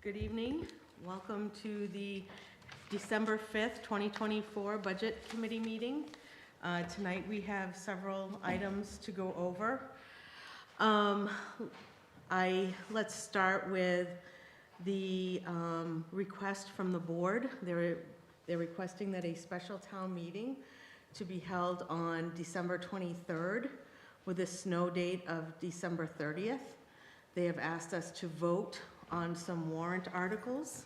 Good evening. Welcome to the December 5th, 2024 Budget Committee meeting. Tonight we have several items to go over. Let's start with the request from the board. They're requesting that a special town meeting to be held on December 23rd with a snow date of December 30th. They have asked us to vote on some warrant articles.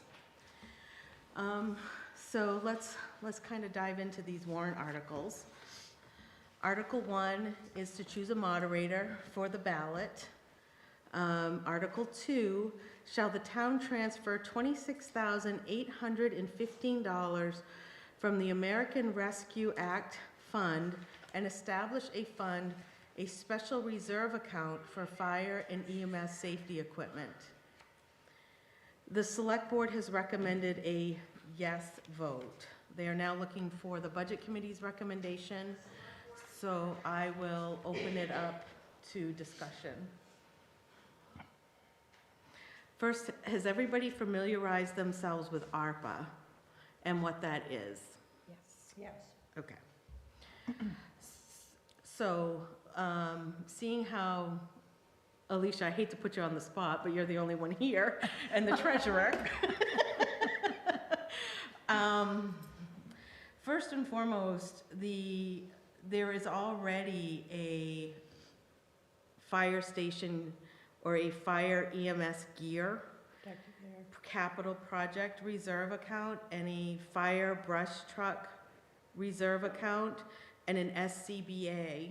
So let's kind of dive into these warrant articles. Article 1 is to choose a moderator for the ballot. Article 2, shall the town transfer $26,815 from the American Rescue Act Fund and establish a fund, a special reserve account for fire and EMS safety equipment. The Select Board has recommended a yes vote. They are now looking for the Budget Committee's recommendation, so I will open it up to discussion. First, has everybody familiarized themselves with ARPA and what that is? Yes. Okay. So, seeing how, Alicia, I hate to put you on the spot, but you're the only one here, and the treasurer. First and foremost, there is already a fire station or a fire EMS gear capital project reserve account and a fire brush truck reserve account and an SCBA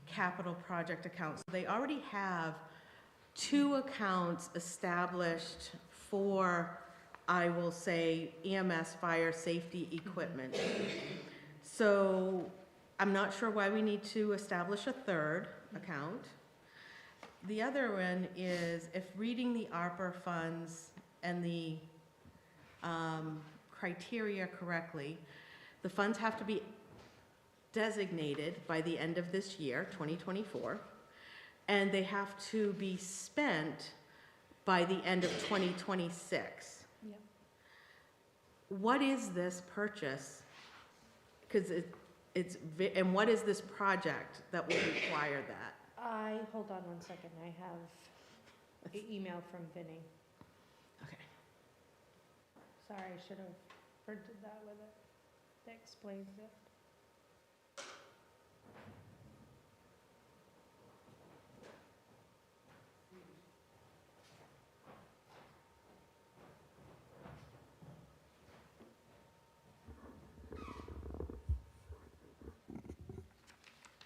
capital project account. So they already have two accounts established for, I will say, EMS fire safety equipment. So I'm not sure why we need to establish a third account. The other one is, if reading the ARPA funds and the criteria correctly, the funds have to be designated by the end of this year, 2024, and they have to be spent by the end of 2026. Yep. What is this purchase? Because and what is this project that will require that? Hold on one second, I have an email from Vinny. Okay. Sorry, I should have printed that with it. That explains it.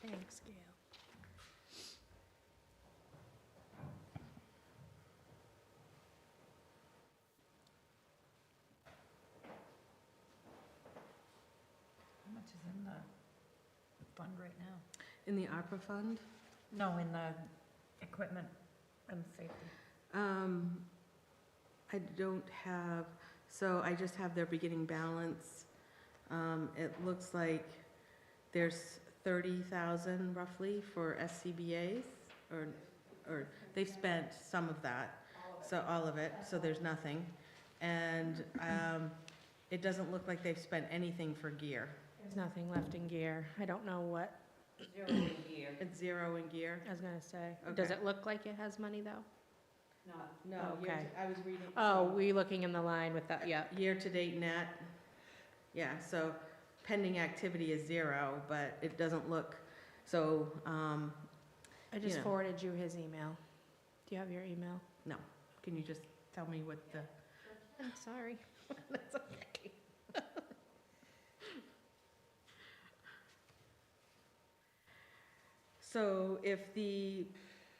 Thanks, Gail. How much is in the fund right now? In the ARPA fund? No, in the equipment and safety. I don't have, so I just have their beginning balance. It looks like there's 30,000 roughly for SCBA's, or they've spent some of that, so all of it, so there's nothing. And it doesn't look like they've spent anything for gear. There's nothing left in gear. I don't know what, Zero in gear. It's zero in gear? I was gonna say. Does Okay. it look like it has money, though? No, Okay. I was reading. Oh, we looking in the line with that, yeah. Year-to-date net, yeah, so pending activity is zero, but it doesn't look, so, I just know. forwarded you his email. Do you have your email? no. Can you just tell me what the, I'm sorry. That's okay. so if the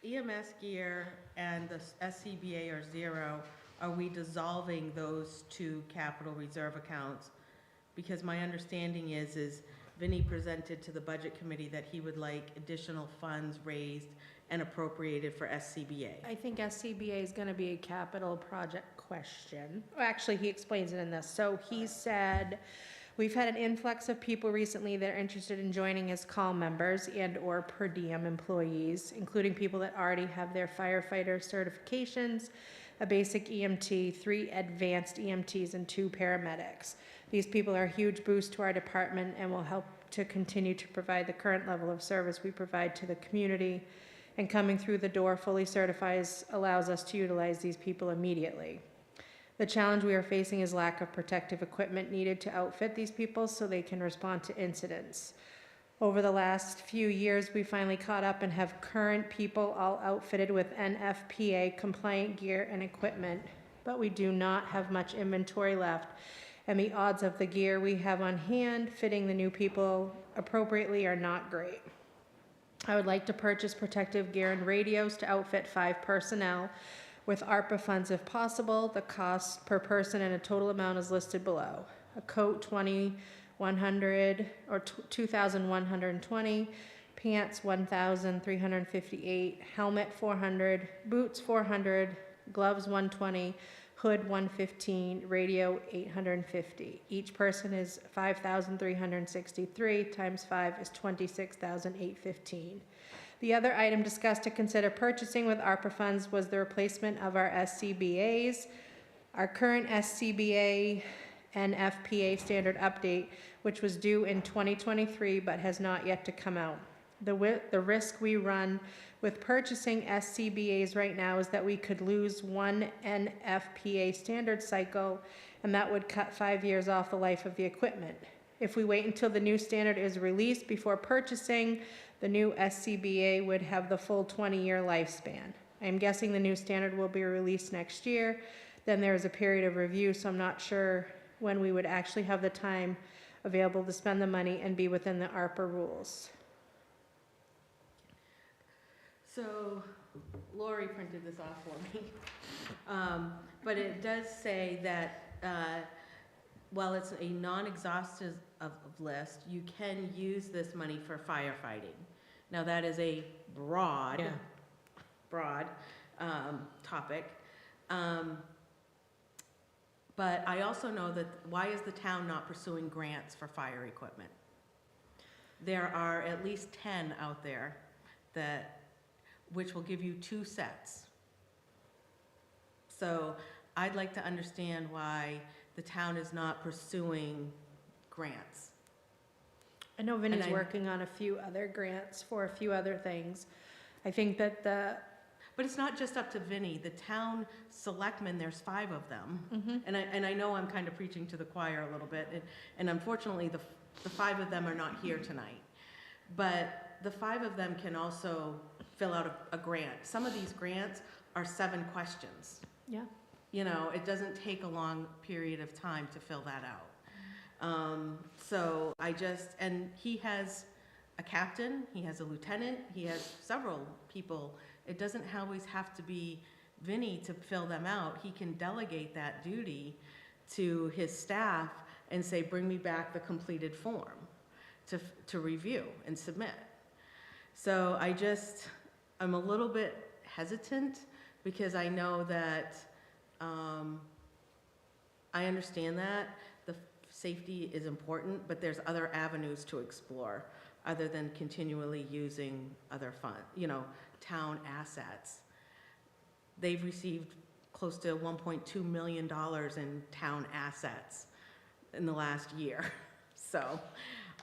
EMS gear and the SCBA are zero, are we dissolving those two capital reserve accounts? Because my understanding is Vinny presented to the Budget Committee that he would like additional funds raised and appropriated for SCBA. I think SCBA is gonna be a capital project question. Well, actually, he explains it in this. So he said, we've had an influx of people recently that are interested in joining as call members and/or per diem employees, including people that already have their firefighter certifications. a basic EMT, 3 advanced EMTs, and 2 paramedics. These people are a huge boost to our department and will help to continue to provide the current level of service we provide to the community. And coming through the door fully certifies allows us to utilize these people immediately. The challenge we are facing is lack of protective equipment needed to outfit these people so they can respond to incidents. Over the last few years, we finally caught up and have current people all outfitted with NFPA compliant gear and equipment, but we do not have much inventory left, and the odds of the gear we have on hand fitting the new people appropriately are not great. I would like to purchase protective gear and radios to outfit 5 personnel with ARPA funds if possible. The cost per person and a total amount is listed below. A coat, 2,100 or 2,120, pants, 1,358, helmet, 400, boots, 400, gloves, 120, hood, 115, radio, 850. Each person is 5,363 times 5 is 26,815. The other item discussed to consider purchasing with ARPA funds was the replacement of our SCBA's. Our current SCBA and FPA standard update, which was due in 2023 but has not yet to come out. The risk we run with purchasing SCBA's right now is that we could lose one NFPA standard cycle, and that would cut 5 years off the life of the equipment. If we wait until the new standard is released before purchasing, the new SCBA would have the full 20-year lifespan. I am guessing the new standard will be released next year. Then there is a period of review, so I'm not sure when we would actually have the time available to spend the money and be within the ARPA rules. So Lori printed this off for me. But it does say that while it's a non-exhaustive list, you can use this money for firefighting. Now that is a broad topic. But I also know that, why is the town not pursuing grants for fire equipment? There are at least 10 out there which will give you 2 sets. So I'd like to understand why the town is not pursuing grants. I know Vinnie's working on a few other grants for a few other things. I think that But it's not just up to Vinnie. The town selectmen, there's 5 of them. And I know I'm kind of preaching to the choir a little bit, and unfortunately, the 5 of them are not here tonight. But the 5 of them can also fill out a grant. Some of these grants are 7 questions. Yeah. You know, it doesn't take a long period of time to fill that out. So and he has a captain, he has a lieutenant, he has several people. It doesn't always have to be Vinnie to fill them out. He can delegate that duty to his staff and say, bring me back the completed form to review and submit. So I'm a little bit hesitant because I know that, I understand that the safety is important, but there's other avenues to explore other than continually using other town assets. They've received close to $1.2 million in town assets in the last year. So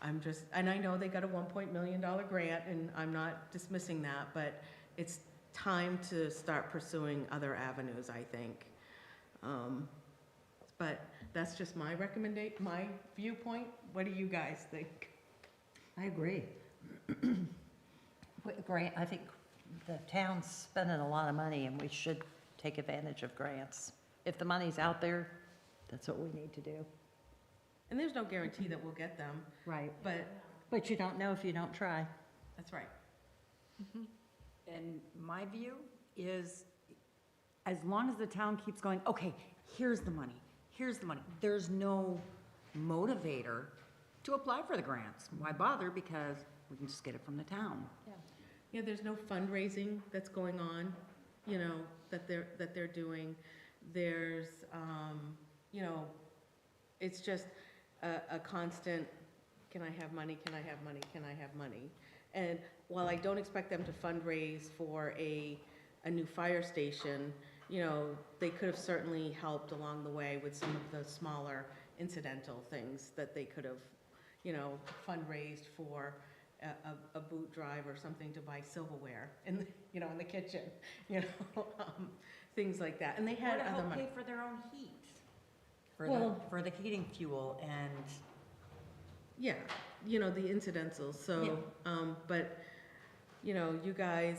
and I know they got a $1 million grant, and I'm not dismissing that, but it's time to start pursuing other avenues, I think. But that's just my my viewpoint. What do you guys think? I agree. I think the town's spending a lot of money, and we should take advantage of grants. If the money's out there, that's what we need to do. And there's no guarantee that we'll get them. Right. But you don't know if you don't try. That's right. And my view is, as long as the town keeps going, okay, here's the money, there's no motivator to apply for the grants. Why bother? Because we can just get it from the town. Yeah, there's no fundraising that's going on, that they're doing. There's, it's just a constant, can I have money, can I have money, can I have money? And while I don't expect them to fundraise for a new fire station, you know, they could have certainly helped along the way with some of the smaller incidental things that they could have, you know, fundraised for a boot drive or something to buy silverware in, you know, in the kitchen, you know, things like that. And they Or had to other help money. pay for their own heat. Well- For the heating fuel and, Yeah, you know, the incidentals, so, but, you know, you guys,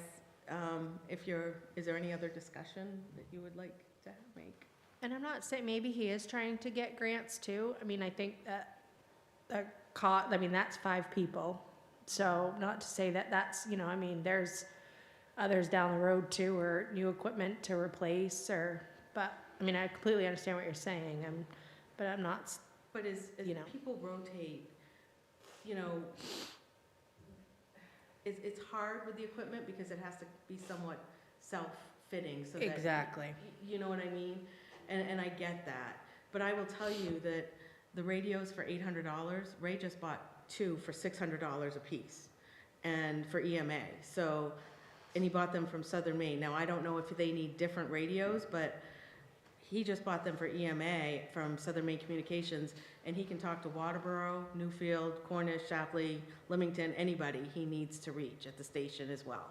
is there any other discussion that you would like to make? And I'm not saying, maybe he is trying to get grants too. I mean, I think that, I mean, that's 5 people. So not to say that that's, you know, I mean, there's others down the road too, or new equipment to replace but, I mean, I completely understand what you're saying, but I'm not, But as You know. people rotate, you know, it's hard with the equipment because it has to be somewhat self-fitting so that. exactly. You know what I mean? And I get that. But I will tell you that the radios for $800, Ray just bought 2 for $600 a piece, and for EMA. So, and he bought them from Southern Maine. Now, I don't know if they need different radios, but he just bought them for EMA from Southern Maine Communications, and he can talk to Waterboro, Newfield, Cornish, Shapley, Leamington, anybody he needs to reach at the station as well.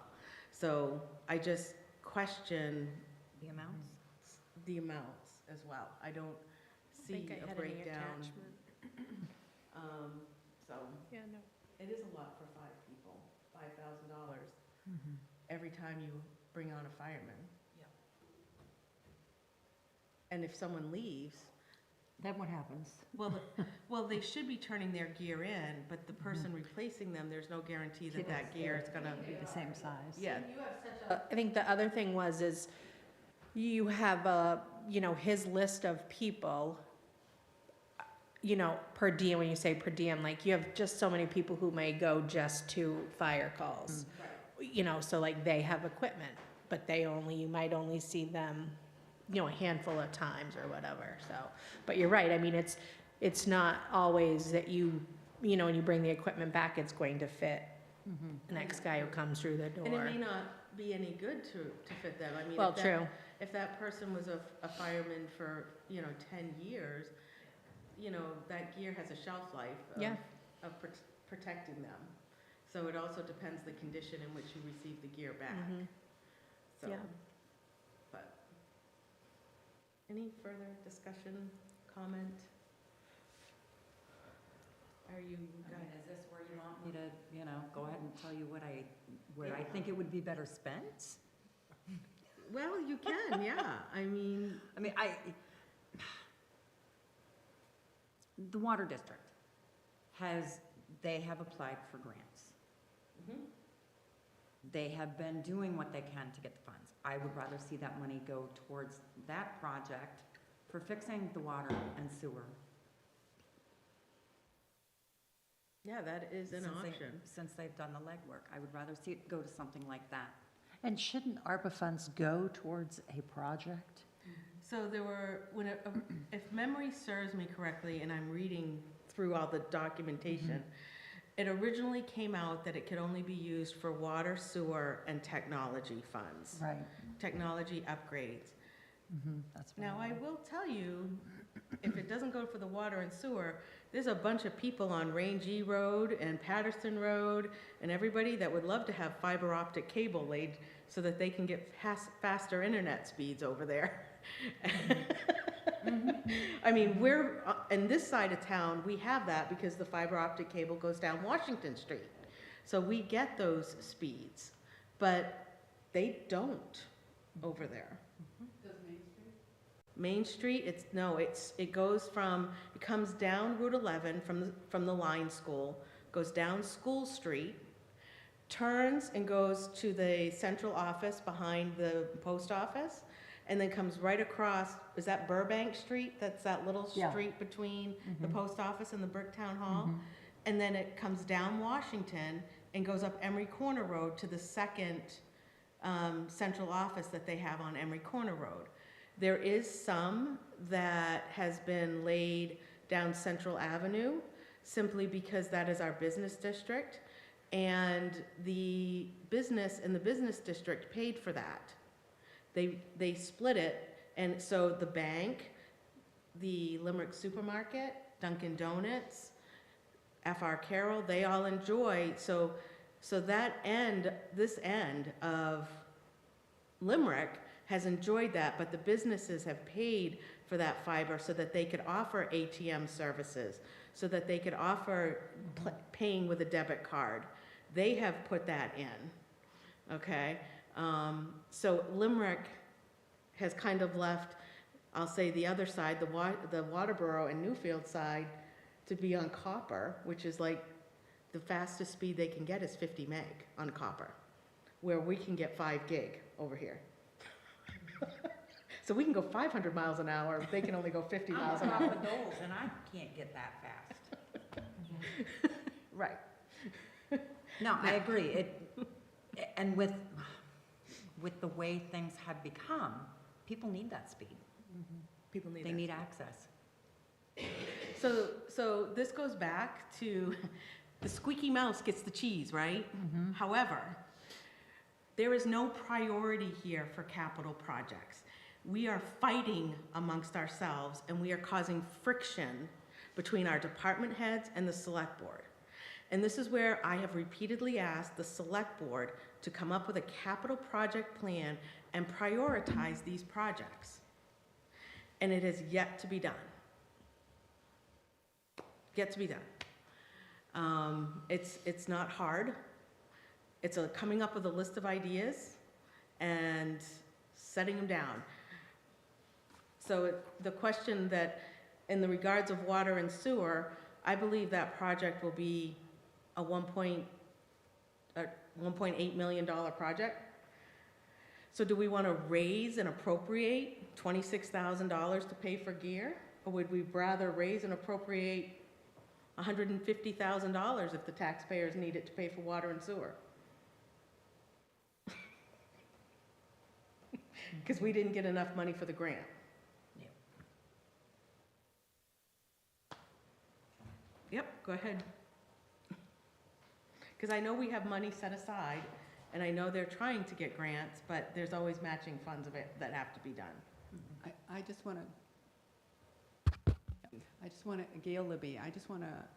So I just question the amounts. the amounts as well. I don't I see think I a had any breakdown. attachment. So Yeah, no. it is a lot for 5 people, $5,000 every time you bring on a fireman. Yeah. And if someone leaves, Then what happens? well, they should be turning their gear in, but the person replacing them, there's no guarantee that that gear is gonna, Be the same size. yeah. I think the other thing is you have you know, his list of people, you know, per diem, when you say per diem, like you have just so many people who may go just to fire calls. You know, so like they have equipment, but you might only see them, you know, a handful of times or whatever, so. But you're right, I mean, it's not always that you know, when you bring the equipment back, it's going to fit the next guy who comes through the door. And it may not be any good to fit them. I mean, Well, true. if that person was a fireman for, you know, 10 years, you know, that gear has a shelf life Yeah. of protecting them. So it also depends the condition in which you receive the gear back. Mhm. So, Yeah. but, any further discussion, comment? Are you guys? Is this where you want me to, you know, go ahead and tell you where I think it would be better spent? Well, you can, yeah. I mean, the water district they have applied for grants. mhm. They have been doing what they can to get the funds. I would rather see that money go towards that project for fixing the water and sewer. Yeah, that is an since they- option. Since they've done the legwork, I would rather see it go to something like that. And shouldn't ARPA funds go towards a project? So there were, if memory serves me correctly, and I'm reading through all the documentation, it originally came out that it could only be used for water, sewer, and technology funds, Right. technology upgrades. That's what Now, I read. will tell you, if it doesn't go for the water and sewer, there's a bunch of people on Range Road and Patterson Road and everybody that would love to have fiber optic cable laid so that they can get faster internet speeds over there. I mean, we're, in this side of town, we have that because the fiber optic cable goes down Washington Street. So we get those speeds, but they don't over there. Main Street, it comes down Route 11 from the Line School, goes down School Street, turns and goes to the central office behind the post office, and then comes right across, is that Burbank Street? That's that little Yeah. street between the post office and the Brick Town Hall? And then it comes down Washington and goes up Emery Corner Road to the second central office that they have on Emery Corner Road. There is some that has been laid down Central Avenue, simply because that is our business district, and the business in the business district paid for that. They split it, and so the bank, the Limerick Supermarket, Dunkin' Donuts, FR Carroll, they all enjoy, so this end of Limerick has enjoyed that, but the businesses have paid for that fiber so that they could offer ATM services, so that they could offer paying with a debit card. They have put that in, okay? So Limerick has kind of left, I'll say the other side, the Waterboro and Newfield side, to be on copper, which is like the fastest speed they can get is 50 meg on copper, where we can get 5 gig over here. So we can go 500 miles an hour, they can only go 50 miles an I'm hour. off of those and I can't get that fast. Right. No, I agree. And with the way things have become, people need that speed. People need They that. need access. So this goes back to the squeaky mouse gets the cheese, right? However, there is no priority here for capital projects. We are fighting amongst ourselves and we are causing friction between our department heads and the select board. And this is where I have repeatedly asked the select board to come up with a capital project plan and prioritize these projects. And it has yet to be done. Yet to be done. It's not hard. It's coming up with a list of ideas and setting them down. So the question that, in the regards of water and sewer, I believe that project will be a $1.8 million project. So do we want to raise and appropriate $26,000 to pay for gear? Or would we rather raise and appropriate $150,000 if the taxpayers need it to pay for water and sewer? Because we didn't get enough money for the grant. Yep, go ahead. Because I know we have money set aside, and I know they're trying to get grants, but there's always matching funds of it that have to be done. I just want to, Gail Libby, I just want to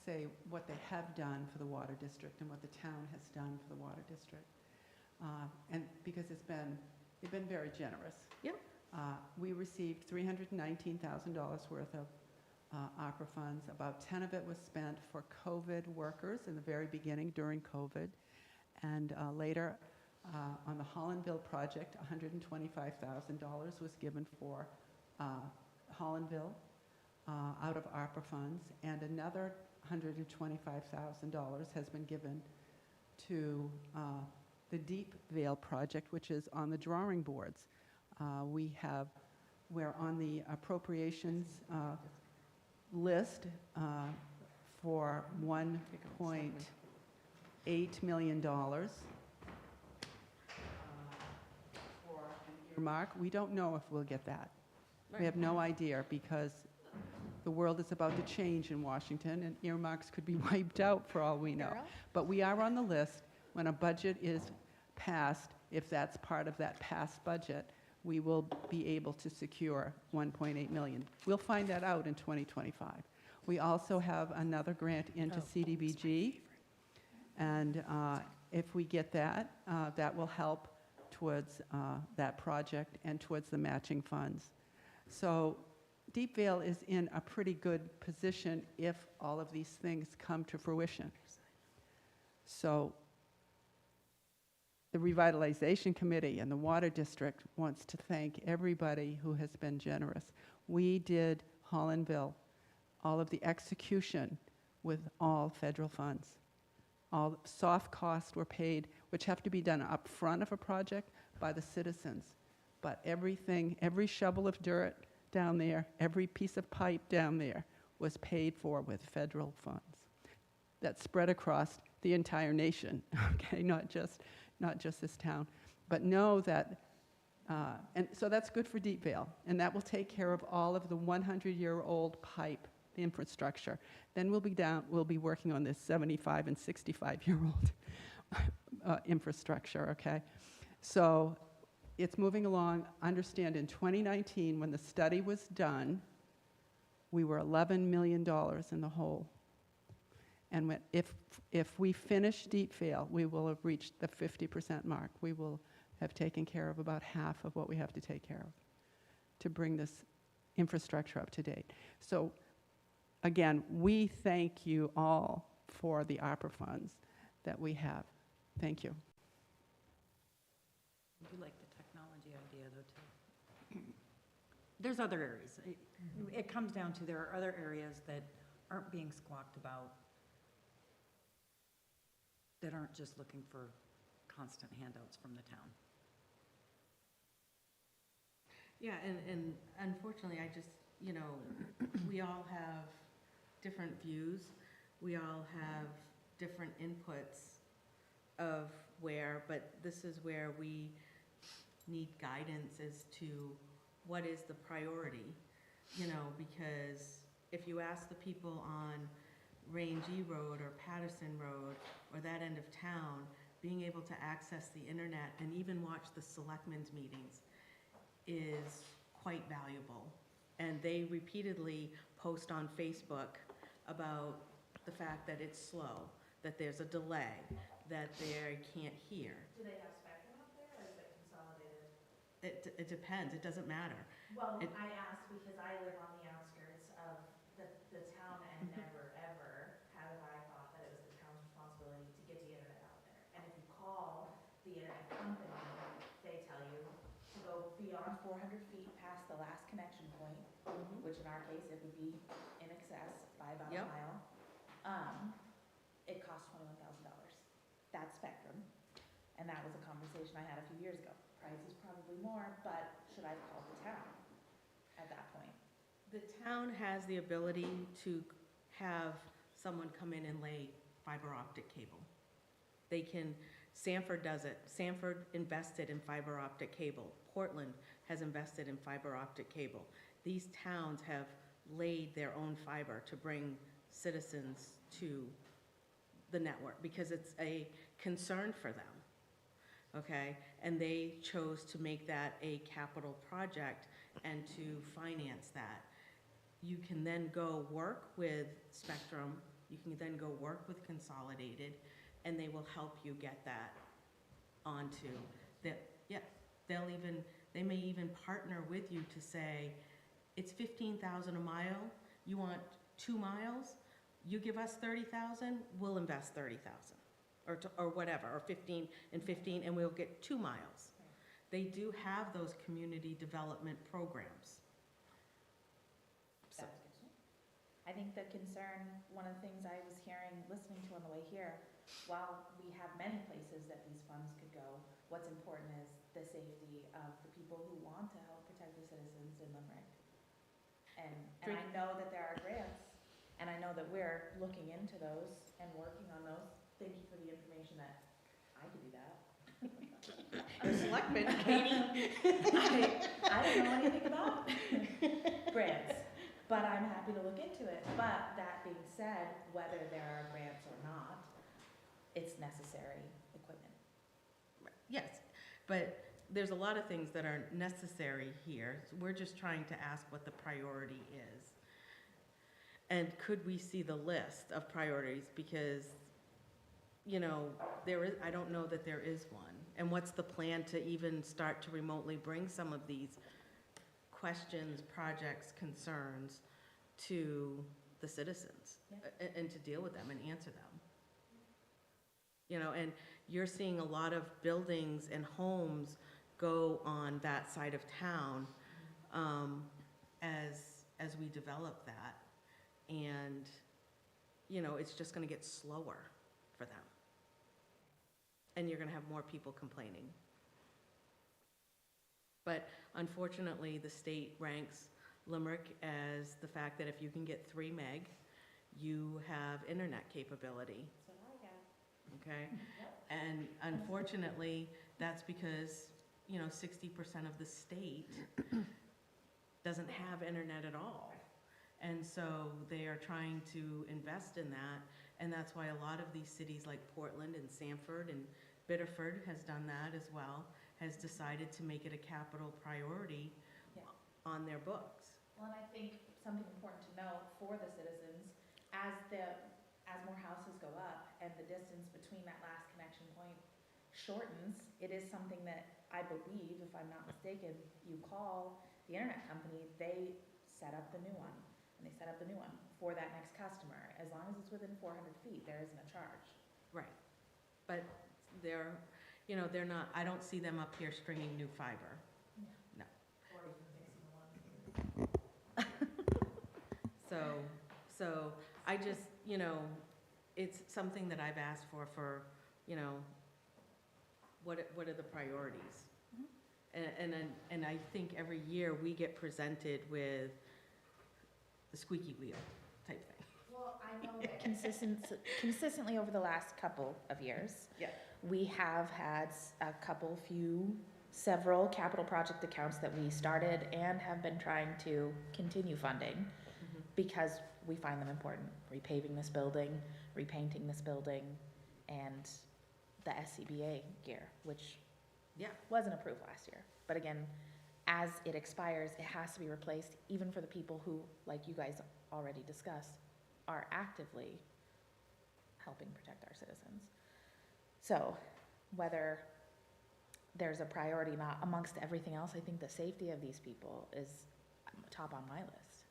say what they have done for the water district and what the town has done for the water district. And because they've been very generous. Yep. We received $319,000 worth of ARPA funds. About 10 of it was spent for COVID workers in the very beginning during COVID. And later on the Hollandville project, $125,000 was given for Hollandville out of ARPA funds. And another $125,000 has been given to the Deep Vale project, which is on the drawing boards. We're on the appropriations list for $1.8 million for an earmark. We don't know if we'll get that. We have no idea because the world is about to change in Washington and earmarks could be wiped out for all we know. But we are on the list. When a budget is passed, if that's part of that passed budget, we will be able to secure $1.8 million. We'll find that out in 2025. We also have another grant into CDBG, and if we get that, that will help towards that project and towards the matching funds. So Deep Vale is in a pretty good position if all of these things come to fruition. So the Revitalization Committee and the Water District wants to thank everybody who has been generous. We did Hollandville, all of the execution with all federal funds. All soft costs were paid, which have to be done up front of a project by the citizens. But everything, every shovel of dirt down there, every piece of pipe down there was paid for with federal funds. That spread across the entire nation, okay, not just this town. But know that, and so that's good for Deep Vale, and that will take care of all of the 100-year-old pipe infrastructure. Then we'll be working on this 75 and 65-year-old infrastructure, okay? So it's moving along. Understand, in 2019, when the study was done, we were $11 million in the hole. And if we finish deep fail, we will have reached the 50% mark. We will have taken care of about half of what we have to take care of to bring this infrastructure up to date. So again, we thank you all for the ARPA funds that we have. Thank you. I do like the technology idea though, too. There's other areas. It comes down to there are other areas that aren't being squawked about, that aren't just looking for constant handouts from the town. Yeah, and unfortunately, I just, you know, we all have different views. We all have different inputs of where, but this is where we need guidance as to what is the priority, you know, because if you ask the people on Range E Road or Patterson Road or that end of town, being able to access the internet and even watch the selectmen's meetings is quite valuable. And they repeatedly post on Facebook about the fact that it's slow, that there's a delay, that they can't hear. Do they have spectrum up there, or is it consolidated? It depends, it doesn't matter. Well, It- I asked because I live on the outskirts of the town and never, ever have I thought that it was the town's responsibility to get the internet out there. And if you call the internet company, they tell you to go beyond 400 feet past the last connection point, which in our case, it would be in excess by about a Yep. mile. It costs $21,000. That's spectrum. And that was a conversation I had a few years ago. Price is probably more, but should I have called the town at that point? The town has the ability to have someone come in and lay fiber optic cable. They can, Sanford does it. Sanford invested in fiber optic cable. Portland has invested in fiber optic cable. These towns have laid their own fiber to bring citizens to the network because it's a concern for them, okay? And they chose to make that a capital project and to finance that. You can then go work with Spectrum, you can then go work with Consolidated, and they will help you get that onto that. Yeah, they may even partner with you to say, it's 15,000 a mile, you want 2 miles, you give us 30,000, we'll invest 30,000, or whatever, or 15 and 15, and we'll get 2 miles. They do have those community development programs. So- That's good to know. I think the concern, one of the things I was hearing, listening to on the way here, while we have many places that these funds could go, what's important is the safety of the people who want to help protect the citizens in Limerick. And I know that there are grants, and I know that we're looking into those and working on those. Thank you for the information that I could do that. The selectmen, Katie. I don't know anything about grants, but I'm happy to look into it. But that being said, whether there are grants or not, it's necessary equipment. Yes, but there's a lot of things that are necessary here. We're just trying to ask what the priority is. And could we see the list of priorities? Because, you know, I don't know that there is one. And what's the plan to even start to remotely bring some of these questions, projects, concerns to the citizens and to deal with them and answer them? You know, and you're seeing a lot of buildings and homes go on that side of town as we develop that. And, you know, it's just gonna get slower for them. And you're gonna have more people complaining. But unfortunately, the state ranks Limerick as the fact that if you can get 3 meg, you have internet capability. That's what I got. Okay? And unfortunately, that's because, you know, 60% of the state doesn't have internet at all. And so they are trying to invest in that, and that's why a lot of these cities like Portland and Sanford and Biddeford has done that as well. has decided to make it a capital priority Yeah. on their books. Well, and I think something important to note for the citizens, as more houses go up and the distance between that last connection point shortens, it is something that I believe, if I'm not mistaken, you call the internet company, they set up the new one, and they set up the new one for that next customer. As long as it's within 400 feet, there isn't a charge. Right. But they're, they're not, I don't see them up here stringing new fiber. No. Or even fixing the one. So I just, it's something that I've asked for, what are the priorities? And I think every year we get presented with the squeaky wheel type thing. Well, I know that consistently over the last couple of years, Yeah. we have had several capital project accounts that we started and have been trying to continue funding because we find them important. Repaving this building, repainting this building, and the SCBA gear, which Yeah. wasn't approved last year. But again, as it expires, it has to be replaced, even for the people who, like you guys already discussed, are actively helping protect our citizens. So whether there's a priority or not, amongst everything else, I think the safety of these people is top on my list.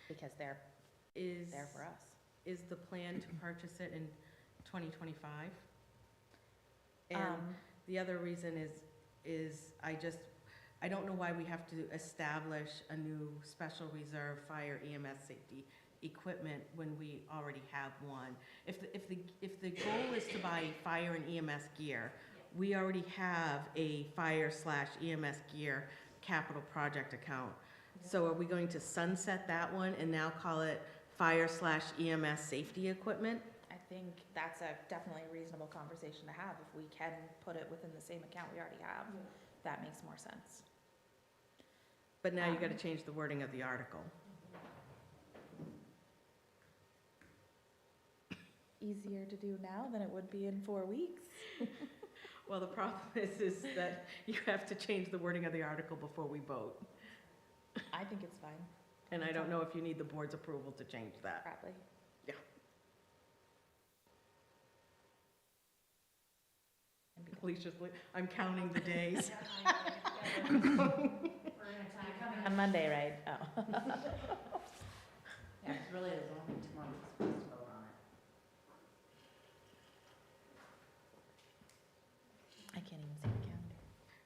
Because they're there for us. Is the plan to purchase it in 2025? And the other reason is I don't know why we have to establish a new special reserve fire EMS safety equipment when we already have one. If the goal is to buy fire and EMS gear, we already have a fire/EMS gear capital project account. So are we going to sunset that one and now call it fire/EMS safety equipment? I think that's definitely a reasonable conversation to have. If we can put it within the same account we already have, that makes more sense. But now you gotta change the wording of the article. Easier to do now than it would be in 4 weeks. Well, the problem is that you have to change the wording of the article before we vote. I think it's fine, And I don't know if you need the board's approval to change that. probably. Yeah. And be done. Alicia's, I'm counting the days. On Monday, right? Oh. Yeah, it's really, there's only 2 more weeks for us to vote on it. I can't even see the calendar.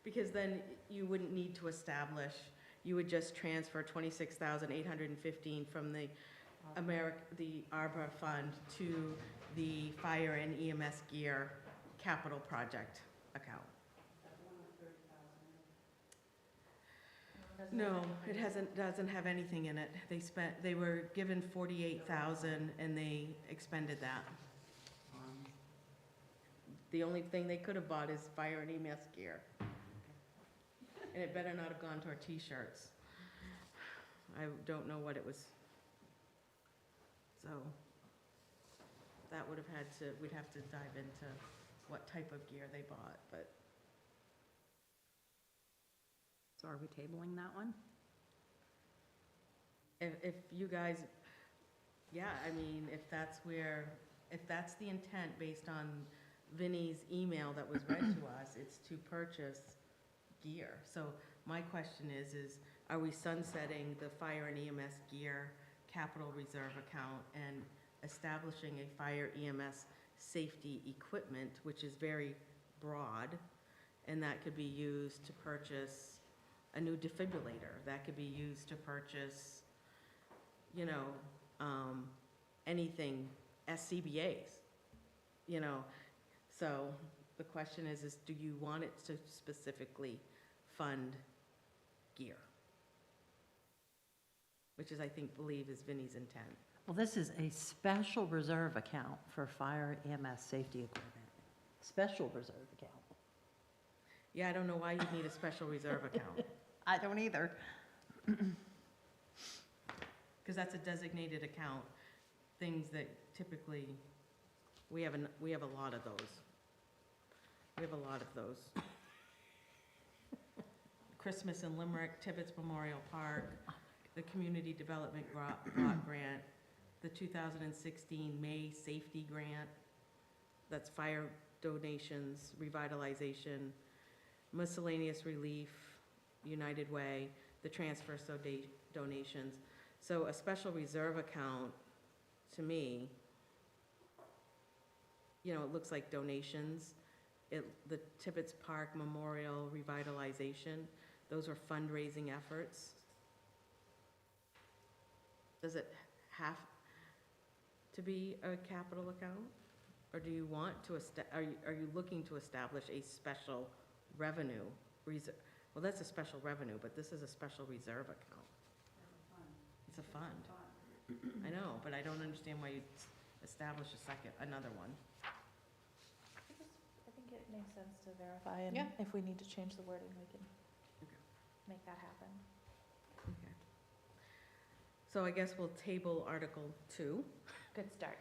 Because then you wouldn't need to establish, you would just transfer 26,815 from the ARPA fund to the fire and EMS gear capital project account. No, it doesn't have anything in it. They were given 48,000 and they expended that. The only thing they could have bought is fire and EMS gear. And it better not have gone to our t-shirts. I don't know what it was. So that would have we'd have to dive into what type of gear they bought, but. So are we tabling that one? If you guys, yeah, I mean, if that's the intent based on Vinnie's email that was read to us, it's to purchase gear. So my question is are we sunsetting the fire and EMS gear capital reserve account and establishing a fire EMS safety equipment, which is very broad, and that could be used to purchase a new defibrillator, that could be used to purchase, anything, SCBA's, So the question is do you want it to specifically fund gear? Which is, I believe is Vinnie's intent. Well, this is a special reserve account for fire EMS safety equipment. Special reserve account. Yeah, I don't know why you'd need a special reserve account, I don't either. because that's a designated account, things that typically, we have a lot of those. We have a lot of those. Christmas in Limerick, Tibbetts Memorial Park, the Community Development Block Grant, the 2016 May Safety Grant, that's fire donations, revitalization, miscellaneous relief, United Way, the transfer donations. So a special reserve account, to me, you know, it looks like donations. The Tibbetts Park Memorial Revitalization, those are fundraising efforts. Does it have to be a capital account? Or do you want to, are you looking to establish a special revenue reserve? Well, that's a special revenue, but this is a special reserve account. It's a fund. I know, but I don't understand why you'd establish another one. I think it makes sense to verify, and Yeah. if we need to change the wording, we can Okay. make that happen. Okay. So I guess we'll table Article 2. Good start.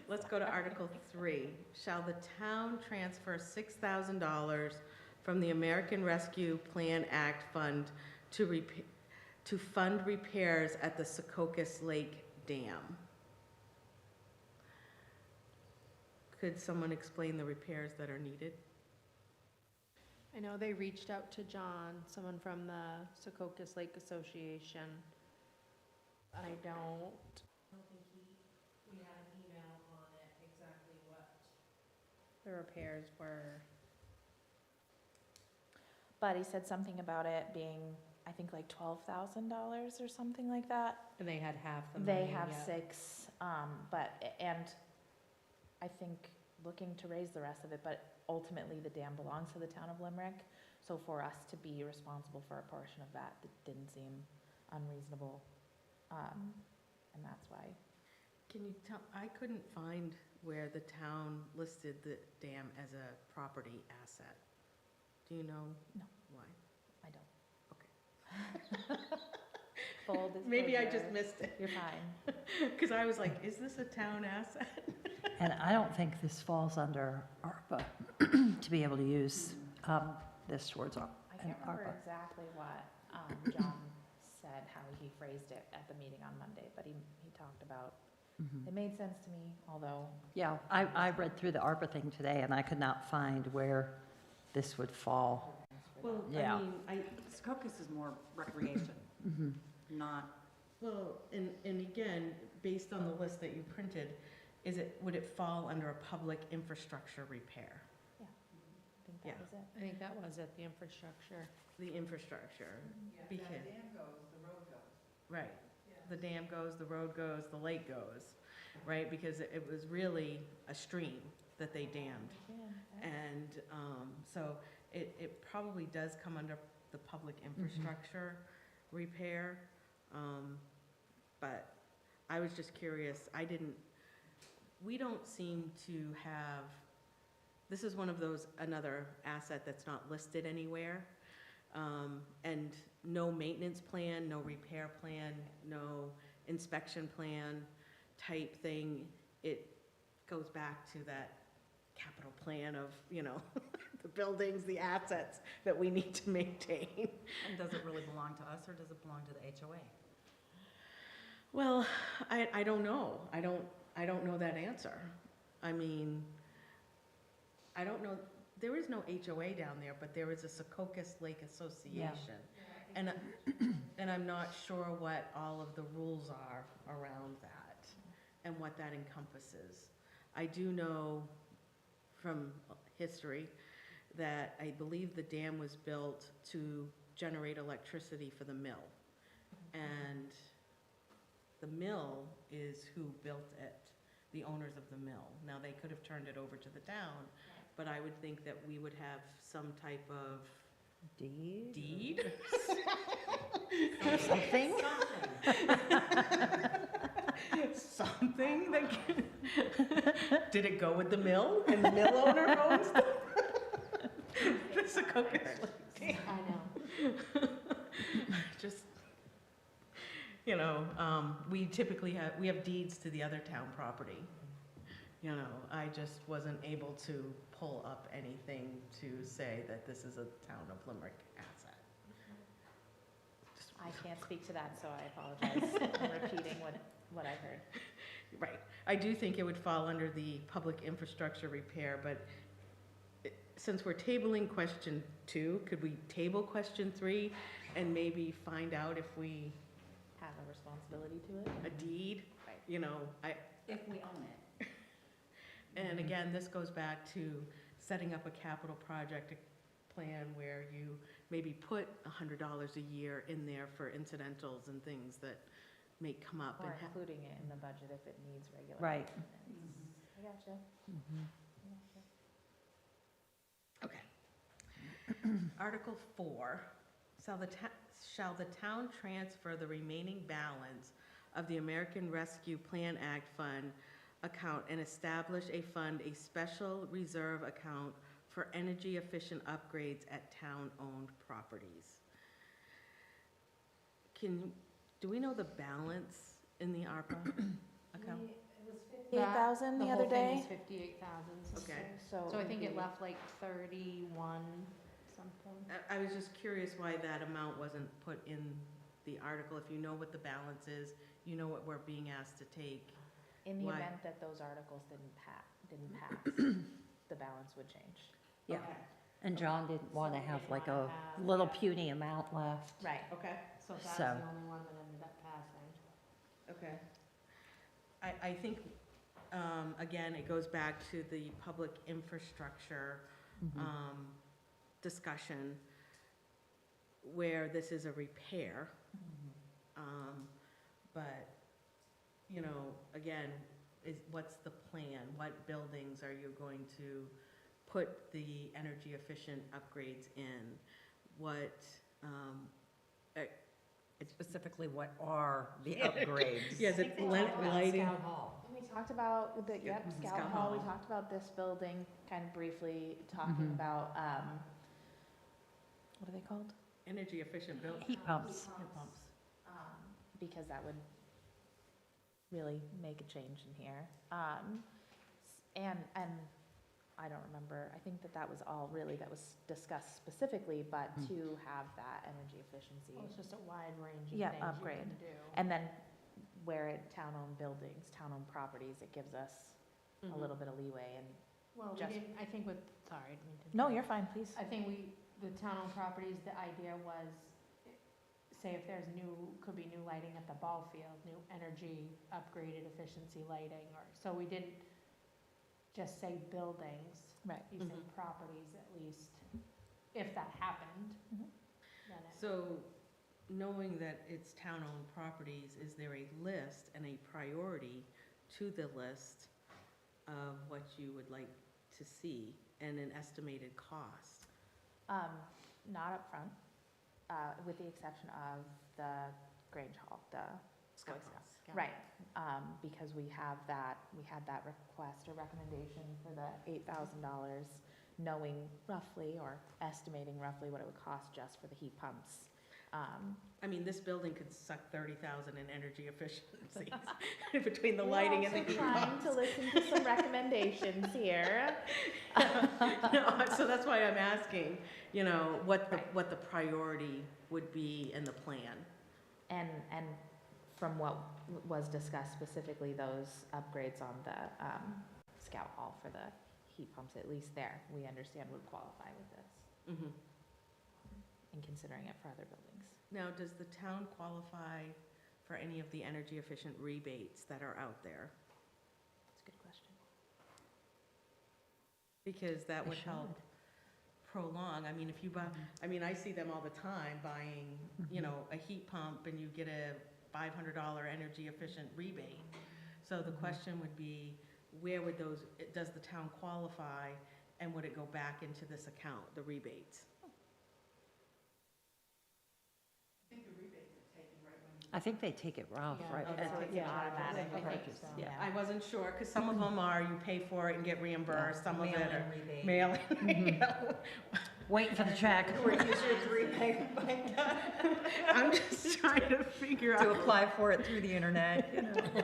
Let's go to Article 3. Shall the town transfer $6,000 from the American Rescue Plan Act Fund to fund repairs at the Secocas Lake Dam? Could someone explain the repairs that are needed? I know they reached out to John, someone from the Secocas Lake Association. I don't think we had an email on it, exactly what the repairs were. But he said something about it being, I think, like $12,000 or something like that. And they had half the money. They have yeah. 6, and I think looking to raise the rest of it, but ultimately the dam belongs to the town of Limerick. So for us to be responsible for a portion of that, it didn't seem unreasonable. And that's why. Can you tell, I couldn't find where the town listed the dam as a property asset. Do you know? No. Why? I don't. Full Maybe I just disclosure. missed it, You're fine. because I was like, is this a town asset? And I don't think this falls under ARPA, to be able to use this towards I an can't remember ARPA. exactly what John said, how he phrased it at the meeting on Monday, but he talked about, it made sense to me, although. Yeah, I read through the ARPA thing today, and I could not find where this would fall. Well, Yeah. I mean, Secocas is more recreation, not, well, and again, based on the list that you printed, would it fall under a public infrastructure repair? I think Yeah. that was it. I think that was it, the infrastructure. The infrastructure. Because the dam goes, the road goes. Right. The dam goes, the road goes, the lake goes, right? Because it was really a stream that they dammed. And so it probably does come under the public infrastructure repair. But I was just curious, we don't seem to have, this is one of those, another asset that's not listed anywhere. And no maintenance plan, no repair plan, no inspection plan type thing. It goes back to that capital plan of, you know, the buildings, the assets that we need to maintain. and does it really belong to us, or does it belong to the HOA? Well, I don't know. I don't know that answer. I mean, I don't know, there is no HOA down there, but there is a Secocas Lake Association. And I'm not sure what all of the rules are around that and what that encompasses. I do know from history that I believe the dam was built to generate electricity for the mill. And the mill is who built it, the owners of the mill. Now, they could have turned it over to the town, but I would think that we would have some type of deed? Something? Something that did it go with the mill and the mill owner owns the Secocas Lake Dam? I know. Just, you know, we typically have deeds to the other town property. You know, I just wasn't able to pull up anything to say that this is a town of Limerick asset. I can't speak to that, so I apologize. I'm repeating what I heard. Right. I do think it would fall under the public infrastructure repair, but since we're tabling question 2, could we table question 3 and maybe find out if we, Have a responsibility to it. a deed? Right. You know, If we own it. and again, this goes back to setting up a capital project plan where you maybe put $100 a year in there for incidentals and things that may come up. Or and including it in the budget if it needs regular. Right. maintenance. I gotcha. Mhm. I gotcha. Okay. Article 4, shall the town transfer the remaining balance of the American Rescue Plan Act Fund account and establish a special reserve account for energy-efficient upgrades at town-owned properties? Do we know the balance in the ARPA account? It was 58,000 the The other whole thing day. was 58,000. Okay. So I think it left like 31 something. I was just curious why that amount wasn't put in the article. If you know what the balance is, you know what we're being asked to take. In the Why? event that those articles didn't pass, the balance would change. Yeah. Okay. And John didn't want to So have they like wanna a have- little puny amount left. Right. Okay, So that's So- the only one that ended up passing. okay. I think, again, it goes back to the public infrastructure Mhm. discussion where this is a repair. But, you know, again, what's the plan? What buildings are you going to put the energy efficient upgrades in? What, Specifically, what are the upgrades? yeah, is it lighting? And we talked about the, yep, Scout Scout Hall, we Hall. talked about this building, kind of briefly, talking Mhm. about, what are they called? Energy efficient buildings. Heat pumps. Heat pumps. Because that would really make a change in here. And I don't remember, I think that was all really, that was discussed specifically, but to have that energy efficiency. Well, it's just a wide range of Yeah, things you upgrade. can do. And then where it town-owned buildings, town-owned properties, it gives us a little bit of leeway and, Well, we just- didn't, I think with, sorry, I didn't mean to. no, interrupt. you're fine, please. I think the town-owned properties, the idea was, say if there's could be new lighting at the ball field, new energy upgraded efficiency lighting, or, so we didn't just say buildings. Right. You said properties at least, if that happened. Mhm. Then it. So, knowing that it's town-owned properties, is there a list and a priority to the list of what you would like to see and an estimated cost? Not up front, with the exception of the Grange Hall, the Boy Scouts. Right, because we had that request or recommendation for the $8,000, knowing roughly or estimating roughly what it would cost just for the heat pumps. I mean, this building could suck 30,000 in energy efficiencies between the lighting and the heat We're also trying pumps. to listen to some recommendations here. No, so that's why I'm asking, you know, what Right. the priority would be in the plan. And from what was discussed specifically, those upgrades on the Scout Hall for the heat pumps, at least there, we understand would qualify with this, Mhm. and considering it for other buildings. Now, does the town qualify for any of the energy efficient rebates that are out there? That's a good question. Because that They would help should. prolong, I mean, if you buy, I mean, I see them all the time buying, you know, a heat pump and you get a $500 energy efficient rebate. So the question would be, where would those, does the town qualify and would it go back into this account, the rebates? I think they take it off, Yeah, right? okay. at So the it's time automatic. of the I think purchase, so. yeah. I wasn't sure, because some of them are, you pay for it and get reimbursed, some of it Mail-in are rebate. mailing. Mhm. Waiting for the check. Or use your 3-pay I'm just trying to figure to out. apply for it through the internet, you know.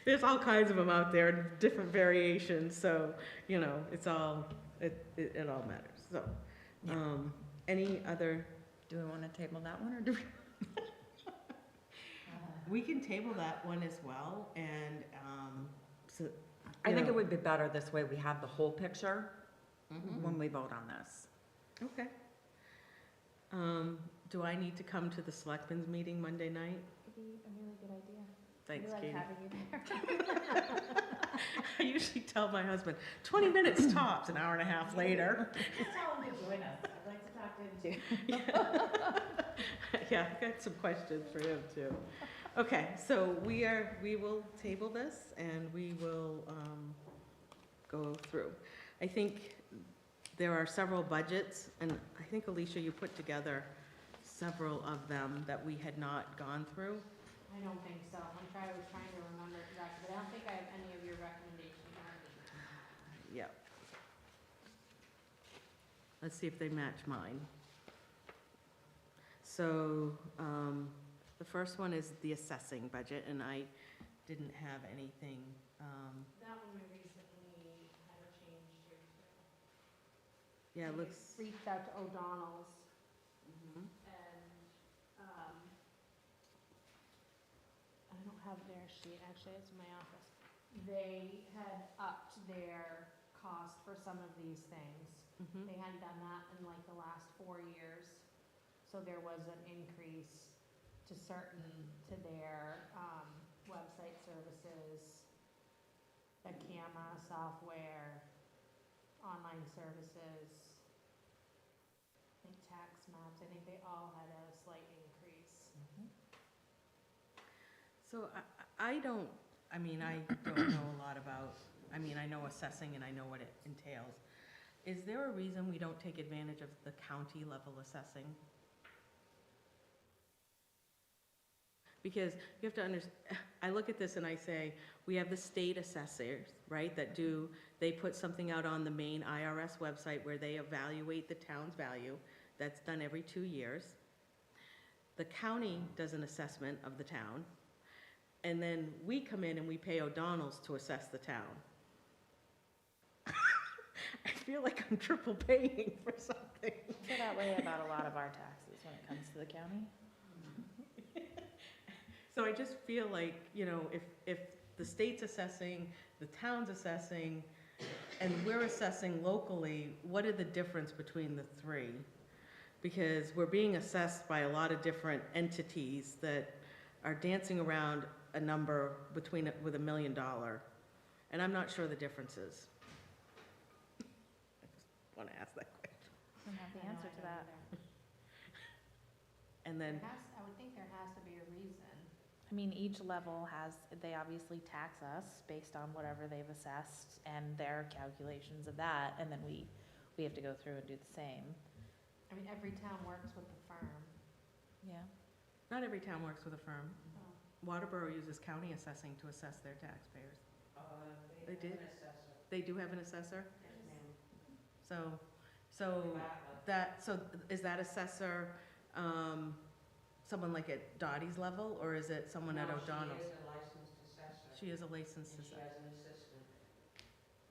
there's all kinds of them out there, different variations, so, you know, it's all, it all matters, so. Yeah. Any other, Do we want to table that one, or do we? we can table that one as well, and, so. I you think know. it would be better this way, we have the whole picture Mhm. when we vote on this. Okay. Do I need to come to the selectmen's meeting Monday night? Could be a really good idea. Thanks, We like Katie. having you there. I usually tell my husband, 20 minutes tops, an hour and a half later. Tell him to join us. I'd like to talk to him too. Yeah, I've got some questions for him too. Okay, so we will table this and we will go through. I think there are several budgets, and I think, Alicia, you put together several of them that we had not gone through. I don't think so. I was trying to remember exactly, but I don't think I have any of your recommendations on it. Yep. Let's see if they match mine. So, the first one is the assessing budget, and I didn't have anything, That one we recently had a change to. yeah, it looks. Reached out to O'Donnell's Mhm. and, I don't have their sheet, actually, it's in my office. They had upped their cost for some of these things. Mhm. They hadn't done that in like the last 4 years. So there was an increase to their, website services, the camera software, online services, I think tax maps, I think they all had a slight increase. So I don't, I mean, I don't know a lot about, I mean, I know assessing and I know what it entails. Is there a reason we don't take advantage of the county level assessing? Because you have to understand, I look at this and I say, we have the state assessors, right, that they put something out on the main IRS website where they evaluate the town's value. That's done every 2 years. The county does an assessment of the town. And then we come in and we pay O'Donnell's to assess the town. I feel like I'm triple paying for something. I feel that way about a lot of our taxes when it comes to the county. So I just feel like, you know, if the state's assessing, the town's assessing, and we're assessing locally, what are the difference between the three? Because we're being assessed by a lot of different entities that are dancing around a number with $1 million. And I'm not sure the differences. I just want to ask that question. I don't have the answer to that. And then, I would think there has to be a reason. I mean, each level has, they obviously tax us based on whatever they've assessed and their calculations of that, and then we have to go through and do the same. I mean, every town works with the firm. Yeah. not every town works with a firm. Oh. Waterboro uses county assessing to assess their taxpayers. They did? They do have an assessor? So is that assessor, someone like at Dottie's level, or is it someone at O'Donnell's? She is a licensed assessor. She is a licensed And she assessor. has an assistant.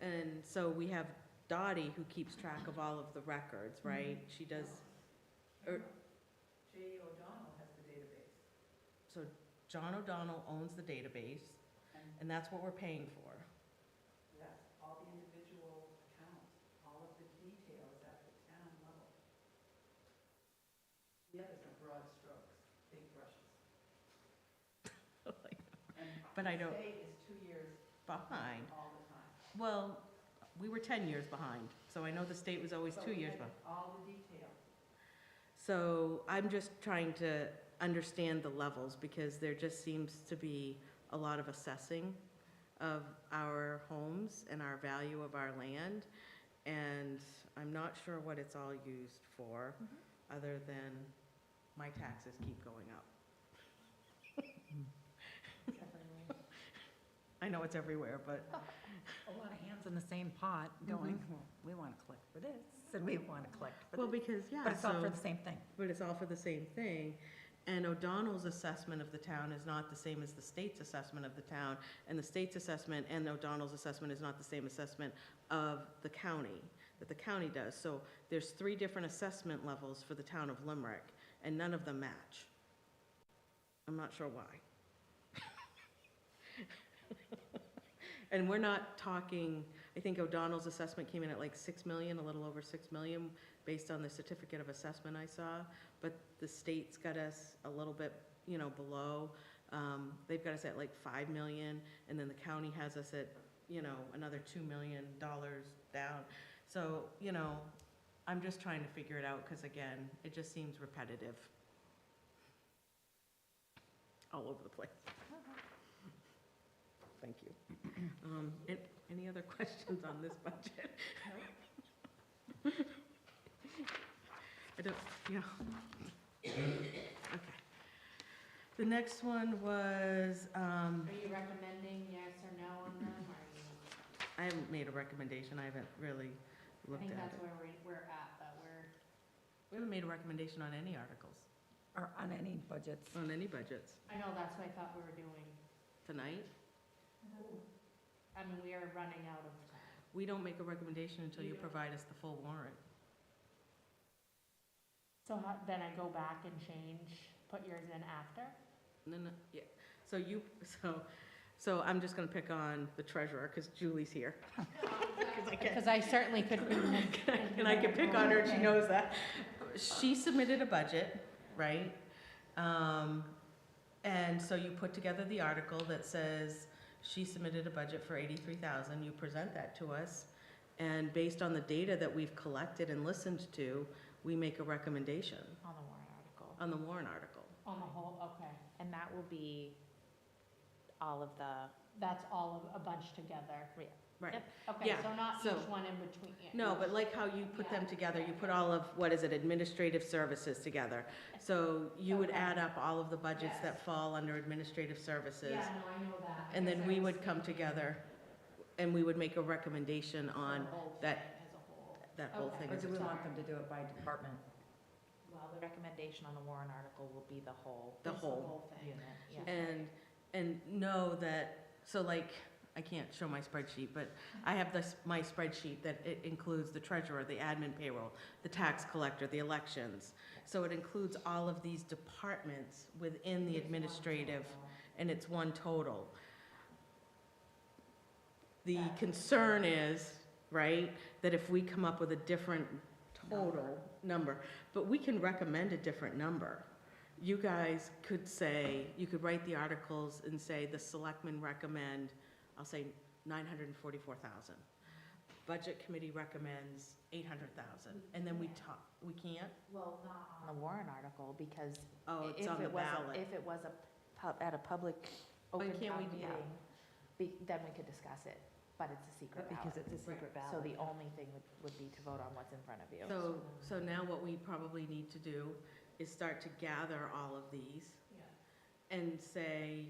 And so we have Dottie, who keeps track of all of the records, right? She does, or, J. O'Donnell has the database. so John O'Donnell owns the database, and that's what we're paying for. Yes, all the individual accounts, all of the details at the town level. The others are broad strokes, big brushes. But I don't- The state is 2 years Behind. all the time. Well, we were 10 years behind, so I know the state was always But 2 we years get behind. all the details. So I'm just trying to understand the levels, because there just seems to be a lot of assessing of our homes and our value of our land, and I'm not sure what it's all used for, other than my taxes keep going up. I know it's everywhere, but, A lot of hands in the same pot going, well, we want to collect for this, and we want to collect for well, this. because, yeah, But it's all so- for the same thing. but it's all for the same thing. And O'Donnell's assessment of the town is not the same as the state's assessment of the town, and the state's assessment and O'Donnell's assessment is not the same assessment of the county, that the county does. So there's 3 different assessment levels for the town of Limerick, and none of them match. I'm not sure why. And we're not talking, I think O'Donnell's assessment came in at like 6 million, a little over 6 million, based on the certificate of assessment I saw, but the state's got us a little bit, below. They've got us at like 5 million, and then the county has us at, another $2 million down. So, I'm just trying to figure it out, because again, it just seems repetitive. All over the place. Thank you. Any other questions on this budget? I don't, okay. The next one was, Are you recommending yes or no on them, or are you? I haven't made a recommendation, I haven't really I looked think at that's it. where we're at, but We haven't made a recommendation on any articles, Or on any budgets. on any budgets. I know, that's what I thought we were doing. Tonight, I mean, we are running out of time. we don't make a recommendation until you provide us the full warrant. So then I go back and change, put yours in after? No, yeah, so I'm just gonna pick on the treasurer, because Julie's here. Because I certainly could. And I can pick on her, and she knows that. She submitted a budget, right? And so you put together the article that says she submitted a budget for 83,000, you present that to us, and based on the data that we've collected and listened to, we make a recommendation On the warrant article. on the warrant article. On the whole, okay. And that will be all of the, That's all of a bunch together. Right. Yep. Okay, Yeah, so not so- each one in between. Yeah, No, each- but like how you put them Yeah. together, you put all of, what is it, administrative services together. So you would Okay. add up all of the budgets Yes. that fall under administrative services. Yeah, no, I know that. And then because I we was would come thinking together and we would make a recommendation the on whole that- thing as a whole. that whole Okay. thing. Or as do a we total. want them to do it by department? well, the recommendation on the warrant article will be the whole The It's whole. thing. unit, yeah. And know that, so like, I can't show my spreadsheet, but I have my spreadsheet that it includes the treasurer, the admin payroll, the tax collector, the elections. So it includes all of these departments within the administrative, and it's one total. The concern is, right, that if we come up with a different total number, but we can recommend a different number. You guys could say, you could write the articles and say, the selectmen recommend, I'll say 944,000. Budget committee recommends 800,000, and then we talk, we can't? Well, not on the warrant article, because Oh, it's if on the it was, ballot. if it was at a public, open can't we town do meeting, then we could discuss it, but it's a secret Because ballot. it's a secret ballot. So the only thing would be to vote on what's in front of you. So now what we probably need to do is start to gather all of these and say,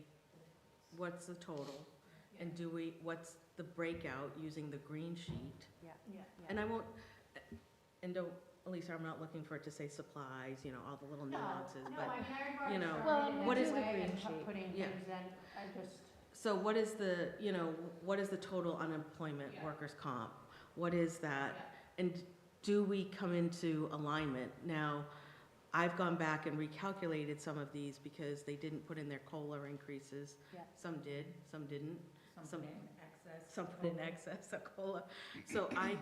what's the total? And what's the breakout using the green sheet? Yeah. Yeah. And I won't, and don't, Elisa, I'm not looking for it to say supplies, all the little nuances, No, but, I mean, I already you know, started in what this is the way green and kept sheet? putting Yeah. things in, I just, so what is the total unemployment Yeah. workers' comp? What is that? yeah. And do we come into alignment? Now, I've gone back and recalculated some of these because they didn't put in their COLA increases. Yeah. Some did, some didn't. Some- in excess. Some put in excess of COLA. So I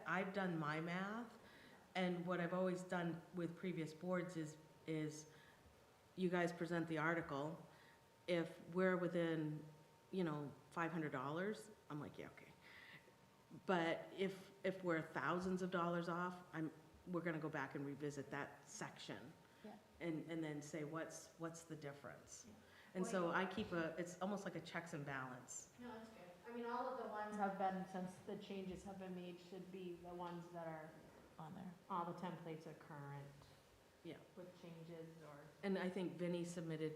I've done my math, and what I've always done with previous boards is you guys present the article. If we're within, $500, I'm like, yeah, okay. But if we're thousands of dollars off, we're gonna go back and revisit that section. Yeah. And then say, what's the difference? And so I keep it's almost like a checks and balance. No, it's good. I mean, all of the ones have been, since the changes have been made, should be the ones that are, On there. all the templates are current. Yeah. With changes or. And I think Vinnie submitted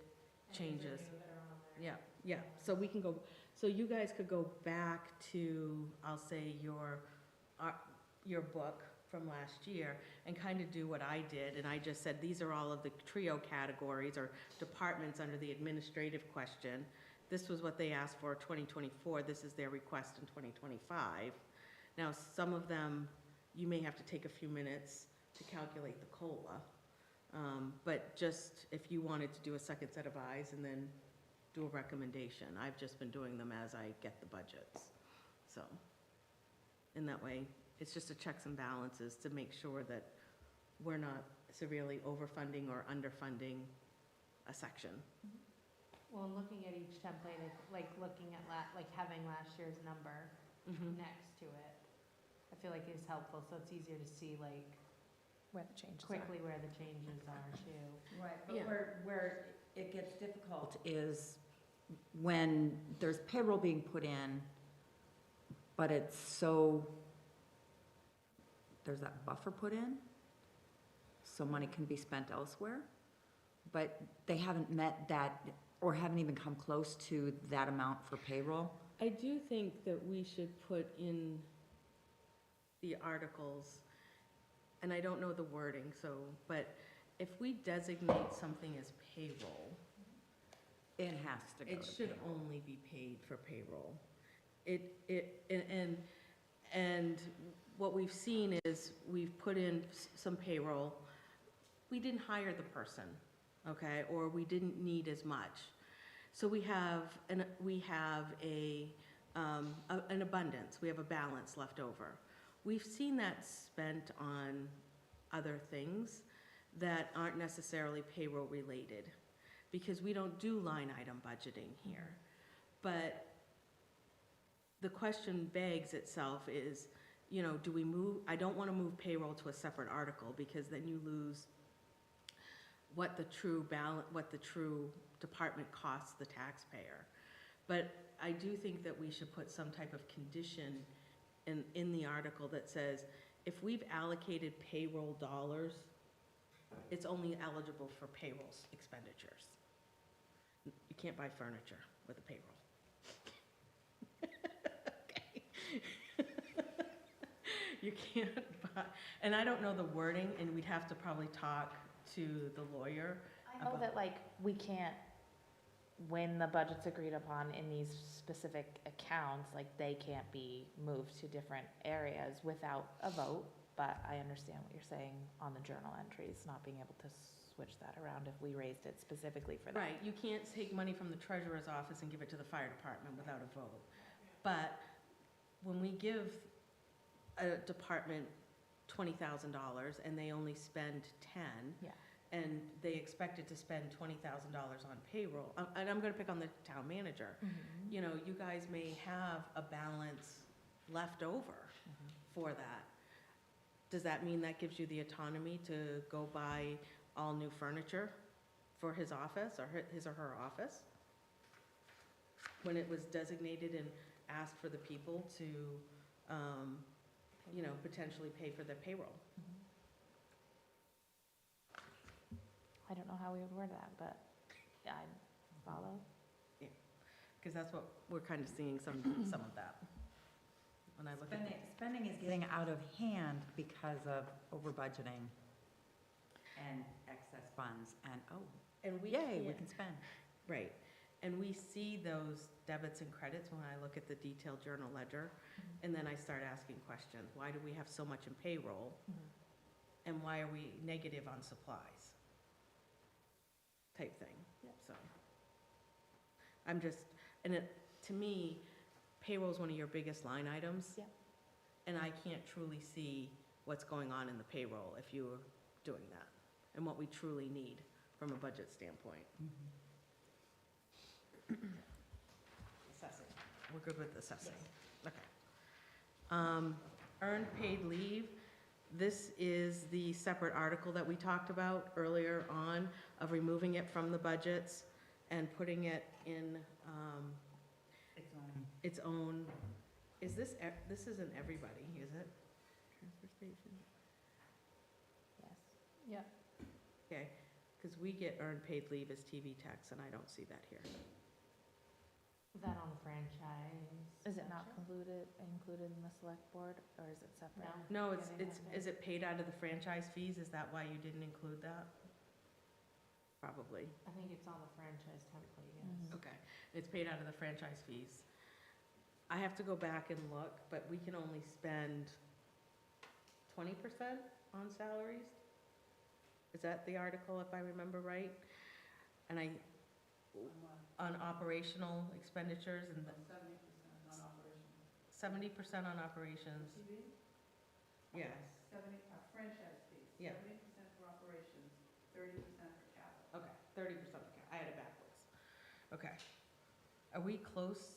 changes. anything new that are on there. Yeah, so we can go, so you guys could go back to, I'll say, your book from last year and kind of do what I did, and I just said, these are all of the trio categories or departments under the administrative question. This was what they asked for 2024, this is their request in 2025. Now, some of them, you may have to take a few minutes to calculate the COLA. But just if you wanted to do a second set of eyes and then do a recommendation, I've just been doing them as I get the budgets. So, in that way, it's just a checks and balances to make sure that we're not severely overfunding or underfunding a section. Well, looking at each template, like looking at like having last year's number next to it, I feel like it's helpful, so it's easier to see like Where the changes are. quickly where the changes are too. Right, Yeah. but where it gets difficult is when there's payroll being put in, but it's so, there's that buffer put in, so money can be spent elsewhere, but they haven't met that, or haven't even come close to that amount for payroll. I do think that we should put in the articles, and I don't know the wording, so, but if we designate something as payroll, It has to go it to should payroll. only be paid for payroll. And what we've seen is we've put in some payroll. We didn't hire the person, okay, or we didn't need as much. So we have an abundance, we have a balance left over. We've seen that spent on other things that aren't necessarily payroll related, because we don't do line item budgeting here. But the question begs itself is, you know, do we move, I don't want to move payroll to a separate article, because then you lose what the true department costs the taxpayer. But I do think that we should put some type of condition in the article that says, if we've allocated payroll dollars, it's only eligible for payroll expenditures. You can't buy furniture with a payroll. Okay. You can't buy, and I don't know the wording, and we'd have to probably talk to the lawyer. I know that like we can't, when the budget's agreed upon in these specific accounts, like they can't be moved to different areas without a vote. But I understand what you're saying on the journal entries, not being able to switch that around if we raised it specifically for that. Right, you can't take money from the treasurer's office and give it to the fire department without a vote. But when we give a department $20,000 and they only spend 10, Yeah. and they expected to spend $20,000 on payroll, and I'm gonna pick on the town manager, you know, you guys may have a balance left over for that. Does that mean that gives you the autonomy to go buy all new furniture for his office, or his or her office? When it was designated and asked for the people to, you know, potentially pay for their payroll. I don't know how we would word that, but yeah, I follow. Because that's what, we're kind of seeing some of that. When I look at Spending is getting out of hand because of over budgeting and excess funds, and and we yay, we can't- can spend. Right, and we see those debits and credits when I look at the detailed journal ledger, and then I start asking questions. Why do we have so much in payroll? And why are we negative on supplies? Type thing, so. I'm just, and to me, payroll is one of your biggest line items. Yep. And I can't truly see what's going on in the payroll if you were doing that, and what we truly need from a budget standpoint. Assessing, we're good with assessing? Okay. Earned paid leave, this is the separate article that we talked about earlier on, of removing it from the budgets and putting it in its own, is this, this isn't everybody, is it? Transfer station? Yes. Yep. Okay, because we get earned paid leave as TV tax, and I don't see that here. Is that on the franchise? Is it not included in the select board, or is it separate? No, Yeah, they have is it paid out of the franchise fees? Is that why you didn't include that? Probably. I think it's on the franchise template, Mhm. Okay, it's paid out of the franchise fees. I have to go back and look, but we can only spend 20% on salaries? Is that the article, if I remember right? And on operational expenditures and. 70% on operations. Yes. franchise fees. Yeah. 70% for operations, 30% for capital. Okay, 30%, okay, I had it backwards. Okay. Are we close?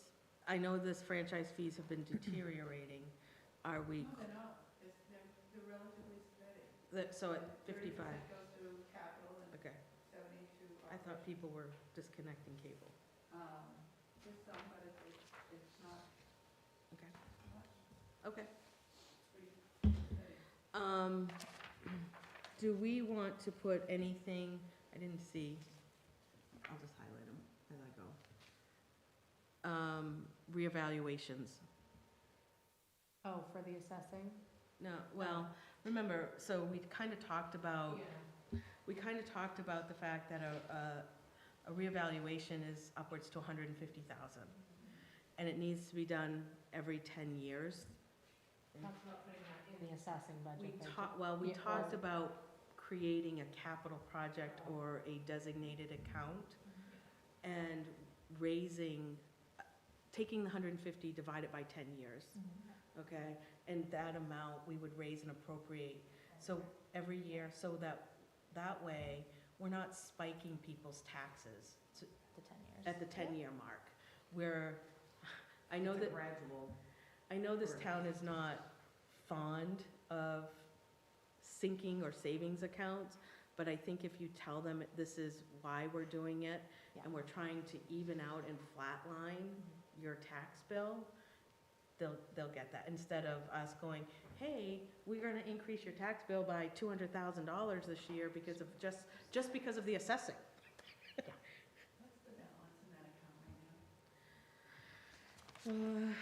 I know this franchise fees have been deteriorating. Are we, No, they're not. They're relatively steady. so at 55? 30% goes to capital and Okay, 70 to I thought people were disconnecting cable. Just some, but it's not Okay, much. okay. Pretty steady. Do we want to put anything, I didn't see, I'll just highlight them as I go. Reevaluations. Oh, for the assessing? No, well, remember, so we kind of talked about, the fact that a reevaluation is upwards to 150,000. And it needs to be done every 10 years. Talked about putting that in the assessing budget. We Yeah, talked or- about creating a capital project or a designated account and taking the 150, divide it by 10 years, okay? And that amount, we would raise and appropriate, so every year, so that way, we're not spiking people's taxes The 10 years. at the 10-year mark, where, I know It's a that, gradual. I know this town is not fond of sinking or savings accounts, but I think if you tell them this is why we're doing it, Yeah. and we're trying to even out and flatline your tax bill, they'll get that, instead of us going, hey, we're gonna increase your tax bill by $200,000 this year because of, just because of the assessing. What's the balance in that account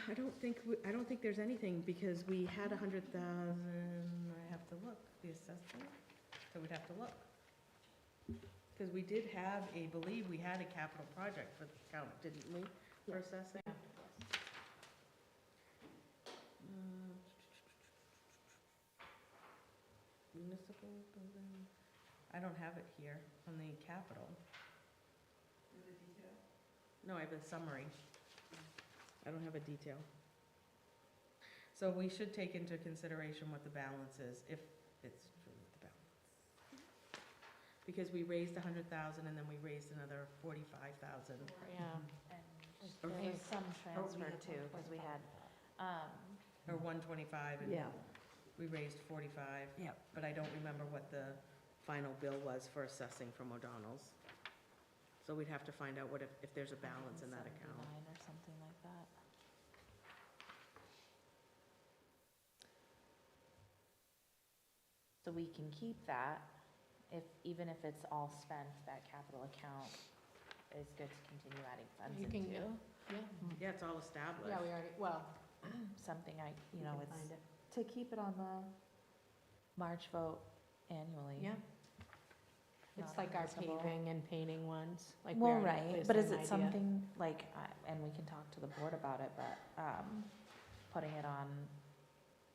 right now? I don't think there's anything, because we had 100,000, I have to look, the assessing, so we'd have to look. Because we did have believe we had a capital project for the account, didn't we, for assessing? Municipal building, I don't have it here on the capital. Is it detail? No, I have a summary. I don't have a detail. So we should take into consideration what the balance is, if it's truly the balance. Because we raised 100,000 and then we raised another 45,000. Yeah. And Or there was some transfer had too, because we had, Or 125 and Yeah. we raised 45. Yep. But I don't remember what the final bill was for assessing from O'Donnell's. So we'd have to find out if there's a balance in that account. 179 or something like that. So we can keep that, even if it's all spent, that capital account is good to continue adding funds You can into. Yeah, Yeah, it's all established. yeah, we already, well, Something we can it's find it. to keep it on the March vote annually. Yeah. It's Not like our unreasonable. paving and painting ones, like we Well, already, right, it's but is an it idea. something like, and we can talk to the board about it, but, putting it on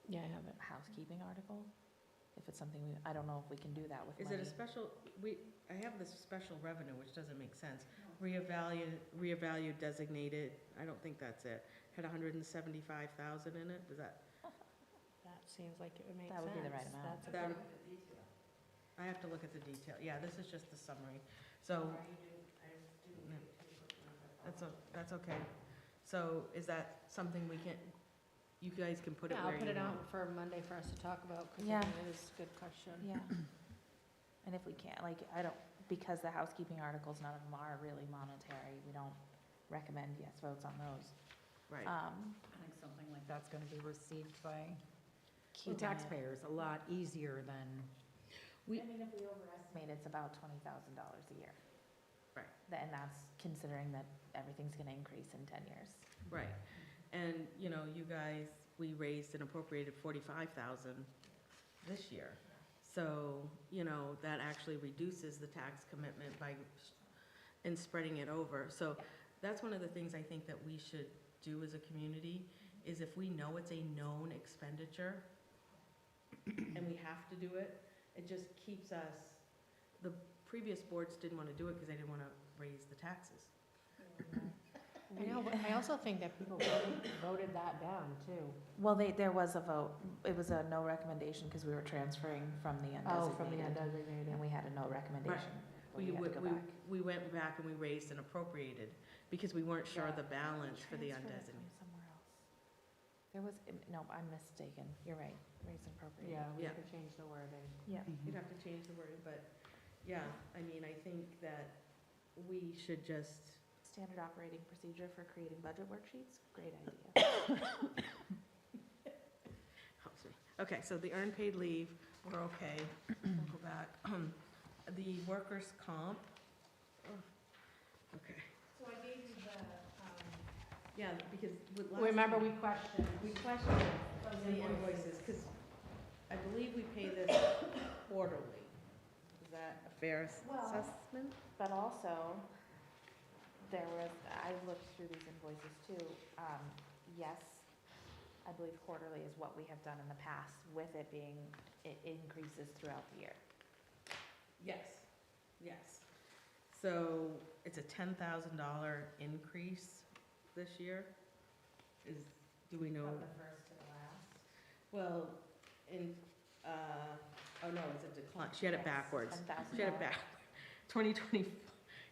Yeah, I have it. housekeeping article? If it's something, I don't know if we can do that with Is money. it a special, I have this special revenue, which doesn't make sense. Reevaluate designated, I don't think that's it. Had 175,000 in it, does that, That seems like it would make sense. That would be the right amount. That's a That- good- I have to look at the detail. Yeah, this is just the summary. So, that's okay. So is that something you guys can put it Yeah, where I'll you put it want? out for Monday for us to talk about, because Yeah. it is a good question. Yeah. And if we can't, because the housekeeping articles, none of them are really monetary, we don't recommend yes votes on those. Right. I think something like that's gonna be received by the Keeping it- taxpayers a lot easier than, I mean, if we overestimate, it's about $20,000 a year. Right. and that's considering that everything's gonna increase in 10 years. Right. And, you know, you guys, we raised and appropriated 45,000 this year. So, you know, that actually reduces the tax commitment and spreading it over. So that's one of the things I think that we should do as a community, is if we know it's a known expenditure and we have to do it, it just keeps us, the previous boards didn't want to do it because they didn't want to raise the taxes. I also think that people voted that down too. Well, there was a vote. It was a no recommendation because we were transferring from the undesignated. Oh, from the undesignated. And we had a no recommendation. but We, had to we, go we back. we went back and we raised and appropriated because we weren't sure of the balance for the Transferred it from undesignated. somewhere else. There was, no, I'm mistaken. You're right. Raise and appropriate. Yeah, we Yeah. could change the wording. Yeah. You'd have to change the wording, but, yeah, I mean, I think that we should just, Standard operating procedure for creating budget worksheets. Great idea. helps me. Okay, so the earned paid leave, we're okay. We'll go back. The workers' comp. Okay. So I gave you the, Yeah, because with last. remember we questioned. The invoices, because I believe we pay this quarterly. Is that a fair Well- assessment? But also, there was, I looked through these invoices too. Yes, I believe quarterly is what we have done in the past, with it being, it increases throughout the year. Yes, yes. So it's a $10,000 increase this year? Do we know? From the first to the last. Well, oh no, it's a decline. She had it Yes, backwards. $10,000. She had it back. 2020,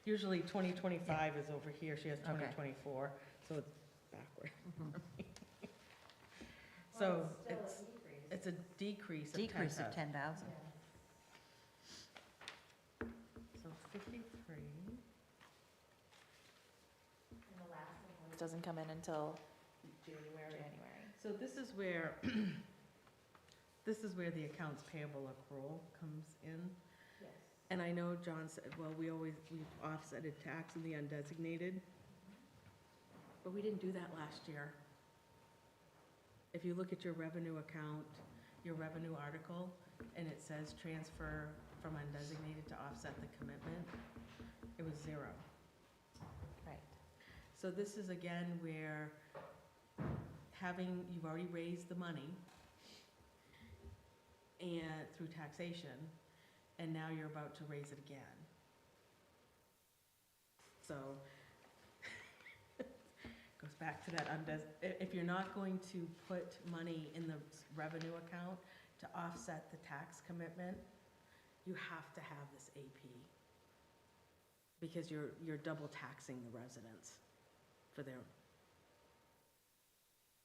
usually 2025 is over here. She has Okay. 2024, so it's backward. So it's a decrease of 10,000. Decrease of 10,000. So 53. And the last invoice doesn't come in until January. January. So this is where, this is where the accounts payable accrual comes in. Yes. And I know John said, well, we've offsetted tax in the undesignated, but we didn't do that last year. If you look at your revenue account, your revenue article, and it says transfer from undesignated to offset the commitment, it was 0. Right. So this is again where you've already raised the money and through taxation, and now you're about to raise it again. So, goes back to that if you're not going to put money in the revenue account to offset the tax commitment, you have to have this AP. Because you're double taxing the residents for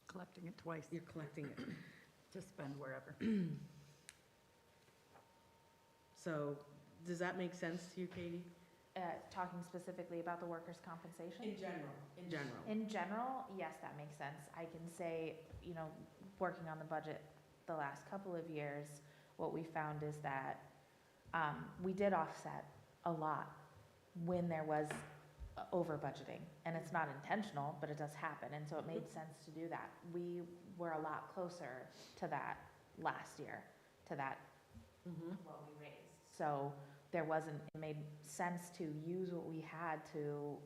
Collecting it twice you're collecting it. to spend wherever. So, does that make sense to you, Katie? Talking specifically about the workers' compensation? In general. In general, yes, that makes sense. I can say, you know, working on the budget the last couple of years, what we found is that we did offset a lot when there was over budgeting. And it's not intentional, but it does happen. And so it made sense to do that. We were a lot closer to that last year, to that what we raised. So it made sense to use what we had to,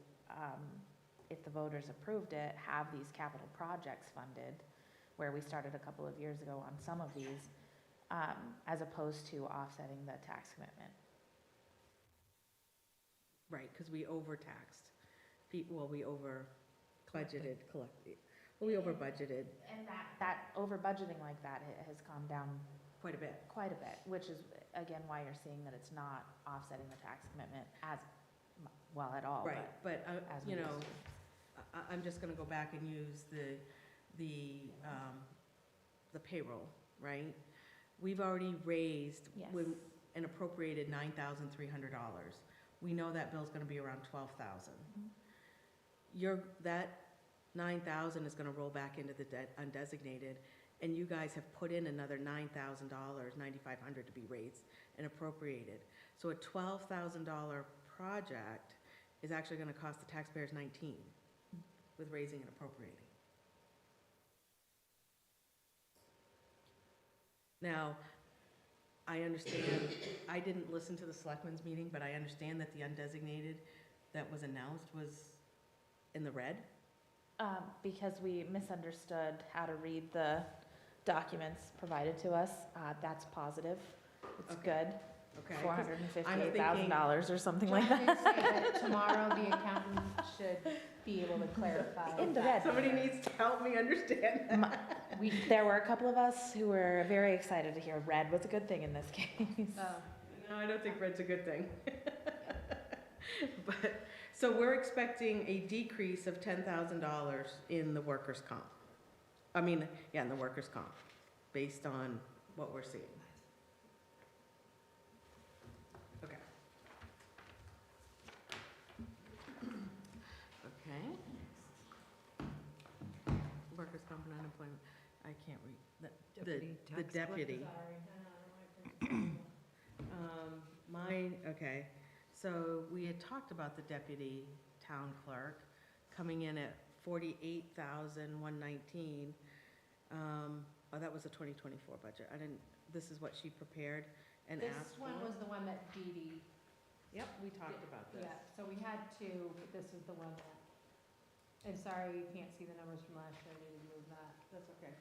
if the voters approved it, have these capital projects funded, where we started a couple of years ago on some of these, as opposed to offsetting the tax commitment. Right, because we overtaxed. We over budgeted, we over budgeted And that over budgeting like that has gone down quite a bit. quite a bit, which is, again, why you're seeing that it's not offsetting the tax commitment as, well, at all. Right, but, as we you used know, to. I'm just gonna go back and use the payroll, right? We've already raised Yes. and appropriated $9,300. We know that bill's gonna be around 12,000. That 9,000 is gonna roll back into the undesignated, and you guys have put in another $9,000, $9,500 to be raised and appropriated. So a $12,000 project is actually gonna cost the taxpayers 19 with raising and appropriating. Now, I understand, I didn't listen to the selectmen's meeting, but I understand that the undesignated that was announced was in the red. Because we misunderstood how to read the documents provided to us, that's positive. It's Okay. good. Okay. 'cause $458,000 or something like John that. did say that tomorrow the accountant should be able to clarify. In the that. red. Somebody needs to help me understand that. There were a couple of us who were very excited to hear red was a good thing in this case. No, I don't think red's a good thing. But, so we're expecting a decrease of $10,000 in the workers' comp. I mean, yeah, in the workers' comp, based on what we're seeing. Okay. Okay. Workers' comp and unemployment, I can't read, the deputy. Okay, so we had talked about the deputy town clerk coming in at 48,119. Oh, that was the 2024 budget. This is what she prepared and asked This for. one was the one that Dee Dee, Yep, we talked about this. yeah, so we had two, but this is the one that, and sorry, you can't see the numbers from last year, I need to move that. That's okay.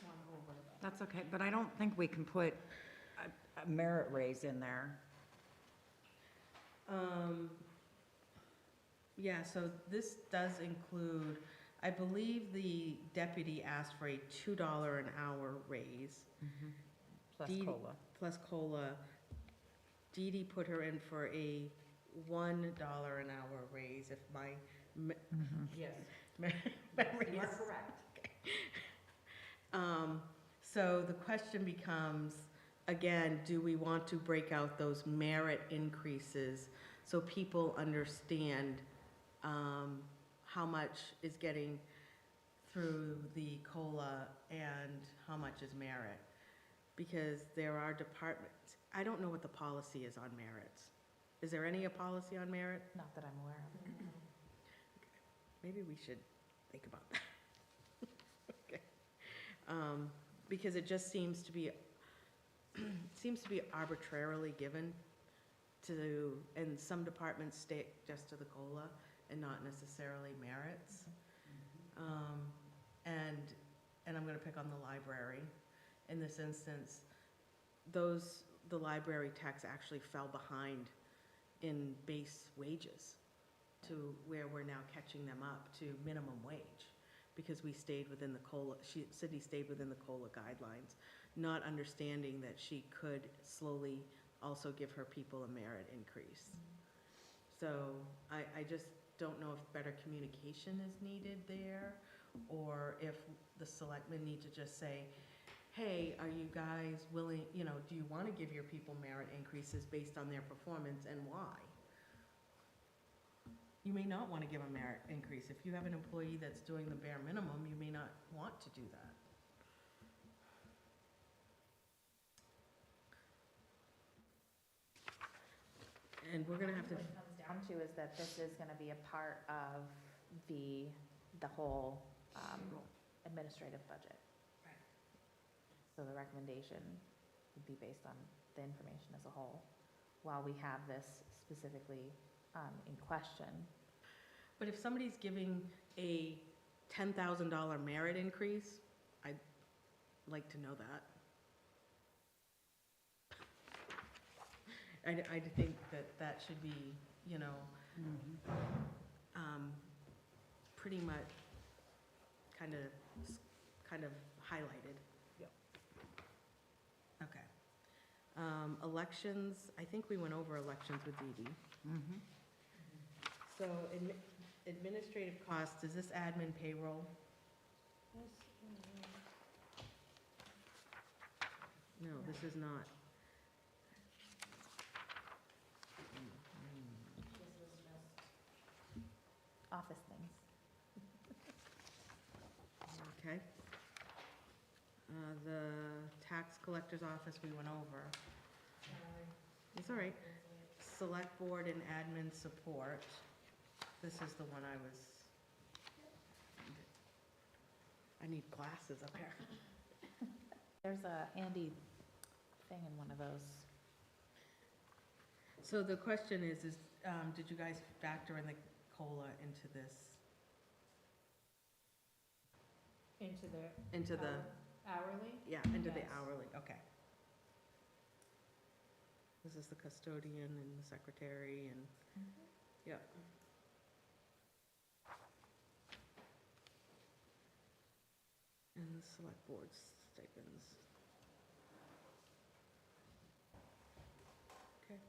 One over. That's okay, but I don't think we can put a merit raise in there. Yeah, so this does include, I believe the deputy asked for a $2 an hour raise. Plus Dee Dee- COLA. Plus COLA. Dee Dee put her in for a $1 an hour raise, if my Yes. memory You are is. correct. So the question becomes, again, do we want to break out those merit increases so people understand how much is getting through the COLA and how much is merit? Because there are departments, I don't know what the policy is on merits. Is there any policy on merit? Not that I'm aware of. Maybe we should think about that. Okay. Because it just seems to be arbitrarily given to, and some departments stick just to the COLA and not necessarily merits. And I'm gonna pick on the library. In this instance, the library techs actually fell behind in base wages to where we're now catching them up to minimum wage, because we stayed within the COLA, Sydney stayed within the COLA guidelines, not understanding that she could slowly also give her people a merit increase. So I just don't know if better communication is needed there, or if the selectmen need to just say, hey, are you guys willing, do you want to give your people merit increases based on their performance, and why? You may not want to give a merit increase. If you have an employee that's doing the bare minimum, you may not want to do that. And we're gonna have to, What it comes down to is that this is gonna be a part of the whole administrative budget. Right. So the recommendation would be based on the information as a whole, while we have this specifically in question. but if somebody's giving a $10,000 merit increase, I'd like to know that. I think that should be, pretty much kind of highlighted. Yep. Okay. Elections, I think we went over elections with Dee Dee. So administrative costs, is this admin payroll? No, this is not. Office things. Okay. The tax collector's office, we went over. It's all right. Select board and admin support. This is the one I need glasses up here. There's a handy thing in one of those. So the question is, did you guys factor in the COLA into this, Into the into the, hourly? yeah, into the Yes. hourly, okay. This is the custodian and the secretary and, yep. And the select board stipends. Okay.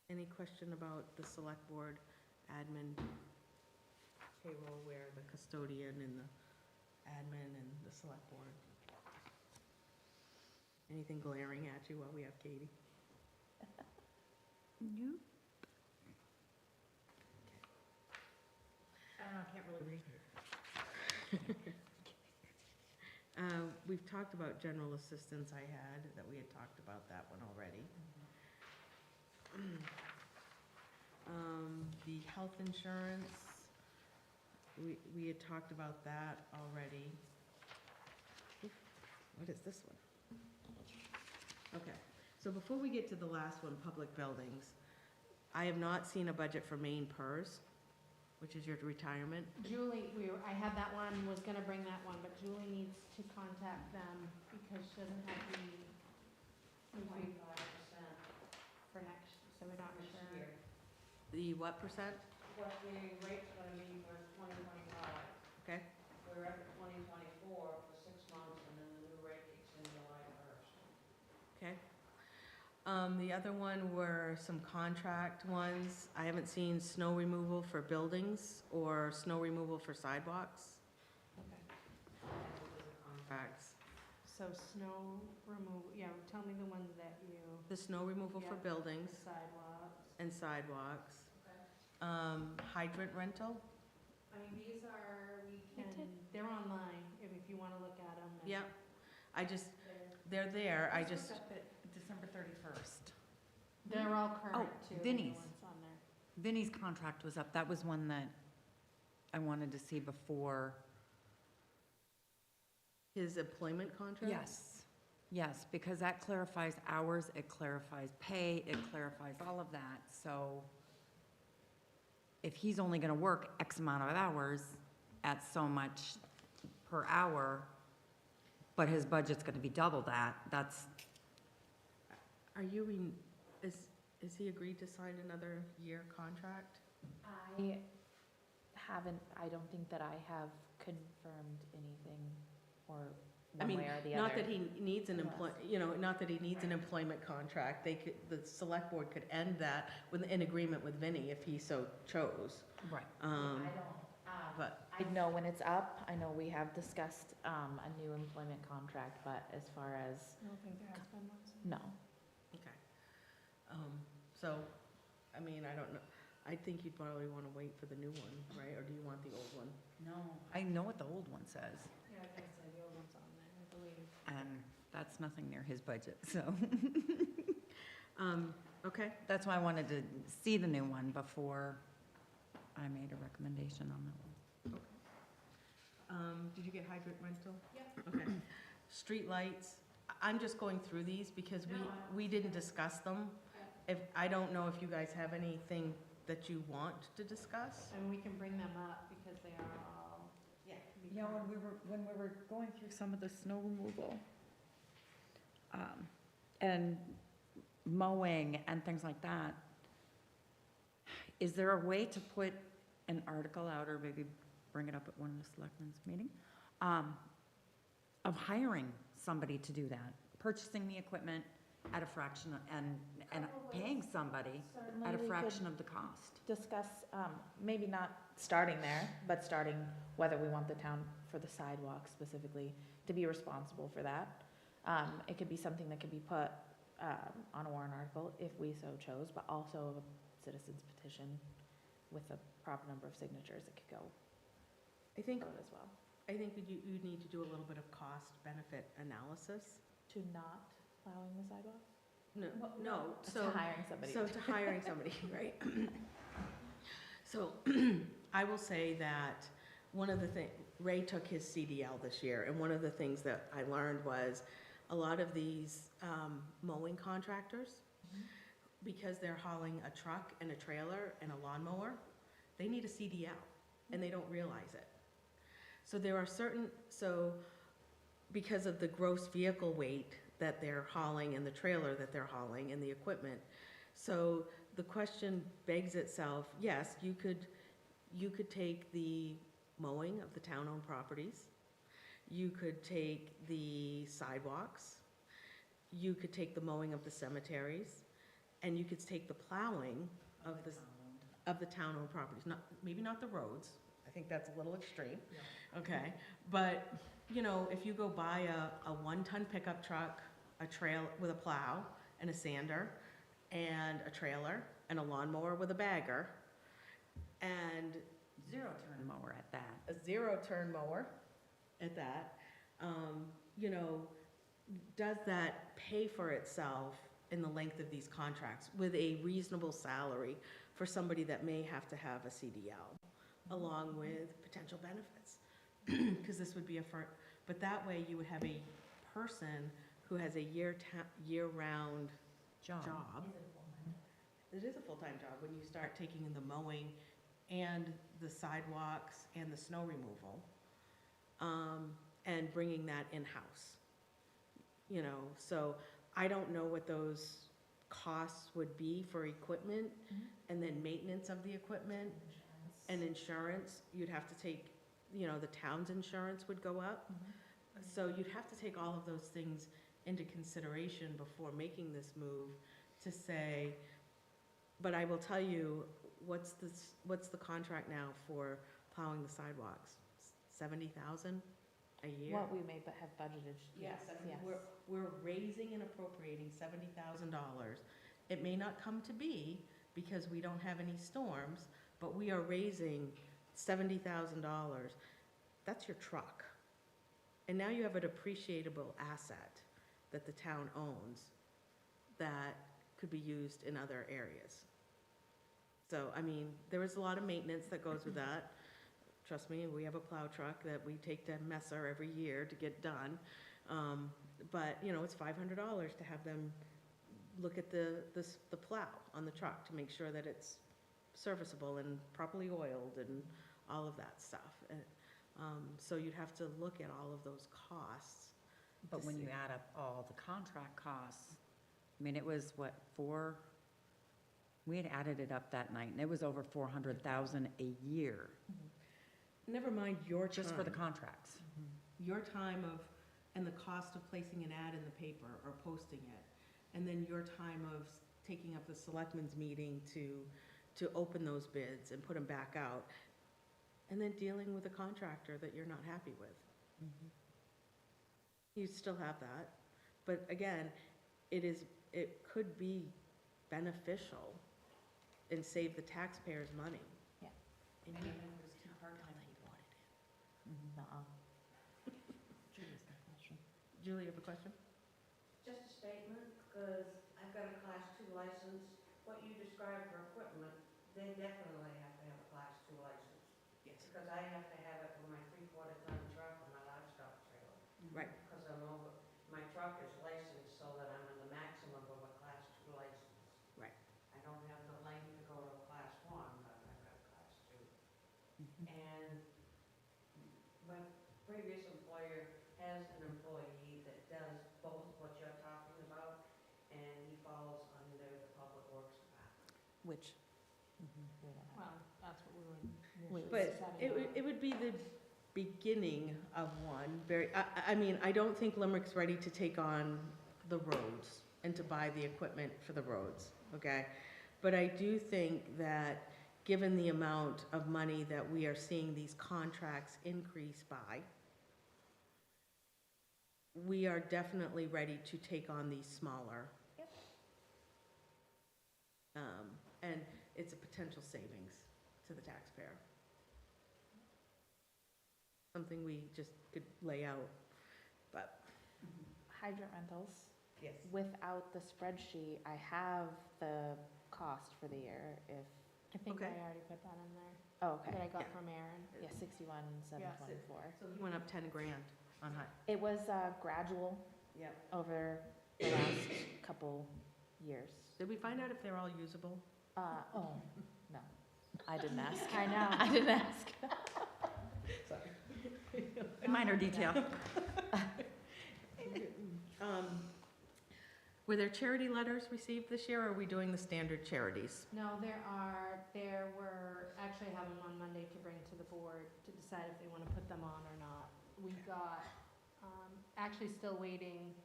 Any question about the select board admin payroll where the custodian and the admin and the select board? Anything glaring at you while we have Katie? Nope. I don't know, I can't really read. We've talked about general assistance I had, that we had talked about that one already. The health insurance, we had talked about that already. What is this one? Okay, so before we get to the last one, public buildings, I have not seen a budget for main PERS, which is your retirement. Julie, I had that one, was gonna bring that one, but Julie needs to contact them because she doesn't have the 25% for next, so we're not sure. The what percent? What the rate's gonna be for 2025. Okay, We're at 2024 for 6 months, and then the new rate kicks in July 1st. okay. The other one were some contract ones. I haven't seen snow removal for buildings or snow removal for sidewalks. Okay. Contracts. So snow removal, yeah, tell me the ones that you, The snow removal for Yeah. buildings the sidewalks. and sidewalks. Hydrant rental? I mean, these are, they're online, if you wanna look at them. Yeah, they're there, I just, Up at December 31st. They're all current Oh, too. the new Vinnie's. ones on there. Vinnie's contract was up. That was one that I wanted to see before. his employment contract? Yes, because that clarifies hours, it clarifies pay, it clarifies all of that. So if he's only gonna work X amount of hours at so much per hour, but his budget's gonna be double that, that's, Are you, is he agreed to sign another year contract? I don't think that I have confirmed anything or I one mean, way or the other. not that he needs an Yes. not that he needs an employment contract. The select board could end that in agreement with Vinnie if he so chose. right. But, I know when it's up, I know we have discussed a new employment contract, but as far as, I don't think there has been one. no. okay. So, I mean, I don't know. I think you'd probably want to wait for the new one, right? Or do you want the old one? No, I know what the old one says, Yeah, I was gonna say, the old one's on there, I believe. and that's nothing near his budget, so. Okay, That's why I wanted to see the new one before I made a recommendation on that one. did you get hydrant rental? Yep. Okay. Street lights, I'm just going through these because No, we didn't discuss them. I don't know if you guys have anything that you want to discuss? And we can bring them up because they are all. Yeah. You know, when we were going through some of the snow removal, and mowing and things like that, is there a way to put an article out, or maybe bring it up at one of the selectmen's meeting, of hiring somebody to do that, purchasing the equipment at a fraction, and paying somebody Certainly at a we could fraction of the cost? discuss, maybe not starting there, but starting whether we want the town for the sidewalk specifically to be responsible for that. It could be something that could be put on a warrant article if we so chose, but also a citizen's petition with a proper number of signatures, it could go I think vote as well. you need to do a little bit of cost-benefit analysis. To not plowing the sidewalks? No, To so, hiring somebody. so to hiring somebody, right? So I will say that one of the things, Ray took his CDL this year, and one of the things that I learned was a lot of these mowing contractors, because they're hauling a truck and a trailer and a lawnmower, they need a CDL, and they don't realize it. So there are because of the gross vehicle weight that they're hauling and the trailer that they're hauling and the equipment, so the question begs itself, yes, you could take the mowing of the town-owned properties, you could take the sidewalks, you could take the mowing of the cemeteries, and you could take the plowing of the town-owned properties, maybe not the roads, I think that's a little extreme, okay? But, you know, if you go buy a 1-ton pickup truck, a trail with a plow and a sander, and a trailer, and a lawnmower with a bagger, and Zero-turn mower at that. a 0-turn mower at that, you know, does that pay for itself in the length of these contracts with a reasonable salary for somebody that may have to have a CDL, along with potential benefits? Because this would be but that way you would have a person who has a year-round job. It is a full-time job when you start taking in the mowing and the sidewalks and the snow removal, and bringing that in-house. You know, so I don't know what those costs would be for equipment, and then maintenance of the equipment, and insurance. You'd have to take, you know, the town's insurance would go up. So you'd have to take all of those things into consideration before making this move to say, but I will tell you, what's the contract now for plowing the sidewalks? 70,000 a year? What we may have budgeted, yes, yes. We're raising and appropriating $70,000. It may not come to be because we don't have any storms, but we are raising $70,000. That's your truck. And now you have an appreciable asset that the town owns that could be used in other areas. So, I mean, there is a lot of maintenance that goes with that. Trust me, we have a plow truck that we take to Messer every year to get done. But, you know, it's $500 to have them look at the plow on the truck to make sure that it's serviceable and properly oiled and all of that stuff. And, so you'd have to look at all of those costs. But when you add up all the contract costs, I mean, it was what, we had added it up that night, and it was over 400,000 a year, Never mind your time. just for the contracts. Your time and the cost of placing an ad in the paper or posting it, and then your time of taking up the selectmen's meeting to open those bids and put them back out, and then dealing with a contractor that you're not happy with. You still have that, but again, it could be beneficial and save the taxpayers money. Yeah. And you know, it was too part-time, they wanted it. Julie, you have a question? Just a statement, because I've got a Class 2 license. What you described for equipment, they definitely have to have a Class 2 license. Yes. Because I have to have it for my 3/4-ton truck and my livestock trailer. Right. Because my truck is licensed so that I'm in the maximum of a Class 2 license. Right. I don't have the length to go to a Class 1, but I've got a Class 2. And my previous employer has an employee that does both what you're talking about, and he falls under the Public Works Department. Which, Well, that's what we would. But it would be the beginning of one, I mean, I don't think Limerick's ready to take on the roads and to buy the equipment for the roads, okay? But I do think that, given the amount of money that we are seeing these contracts increase by, we are definitely ready to take on these smaller. Yep. And it's a potential savings to the taxpayer. Something we just could lay out, but. hydrant rentals, Yes. without the spreadsheet, I have the cost for the year if I think I Okay. already put that in there, Oh, that I okay. got Yeah. from Aaron. Yeah, 61,724. So he went up 10 grand on high. It was gradual Yep. over the last couple years. Did we find out if they're all usable? Oh, no, I didn't ask. I know. I didn't ask. Minor detail. Were there charity letters received this year, or are we doing the standard charities? No, there were, actually have them on Monday to bring to the board to decide if they want to put them on or not. We got, actually still waiting,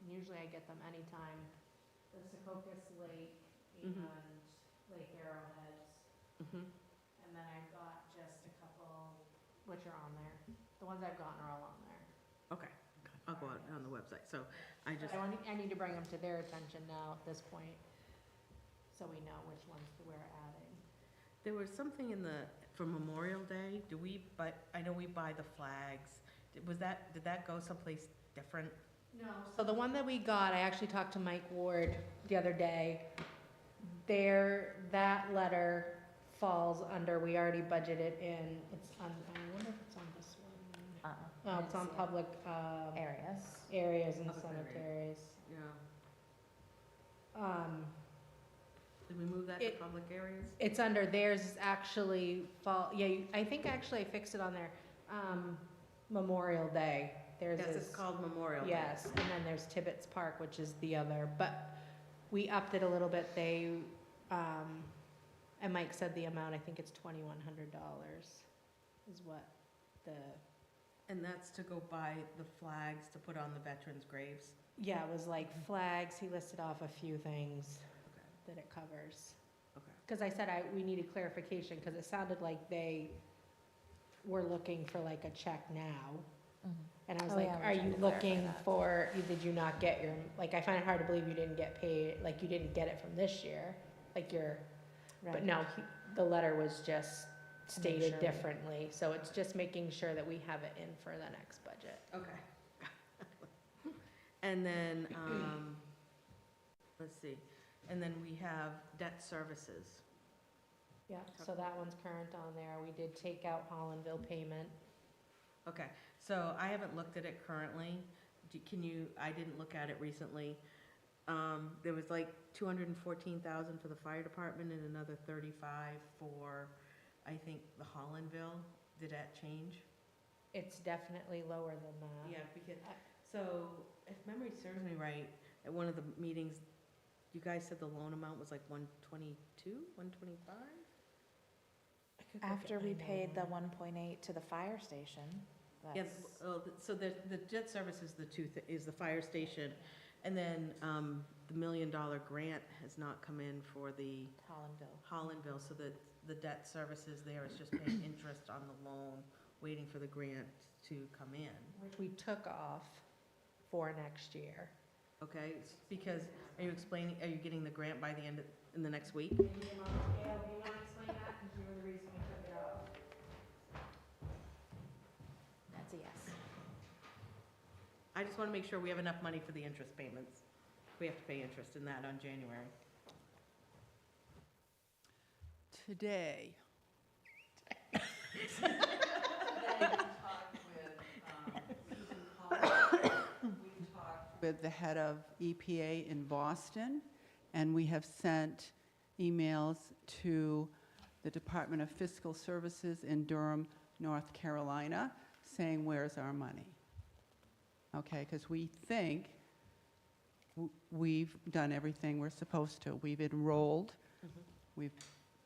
usually I get them anytime, the Secocas Lake and Lake Arrowheads. Mhm. And then I've got just a couple, which are on there. The ones I've gotten are all on there. Okay, I'll go out on the website, so I just, I need to bring them to their attention now at this point, so we know which ones we're adding. there was something for Memorial Day, I know we buy the flags. Did that go someplace different? No. So the one that we got, I actually talked to Mike Ward the other day. That letter falls under, we already budgeted in, it's on, I wonder if it's on this one. No, it's on public, Areas. areas and Public areas. cemeteries. Yeah. Did we move that to It- public areas? It's under theirs is actually I think actually I fixed it on there. Memorial Day, theirs Yes, is. it's called Memorial Day. Yes, and then there's Tibbetts Park, which is the other, but we upped it a little bit, and Mike said the amount, I think it's $2,100 is what the, And that's to go buy the flags to put on the veterans' graves? yeah, it was like flags, he listed off a few things Okay. that it covers. Okay. Because I said we needed clarification, because it sounded like they were looking for like a check now. And I was Oh, like, yeah, we are tried you to clarify looking that. for, did you not get your, like, I find it hard to believe you didn't get paid, like, you didn't get it from this year, like but no, the letter was just stated sure. differently, so it's just making sure that we have it in for the next budget. Okay. And then, let's see, and then we have debt services. Yeah, so that one's current on there, we did take out Hollandville payment. Okay, so I haven't looked at it currently. I didn't look at it recently. There was like 214,000 for the fire department and another 35 for, I think, the Hollandville. Did that change? It's definitely lower than that. Yeah, because, so if memory serves me right, at one of the meetings, you guys said the loan amount was like 122, 125? After we paid the 1.8 to the fire station, Yeah, that's, so the debt service is is the fire station, and then the $1 million grant has not come in for the Hollandville, so that the debt services there is just paying interest on the loan, waiting for the grant to come in. Which we took off for next year. Okay, because, are you getting the grant by the in the next week? Maybe you want to explain that, because you were the reason we took it off. that's a yes. I just want to make sure we have enough money for the interest payments. We have to pay interest in that on January. Today, with the head of EPA in Boston, and we have sent emails to the Department of Fiscal Services in Durham, North Carolina, saying, where's our money? Okay, because we think we've done everything we're supposed to. We've enrolled, we've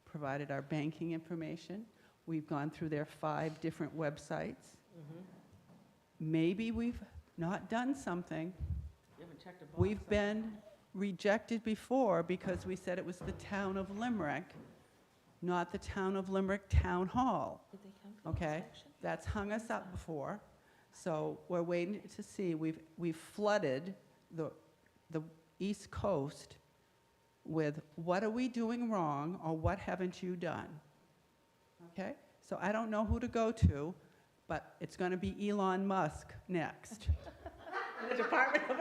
provided our banking information, we've gone through their 5 different websites. Maybe we've not done something. You haven't checked a box. We've been rejected before because we said it was the town of Limerick, not the town of Limerick Town Hall. Did they come for Okay, inspection? that's hung us up before. So we're waiting to see. We've flooded the East Coast with what are we doing wrong or what haven't you done? Okay, so I don't know who to go to, but it's going to be Elon Musk next. The Department of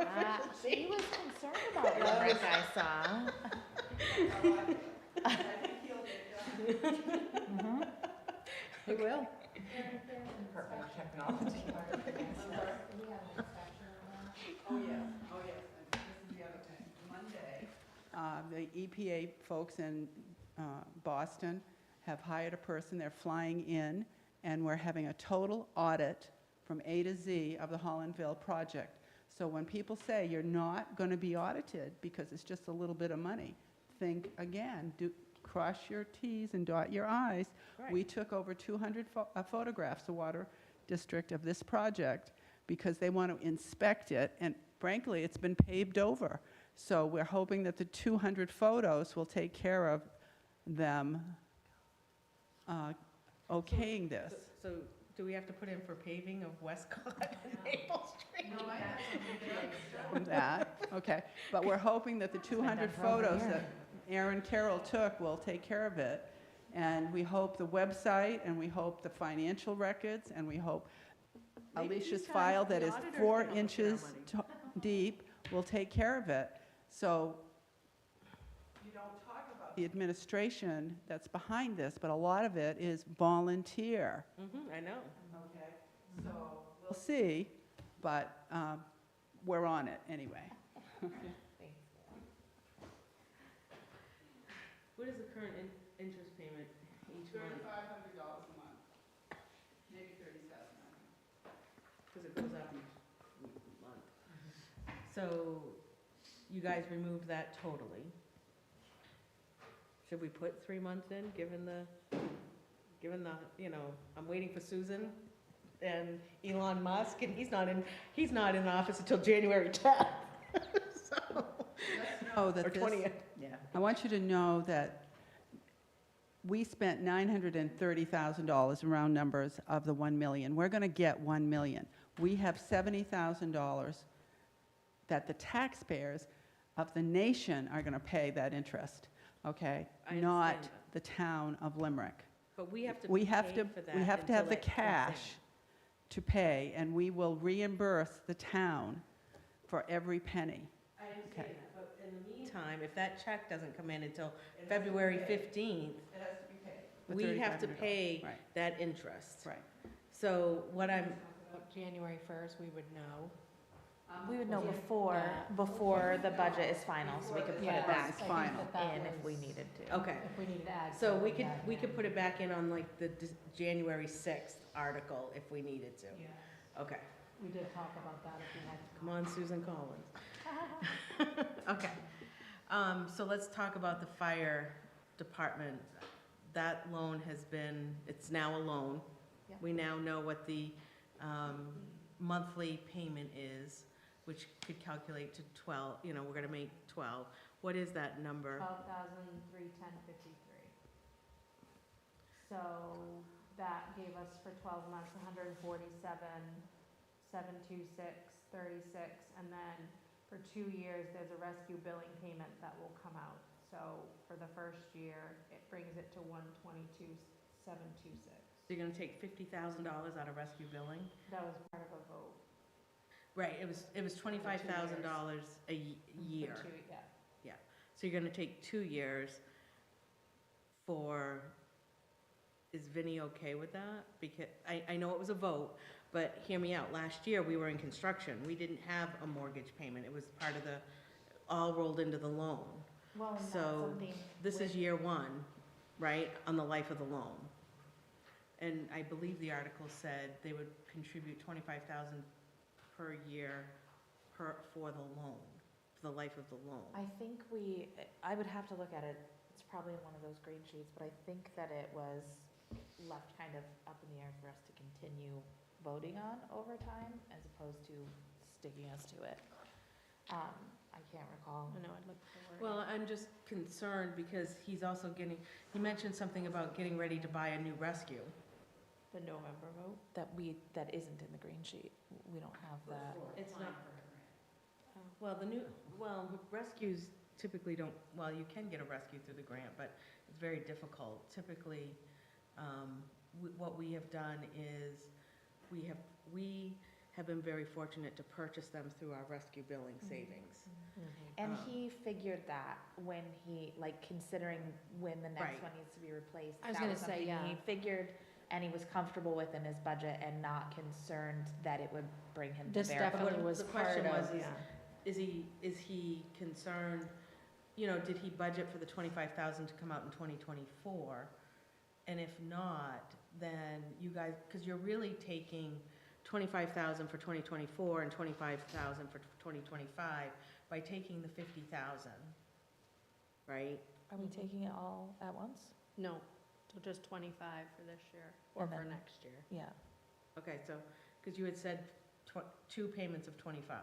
He was concerned about Limerick, I saw. I think he'll get He will. Perfect technology. Oh, yes, oh, yes, and this is the other thing. Monday, the EPA folks in Boston have hired a person, they're flying in, and we're having a total audit from A to Z of the Hollandville project. So when people say you're not going to be audited because it's just a little bit of money, think again, cross your Ts and dot your Is. Right. We took over 200 photographs, the water district, of this project because they want to inspect it, and frankly, it's been paved over. So we're hoping that the 200 photos will take care of them okaying this. So do we have to put in for paving of Westcott and Maple Street? No, I have something That, okay. But we're hoping that the 200 photos that Aaron Carroll took will take care of it. And we hope the website, and we hope the financial records, and we hope Maybe Alicia's these guys, file the that is auditors, 4 can help us with our inches money. deep will take care of it. So you don't talk about the administration that's behind this, but a lot of it is volunteer. I know. Okay, so we'll see, but we're on it anyway. What is the current interest payment each month? $3,500 a month, maybe $3,700. Because it goes up each month. So you guys removed that totally. Should we put 3 months in, given the, you know, I'm waiting for Susan and Elon Musk, and he's not in office until January 10th. So, Oh, that or this, 20th. Yeah. I want you to know that we spent $930,000, round numbers, of the 1 million. We're going to get 1 million. We have $70,000 that the taxpayers of the nation are going to pay that interest, okay? I Not understand that. the town of Limerick. But we have to We pay have to, for that we have to have until the it comes in. cash to pay, and we will reimburse the town for every penny. I understand Okay. that, but in the meantime, if that check doesn't come in until February 15th, It has to be paid. The we have to $3,500. pay Right, that interest. right. So what I'm, January 1st, we would know. We would know Yeah. before the budget is final, so we could put it back It's final. in if we needed to. okay. If we needed to add. So we something, could, we could put it back in on like the January 6th article if we needed to. Okay, We did talk about that if we had to. come on, Susan Collins. Okay, so let's talk about the fire department. That loan has been, it's now a loan. Yep. We now know what the monthly payment is, which could calculate to 12, you know, we're gonna make 12. What is that number? 12,310.53. So that gave us for 12 months, 147,726.36, and then for 2 years, there's a rescue billing payment that will come out. So for the first year, it brings it to 122,726. So you're gonna take $50,000 out of rescue billing? That was part of a vote. Right, it was $25,000 a year. For 2, yeah. So you're gonna take 2 years for, is Vinnie okay with that? Because, I know it was a vote, but hear me out, last year, we were in construction, we didn't have a mortgage payment, it was part of the, all rolled into the loan. Well, and that's So, something. This is year 1, right, on the life of the loan. And I believe the article said they would contribute $25,000 per year for the loan, for the life of the loan. I think I would have to look at it, it's probably in one of those green sheets, but I think that it was left kind of up in the air for us to continue voting on over time, as opposed to sticking us to it. I can't recall. I know, I'd look for the word. Well, I'm just concerned because he's also getting, he mentioned something about getting ready to buy a new rescue. The November vote? That isn't in the green sheet, we don't have that. It's not. Well, rescues typically don't, well, you can get a rescue through the grant, but it's very difficult. Typically, what we have done is, we have been very fortunate to purchase them through our rescue billing savings. And he figured that when he, like, considering when the Right. next one needs to be replaced. I was that gonna say, something yeah. He figured, and he was comfortable with in his budget and not concerned that it would bring him to This bear. definitely what was the part question of, was is- yeah. Is he concerned, did he budget for the 25,000 to come out in 2024? And if not, then you guys, because you're really taking 25,000 for 2024 and 25,000 for 2025 by taking the 50,000, right? Are we taking it all at once? No, so just 25 for this year, or And for then- next year. Yeah. Okay, so, because you had said 2 payments of 25.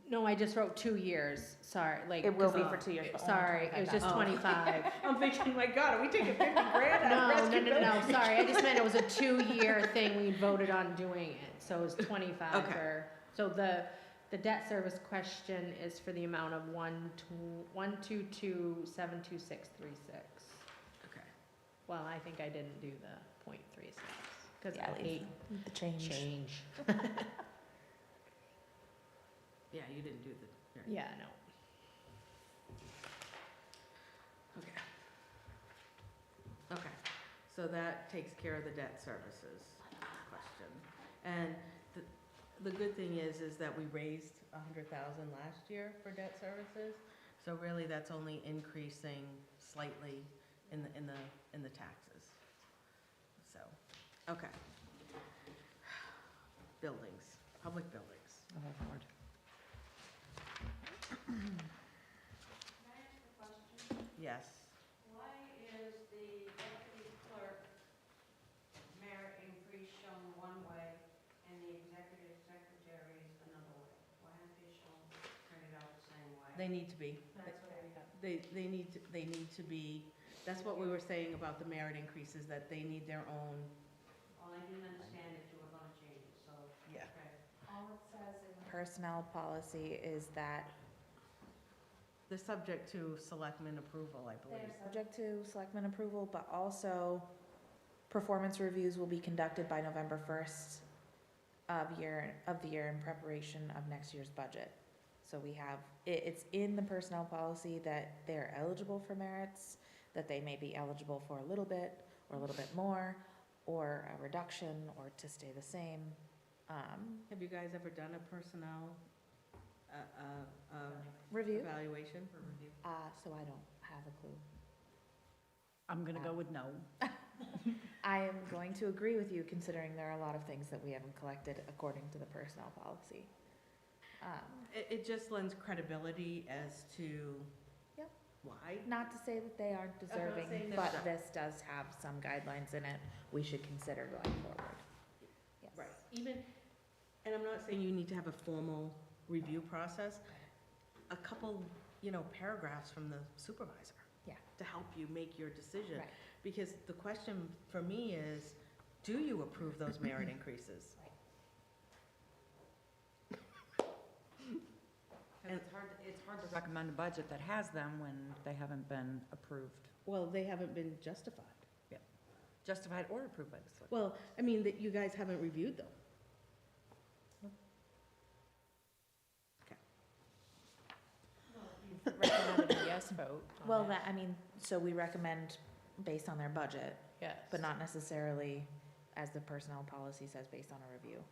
No, I just wrote 2 years, sorry, like. It will be 'cause- for 2 years, but only Sorry, it was just 25,000. 25. I'm thinking, my God, are we taking 50 grand out of No, rescue no, billing? sorry, I just meant it was a 2-year thing, we voted on doing it, so it was 25 Okay. for, so the debt service question is for the amount of 122,72636. Okay. Well, I think I didn't do the .36, because Yeah, I hate The change. change. Yeah, you didn't do the. Yeah, no. Okay. Okay, so that takes care of the debt services question. And the good thing is that we raised 100,000 last year for debt services. So really, that's only increasing slightly in the taxes. So, okay. Buildings, public buildings. Oh, Lord. Can I ask a question? Yes. Why is the deputy clerk merit increase shown one way and the executive secretary's another way? Why aren't they shown, printed out the same way? They need to be. That's what I got. They need to be, that's what we were saying about the merit increases, that they need their own, Well, I didn't understand that you were gonna change it, so, yeah. okay. All it says in personnel policy is that They're subject to selectmen approval, I believe. they're subject to selectmen approval, but also performance reviews will be conducted by November 1st of the year in preparation of next year's budget. So we have, it's in the personnel policy that they're eligible for merits, that they may be eligible for a little bit, or a little bit more, or a reduction, or to stay the same. Have you guys ever done a personnel Review, evaluation? so I don't have a clue. I'm gonna go with no. I am going to agree with you, considering there are a lot of things that we haven't collected according to the personnel policy. It just lends credibility as to Yep. why. Not to say that they aren't saying deserving, they're but not. this does have some guidelines in it we should consider going forward. Yes. Right, even, and I'm not saying you need to have a formal review process, a couple, paragraphs from the supervisor. Yeah. To help you make your decision. Right. Because the question for me is, do you approve those merit increases? And it's hard to recommend a budget that has them when they haven't been approved, Well, they haven't been justified. justified or approved by the select. Well, I mean, that you guys haven't reviewed them. Recommended a yes vote. on Well, it. so we recommend based on their budget, Yes. but not necessarily, as the personnel policy says, based on a review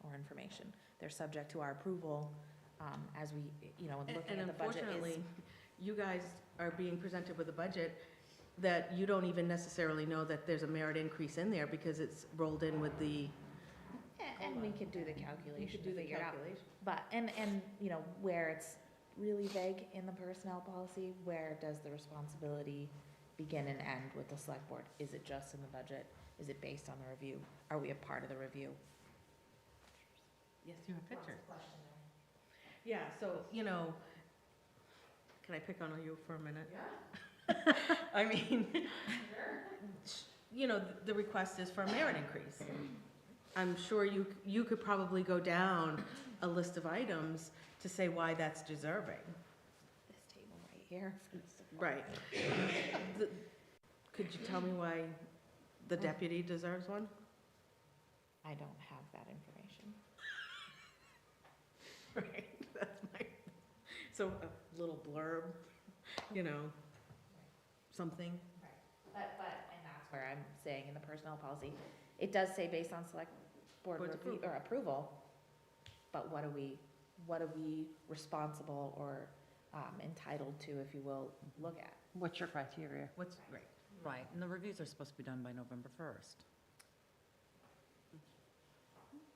or information. They're subject to our approval, as we, and looking And at the budget is. unfortunately, you guys are being presented with a budget that you don't even necessarily know that there's a merit increase in there because it's rolled in with the. And we could do the You calculation could to do the figure it out. calculation. But, and, where it's really vague in the personnel policy, where does the responsibility begin and end with the select board? Is it just in the budget? Is it based on the review? Are we a part of the review? Yes, you have pictures. Yeah, so, can I pick on you for a minute? Yeah. I mean, the request is for a merit increase. I'm sure you could probably go down a list of items to say why that's deserving. This table right here. Right. Could you tell me why the deputy deserves one? I don't have that information. Right, that's my, so a little blurb, you know, something. But, and that's where I'm saying in the personnel policy, it does say based on select board Board's review, or approval, but what are we responsible or entitled to, if you will, look at? What's your criteria? What's, right. Right, and the reviews are supposed to be done by November 1st.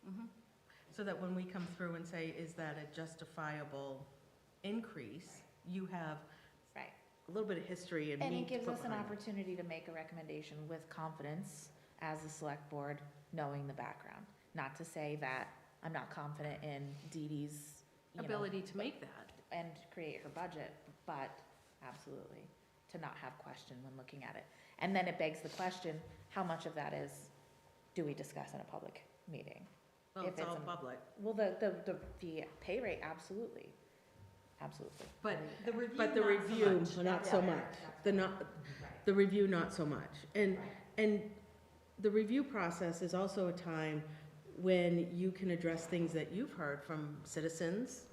Mhm. So that when we come through and say, is that a justifiable increase, you have Right. a little bit of history and And meat it to gives put us an behind it. opportunity to make a recommendation with confidence as a select board, knowing the background. Not to say that I'm not confident in Dee Dee's, you know, Ability to make that. and create her budget, but absolutely, to not have question when looking at it. And then it begs the question, how much of that is, do we discuss in a public meeting? Well, If it's all it's a- public. Well, the pay rate, absolutely, absolutely. But, The review, but the not so review, much. not so much. The not, the review, not so much. And the review process is also a time when you can address things that you've heard from citizens,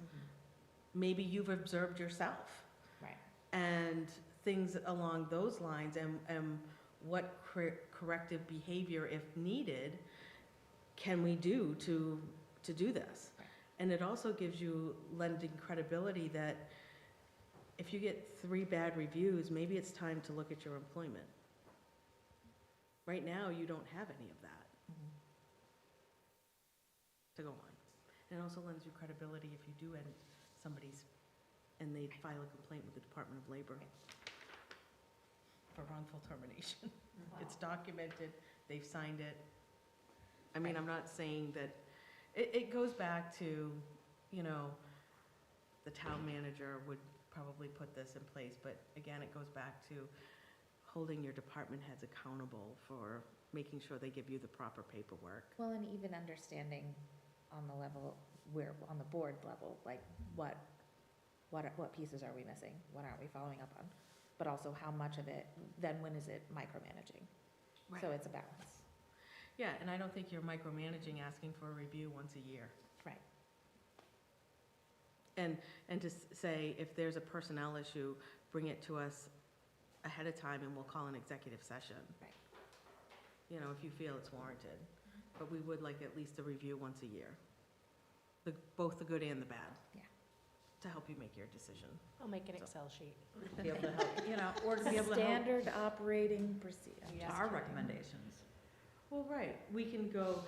maybe you've observed yourself. Right. And things along those lines, and what corrective behavior, if needed, can we do to do this? Right. And it also gives you lending credibility that if you get 3 bad reviews, maybe it's time to look at your employment. Right now, you don't have any of that to go on. And it also lends you credibility if you do end somebody's, and they file a complaint with the Department of Labor for wrongful termination. It's documented, they've signed it. I mean, I'm not saying that, it goes back to, you know, the town manager would probably put this in place, but again, it goes back to holding your department heads accountable for making sure they give you the proper paperwork. Well, and even understanding on the level, where, on the board level, like what pieces are we missing? What aren't we following up on? But also how much of it, then when is it micromanaging? So it's a balance. Yeah, and I don't think you're micromanaging asking for a review once a year. Right. And to say, if there's a personnel issue, bring it to us ahead of time and we'll call an executive session. Right. You know, if you feel it's warranted. But we would like at least a review once a year. Both the good and the bad. Yeah. To help you make your decision. I'll make an Excel sheet. To be able to help, you know, or to be able to help Standard operating procedure. our recommendations. Well, right, we can go,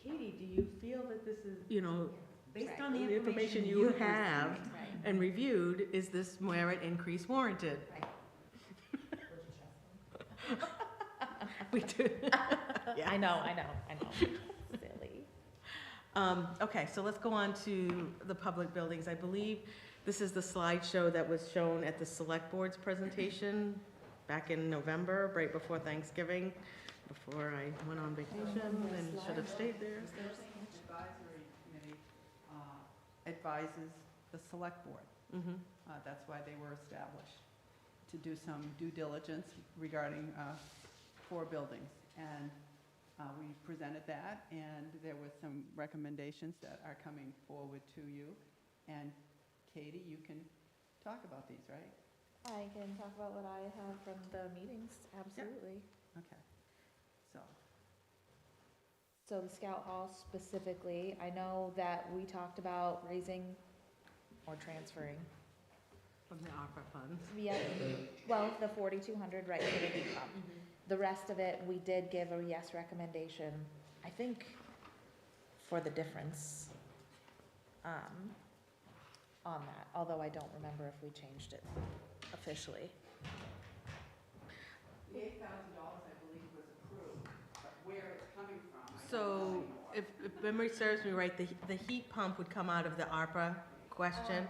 Katie, do you feel that this is, you know, Based on the the information you received. have Right. and reviewed, is this merit increase warranted? We do. I know. Silly. Okay, so let's go on to the public buildings. I believe this is the slideshow that was shown at the Select Board's presentation back in November, right before Thanksgiving, before I went on vacation and should have stayed there. Advisory committee advises the select board. Mhm. That's why they were established, to do some due diligence regarding 4 buildings. And we presented that, and there were some recommendations that are coming forward to you. And Katie, you can talk about these, right? I can talk about what I have from the meetings, absolutely. Okay. So, So the Scout Hall specifically, I know that we talked about raising or transferring. From the ARPA funds. Yeah, well, the 4,200 right for the heat pump. The rest of it, we did give a yes recommendation, I think, for the difference on that, although I don't remember if we changed it officially. the $8,000, I believe, was approved, but where it's coming from, I don't So know if memory serves me right, the heat pump would come out of the ARPA question.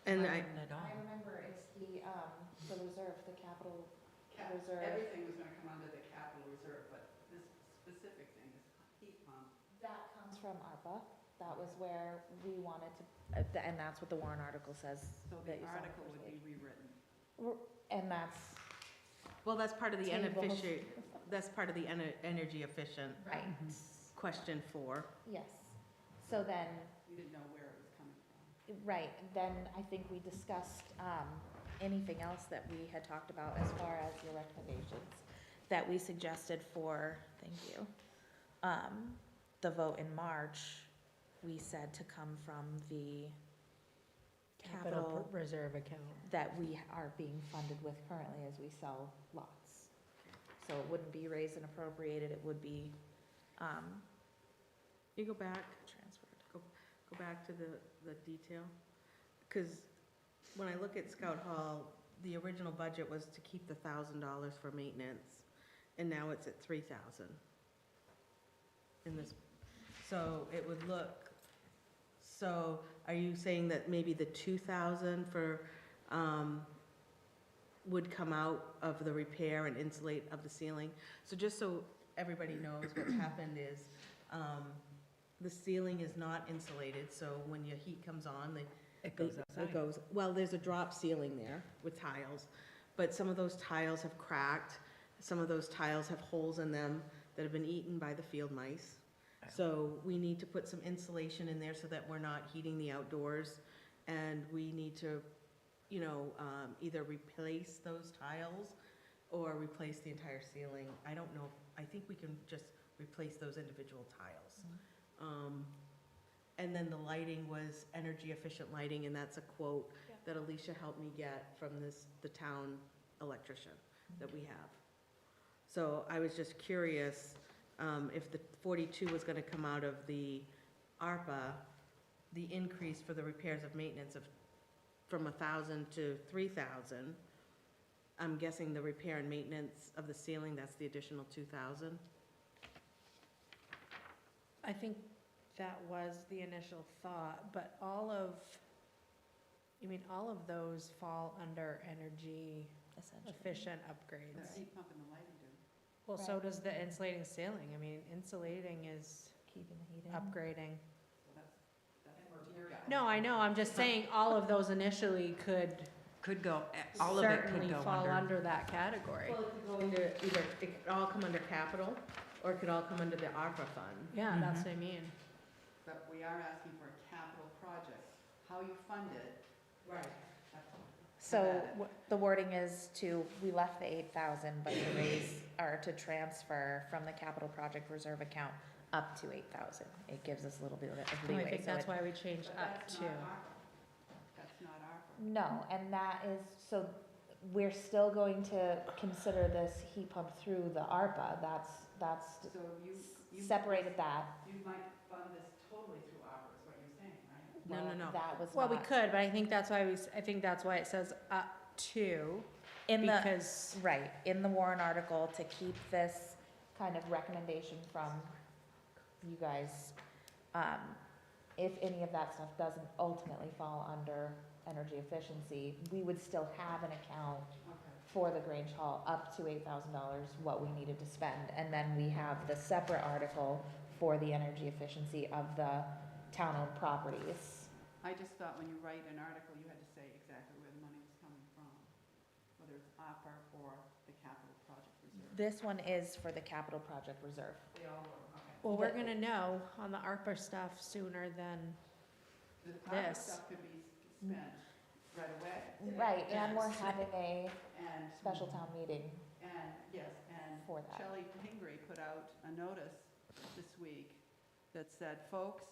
And I, I remember it's the reserve, the capital Cap- reserve. Everything was gonna come under the capital reserve, but this specific thing is heat pump. That comes from ARPA. That was where we wanted to, and that's what the warrant article says. So that the you saw on the article first would be page. rewritten. And that's, well, that's part of the Tables. that's part of the energy efficient right, question 4. Yes. So then, We didn't know where it was coming from. right, then I think we discussed, anything else that we had talked about as far as your recommendations that we suggested for, thank you, the vote in March, we said to come from the capital reserve account. that we are being funded with currently as we sell lots. So it wouldn't be raised and appropriated, it would be, You go back, transferred. go back to the detail. Because when I look at Scout Hall, the original budget was to keep the $1,000 for maintenance, and now it's at 3,000 in this. So it would look, so are you saying that maybe the 2,000 for, would come out of the repair and insulate of the ceiling? So just so everybody knows, what's happened is, the ceiling is not insulated, so when your heat comes on, It goes outside. it goes, well, there's a drop ceiling there with tiles, but some of those tiles have cracked, some of those tiles have holes in them that have been eaten by the field mice. So we need to put some insulation in there so that we're not heating the outdoors, and we need to, you know, either replace those tiles or replace the entire ceiling. I don't know, I think we can just replace those individual tiles. And then the lighting was energy efficient lighting, and that's a quote that Alicia helped me get from the town electrician that we have. So I was just curious, if the 42 was gonna come out of the ARPA, the increase for the repairs of maintenance from 1,000 to 3,000, I'm guessing the repair and maintenance of the ceiling, that's the additional 2,000? I think that was the initial thought, but all of those fall under energy Essentially. efficient The upgrades. heat pump and the lighting do. Well, so does the insulating ceiling. I mean, insulating is Keeping the heat in. upgrading. So that's for your guys. No, I know, I'm just saying, all of those initially could Could go, all of it could certainly go fall under. under that category. Well, it could go into either, it could all come under capital, or it could all come under the ARPA fund. Yeah, that's what I mean. But we are asking for a capital project. How you fund it, Right. that's all. So the wording is we left the 8,000, but to raise, or to transfer from the capital project reserve account up to 8,000. It gives us a little bit of I leeway. think so that's it- why we changed But up that's to. not ARPA. That's not ARPA. No, and that is, so we're still going to consider this heat pump through the ARPA. That's So you. separated that. You might fund this totally through ARPA, is what you're saying, right? No, no, Well, no. That was Well, we not could, but I think that's why I think that's why it says up to, in the, because, right, in the warrant article to keep this kind of recommendation from you guys. If any of that stuff doesn't ultimately fall under energy efficiency, we would still have an account Okay. for the Grange Hall up to $8,000, what we needed to spend. And then we have the separate article for the energy efficiency of the town-owned properties. I just thought when you write an article, you had to say exactly where the money was coming from, whether it's ARPA or the capital project reserve. This one is for the capital project reserve. They all were, okay. well, we're the- gonna know on the ARPA stuff sooner than, The ARPA This. stuff could be spent right away. Right, and we're Yes. having a And. special town meeting And, yes, and for that. Shelley Pingree put out a notice this week that said, folks,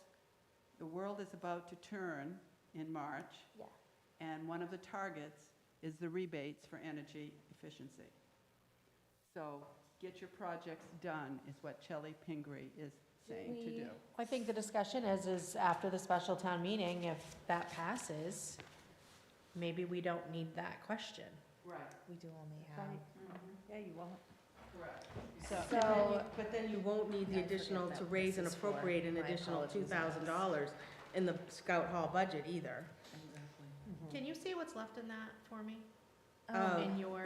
the world is about to turn in March. Yeah. And one of the targets is the rebates for energy efficiency. So get your projects done is what Shelley Pingree is saying to do. I think the discussion is after the special town meeting, if that passes, maybe we don't need that question. Right. We do only have. Yeah, you won't. Correct. So, But then you won't need the Yeah, I forget additional that to what raise this and is for. appropriate an My additional apologies. $2,000 in the Scout Hall budget either. Can you see what's left in that for me? Oh, In your,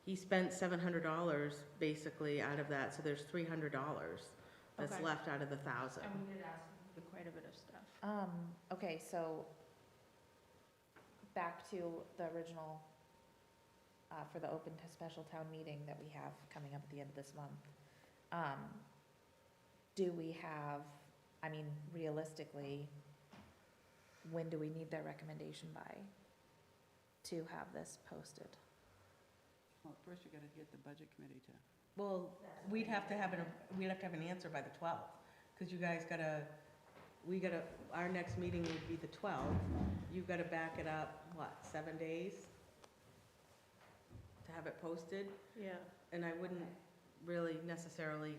He spent $700 basically out of that, so there's $300 that's Okay. left out of the 1,000. and we did ask for quite a bit of stuff. okay, so back to the original, for the open to special town meeting that we have coming up at the end of this month. Do we have, I mean, realistically, when do we need their recommendation by to have this posted? Well, first you gotta get the budget committee to. Well, we'd have to have an answer by the 12th, because you guys our next meeting would be the 12th. You've gotta back it up, what, 7 days? To have it posted? Yeah. And I wouldn't really necessarily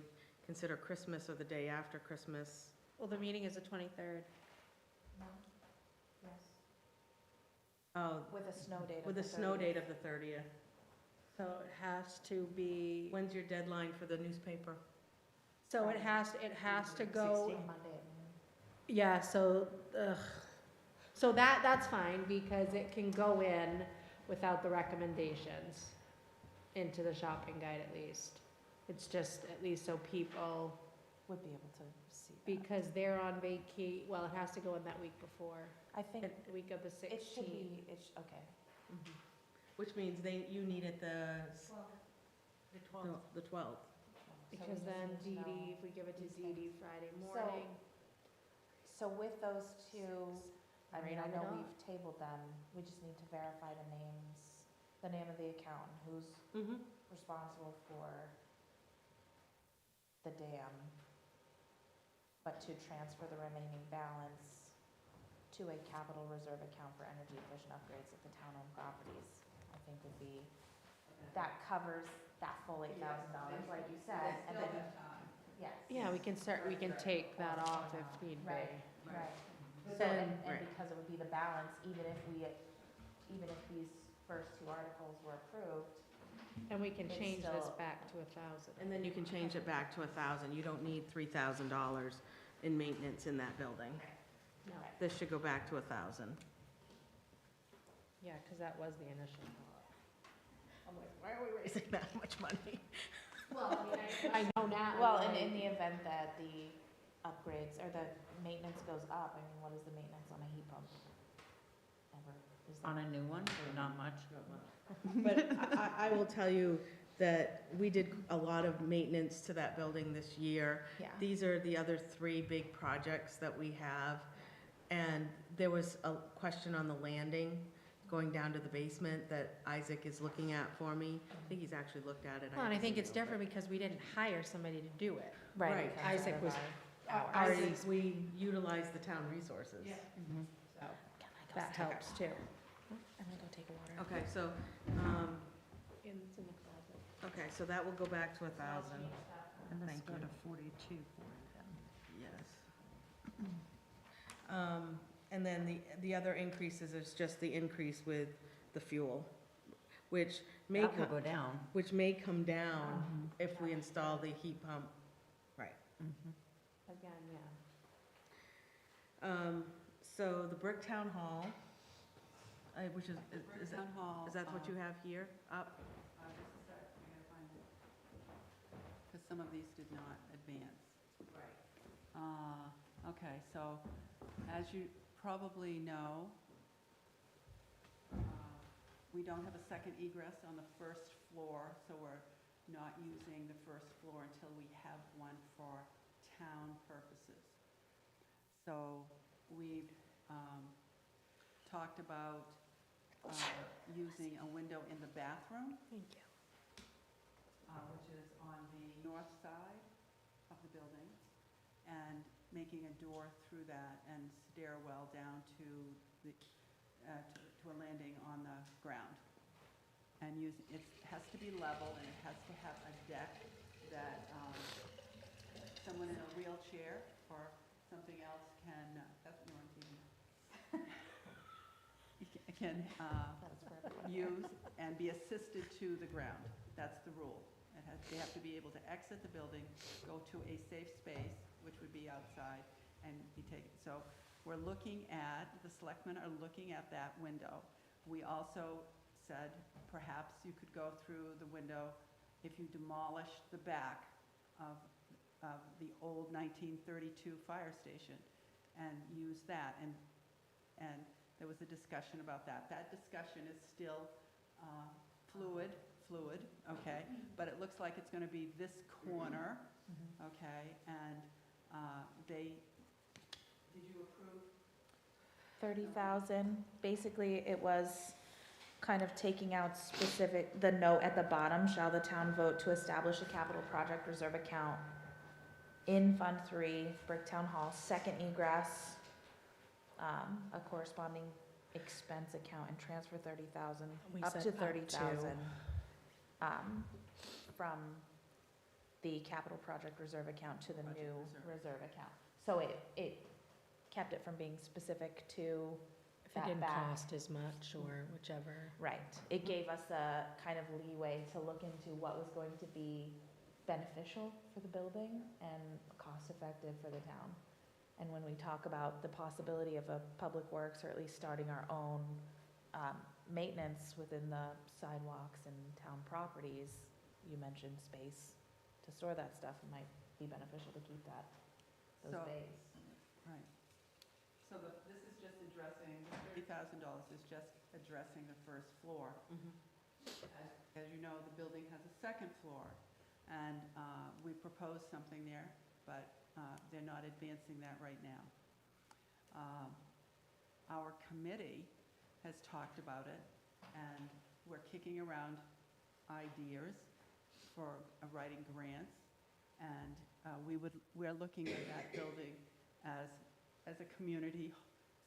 consider Christmas or the day after Christmas. Well, the meeting is the 23rd. No? Yes. Oh, With a snow date of with the a snow 30th. date of the 30th. So it has to be, When's your deadline for the newspaper? so it has to go, 16 Monday at noon. yeah, so that's fine, because it can go in without the recommendations into the shopping guide at least. It's just at least so people, Would be able to see that. because they're on well, it has to go in that week before, I think the week of the 16th. it should be, okay. Which means you need it the 12th. Because So we then just need to Dee Dee, know if we give it to these Dee Dee things. Friday So- morning. So with those two, I mean, I Write know it we've tabled them, we just need to verify the names, the name of the accountant, who's Mm-hmm. responsible for the dam, but to transfer the remaining balance to a capital reserve account for energy efficient upgrades at the town-owned properties, I think would be, that covers that full $8,000, like you said, and then, yes. Yeah, we can take that off if need be. Right, right. So, Then- and Right. because it would be the balance, even if these first two articles were approved, And we can It's change this still- back to 1,000. And then you can change it back to 1,000. You don't need $3,000 in maintenance in that building. No, This should go back to 1,000. yeah, because that was the initial thought. I'm like, why are we raising that much money? Well, I mean, I know now. well, in the event that the upgrades or the maintenance goes up, I mean, what is the maintenance on a heat pump? Ever, is On that, a new one, not much. But I will tell you that we did a lot of maintenance to that building this year. yeah, These are the other 3 big projects that we have. And there was a question on the landing going down to the basement that Isaac is looking at for me. I think he's actually looked at it. Well, and I haven't think seen it's it, but- different because we didn't hire somebody to do it. right. Right, because Isaac of was- our hours. Already, we utilize the town resources. So Can I go that sit- helps too. I'm gonna go take a water. Okay, so, It's in the closet. okay, so that will go back to 1,000. And let's Thank go you. to 4240 then. Yes. And then the other increases is just the increase with the fuel, which may, That will co- go down. which may come down if we install the heat pump. Right. Again, yeah. So the brick town hall, which is Town hall. that what you have here up? Just a sec, I gotta find it. Because some of these did not advance. Right. Okay, so as you probably know, we don't have a second egress on the first floor, so we're not using the first floor until we have one for town purposes. So we've talked about using a window in the bathroom, Thank you. which is on the north side of the building, and making a door through that and stairwell down to a landing on the ground. And it has to be level, and it has to have a deck that someone in a wheelchair or something else can, that's Norm TV. Can That's for everyone. use and be assisted to the ground. That's the rule. They have to be able to exit the building, go to a safe space, which would be outside, and be taken. So we're looking at, the selectmen are looking at that window. We also said perhaps you could go through the window if you demolish the back of the old 1932 fire station and use that. And there was a discussion about that. That discussion is still fluid fluid, okay? But it looks like it's going to be this corner, okay? And did you approve? 30,000, basically it was kind of taking out the note at the bottom, shall the town vote to establish a capital project reserve account in Fund 3, Bricktown Hall, second egress, a corresponding expense account and transfer 30,000, We up said to up to. 30,000, from the capital project reserve account to the Project new reserve. reserve account. So it kept it from being specific to If it that didn't back. cost as much or whichever. Right. It gave us a kind of leeway to look into what was going to be beneficial for the building and cost-effective for the town. And when we talk about the possibility of a public works, or at least starting our own maintenance within the sidewalks and town properties, you mentioned space to store that stuff. It might be beneficial to keep those So- bays. Right. So this is just addressing, the $30,000 is just addressing the first floor. As you know, the building has a second floor, and we proposed something there, but they're not advancing that right now. Our committee has talked about it, and we're kicking around ideas for writing grants, and we're looking at that building as a community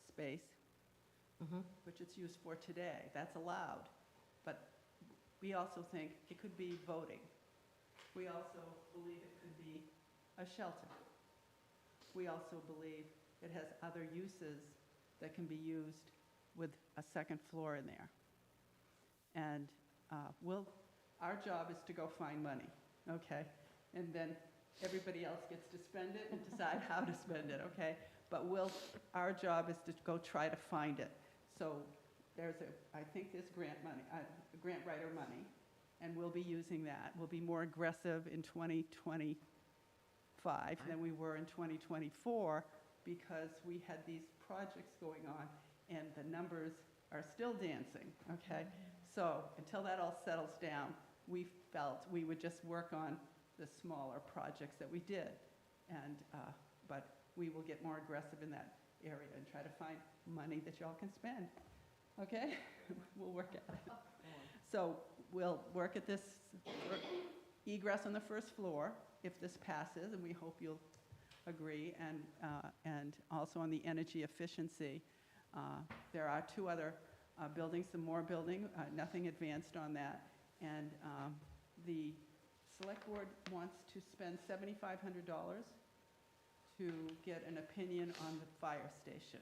space, which it's used for today. That's allowed. But we also think it could be voting. We also believe it could be a shelter. We also believe it has other uses that can be used with a second floor in there. And our job is to go find money, okay? And then everybody else gets to spend it and decide how to spend it, okay? But our job is to go try to find it. So I think there's grant writer money, and we'll be using that. We'll be more aggressive in 2025 than we were in 2024 because we had these projects going on, and the numbers are still dancing, okay? So until that all settles down, we felt we would just work on the smaller projects that we did. And, but we will get more aggressive in that area and try to find money that y'all can spend, okay? We'll work at it. So we'll work at this egress on the first floor, if this passes, and we hope you'll agree, and also on the energy efficiency. There are two other buildings, some more building, nothing advanced on that. And the select board wants to spend $7,500 to get an opinion on the fire station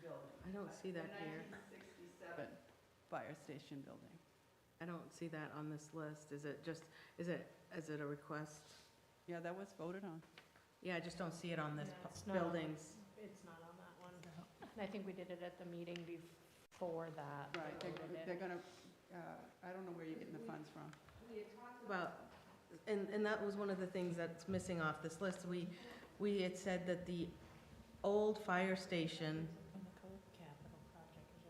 building. I don't see that The here. 1967 fire station building. I don't see that on this list. Is it a request? Yeah, that was voted on. Yeah, I just don't see it on this Yeah, it's not. buildings. It's not on that one. And I think we did it at the meeting before that. Right, We voted it. they're gonna, I don't know where you're getting the funds from. Well, and that was one of the things that's missing off this list. We had said that the old fire station,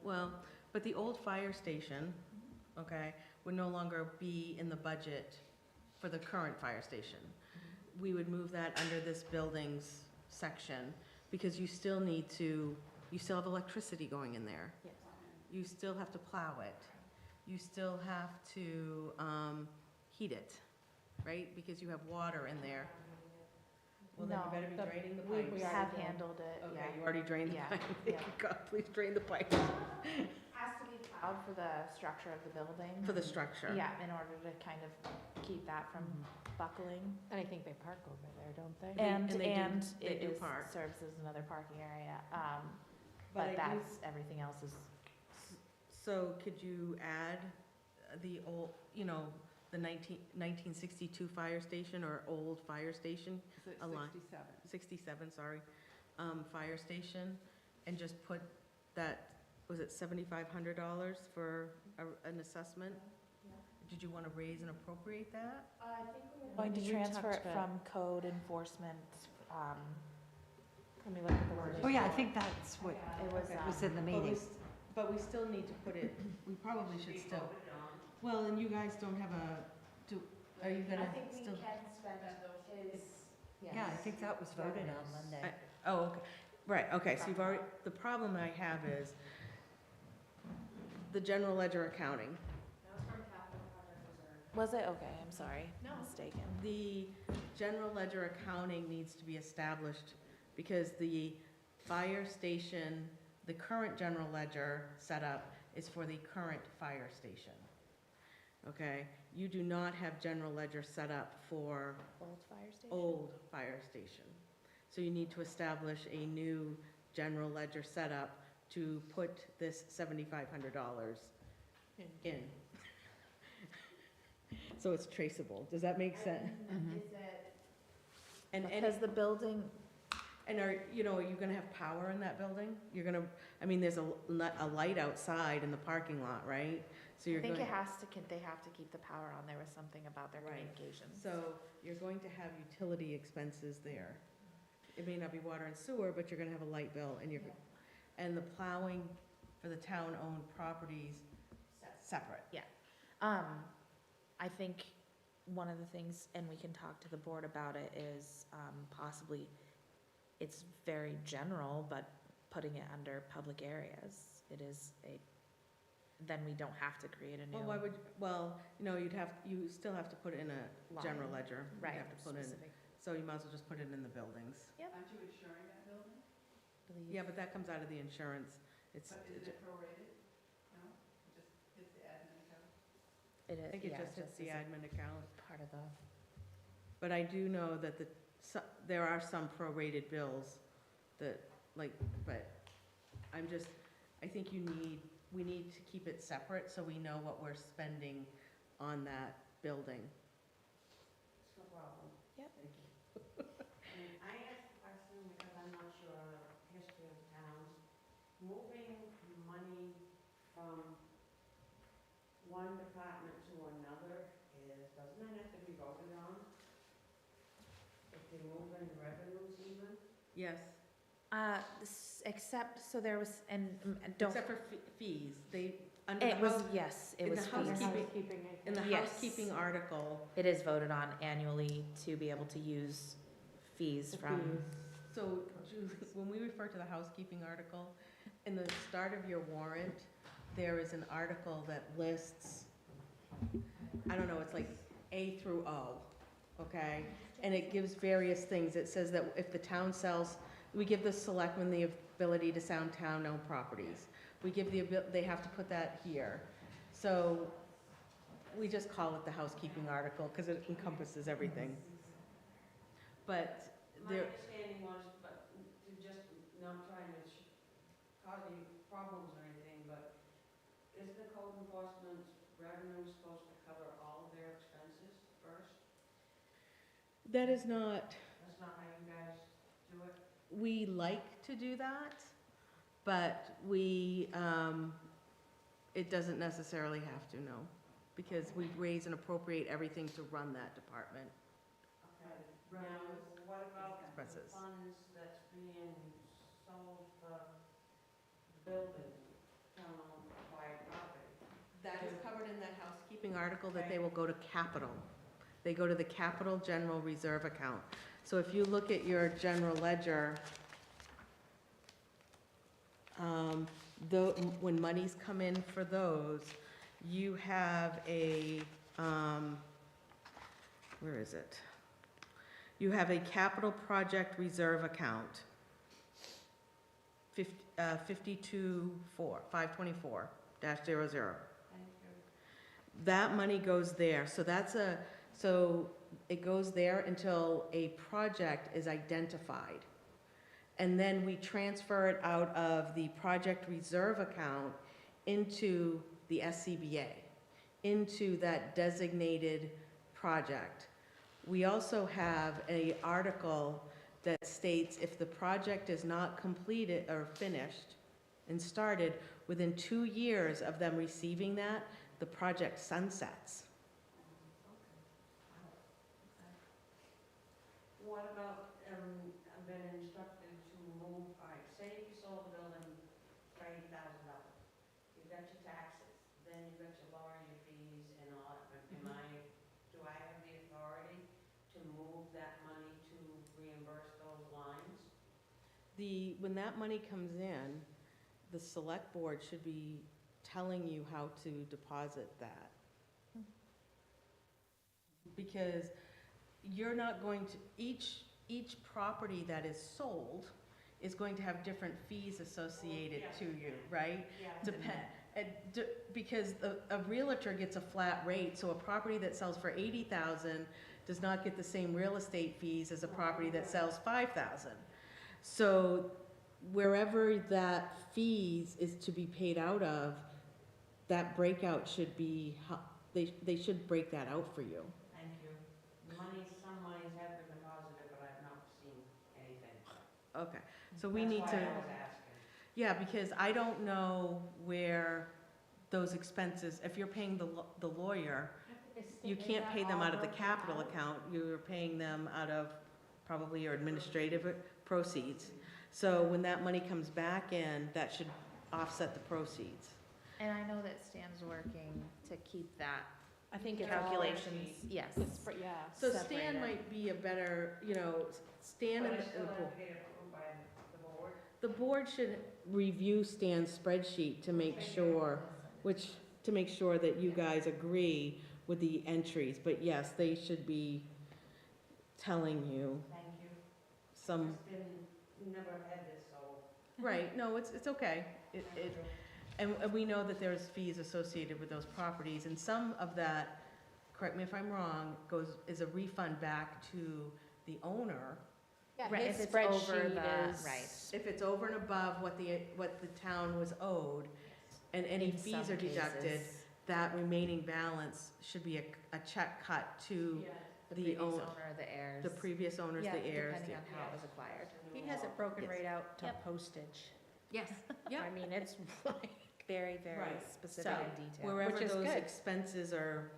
well, but the old fire station, okay, would no longer be in the budget for the current fire station. We would move that under this buildings section, because you still have electricity going in there. Yes. You still have to plow it. You still have to heat it, right? Because you have water in there. Well, then you better be draining the pipes. We have handled it, Okay, yeah. you already drained the Yeah, pipe. yeah. God, please drain the pipe Has to be plowed for the structure of the building. for the structure. Yeah, in order to kind of keep that from buckling. And I think they park over there, don't they? And they it do is, park. serves as another parking area. But I But do- that's, everything else is, So could you add the old, the 1962 fire station or old fire station, Is it A line. 67? 67, sorry, fire station, and just put that, was it $7,500 for an assessment? Did you want to raise and appropriate that? going to We transfer talked it about- from code enforcement, let me look at the word. Oh, yeah, I think that's what It was, was in the meeting. but we still need to put it, we probably should Be still, voted on. well, and you guys don't have are you gonna still? can spend his, Yeah, I think that was voted on Monday. Oh, okay, right, okay, so you've already, the problem I have is the general ledger accounting. Was it? Okay, I'm sorry. Mistaken. The general ledger accounting needs to be established because the fire station, the current general ledger setup is for the current fire station. Okay, you do not have general ledger set up for Old fire station? old fire station. So you need to establish a new general ledger setup to put this $7,500 in. So it's traceable. Does that make sense? Is it? And Because the building, and are you gonna have power in that building? You're gonna, I mean, there's a light outside in the parking lot, right? So I you're think going, they have to keep the power on. There was something about their Right. communications. so you're going to have utility expenses there. It may not be water and sewer, but you're gonna have a light bill and and the plowing for the town-owned properties separate. I think one of the things, and we can talk to the board about it, is possibly, it's very general, but putting it under public areas. It is then we don't have to create a new. Well, why would, you still have to put it in a general Line. ledger. You'd Right, have to put in, specific, so you might as well just put it in the buildings. Aren't you insuring that building? believe. Yeah, but that comes out of the insurance. It's, But is it prorated? No? It just hits the admin account? It is, I think it yeah, just hits the as a admin account. part of the. But I do know that there are some prorated bills that, but I think we need to keep it separate so we know what we're spending on that building. It's no problem. Yep. Thank you. And I asked a question because I'm not sure of the history of towns. Moving money from one department to another doesn't that have to be voted on? If you're moving revenues even? Yes, Except, so there was, and don't, except for fees. Under it the was, house, yes, it in was the fees. in the Yes. housekeeping article. It is voted on annually to be able to use fees from. So Julie, when we refer to the housekeeping article, in the start of your warrant, there is an article that lists, I don't know, it's like A through O, okay? And it gives various things. It says that if the town sells, we give the selectmen the ability to sound town-owned properties. We give they have to put that here. So we just call it the housekeeping article because it encompasses everything. But My there, understanding was, but to just not trying to cause any problems or anything, but is the code enforcement's revenue supposed to cover all of their expenses first? that is not, That's not how you guys do it? we like to do that, but it doesn't necessarily have to, no. Because we raise and appropriate everything to run that department. Okay. Now, what about the Expenses. funds that's being sold for buildings, town-owned quiet property? That is covered in that housekeeping article that they will go to capital. They go to the capital general reserve account. So if you look at your general ledger, when monies come in for those, you have a, where is it? You have a capital project reserve account, 524, 524-00. Thank you. That money goes there, so it goes there until a project is identified. And then we transfer it out of the project reserve account into the SCBA, into that designated project. We also have an article that states if the project is not completed or finished and started within 2 years of them receiving that, the project sunsets. What about, I've been instructed to move, all right, say you sold the building for $80,000. when that money comes in, the select board should be telling you how to deposit that. Because you're not going to, each property that is sold is going to have different fees associated to you, right? Because a realtor gets a flat rate, so a property that sells for 80,000 does not get the same real estate fees as a property that sells 5,000. So wherever that fees is to be paid out of, that breakout should be, they should break that out for you. Thank you. Some monies have been deposited, but I've not seen anything. Okay, so we need to. That's why I was asking. Yeah, because I don't know where those expenses, if you're paying the lawyer, you can't pay them out of the capital account, you're paying them out of probably your administrative proceeds. So when that money comes back in, that should offset the proceeds. And I know that Stan's working to keep that I think it's calculations, yes. Yeah. So Stan separated. might be a better, Stan But and I still have to get it approved by the board. the board should review Stan's spreadsheet to make sure, to make sure that you guys agree with the entries. But yes, they should be telling you Thank you. some, Never had this, so. right, no, it's okay. And we know that there's fees associated with those properties, and some of that, correct me if I'm wrong, is a refund back to the owner. Yeah, Right, his if it's over spreadsheet the- is. right. If it's over and above what the town was owed, and any In some fees are deducted, cases, that remaining balance should be a check cut to the the previous own- owner, the heirs. the previous owners, Yeah, the heirs. depending on how it was acquired. He has it broken Yes. right out to Yep. postage. Yes. Yeah. I mean, it's like, Very, very Right. specific So, and detailed. Wherever Which is those good. expenses are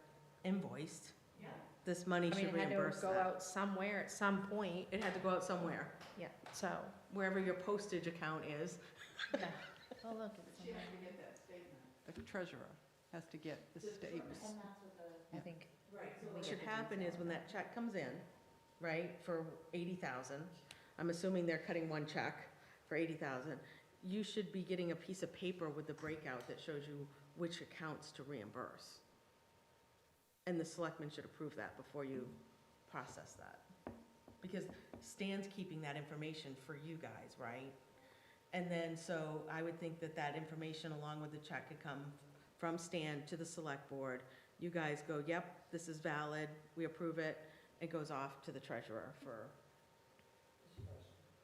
invoiced, Yeah. this money I mean, should it had to reimburse go that. out somewhere at some point, It had to go out somewhere, yeah, so. wherever your postage account is. Oh, look, it's She has to get that statement. The treasurer has to get the statement. I think. Right, so What should happen is when that check comes in, right, for 80,000, I'm assuming they're cutting one check for 80,000, you should be getting a piece of paper with the breakout that shows you which accounts to reimburse. And the selectmen should approve that before you process that. Because Stan's keeping that information for you guys, right? And then, so I would think that that information along with the check could come from Stan to the select board. You guys go, yep, this is valid, we approve it, it goes off to the treasurer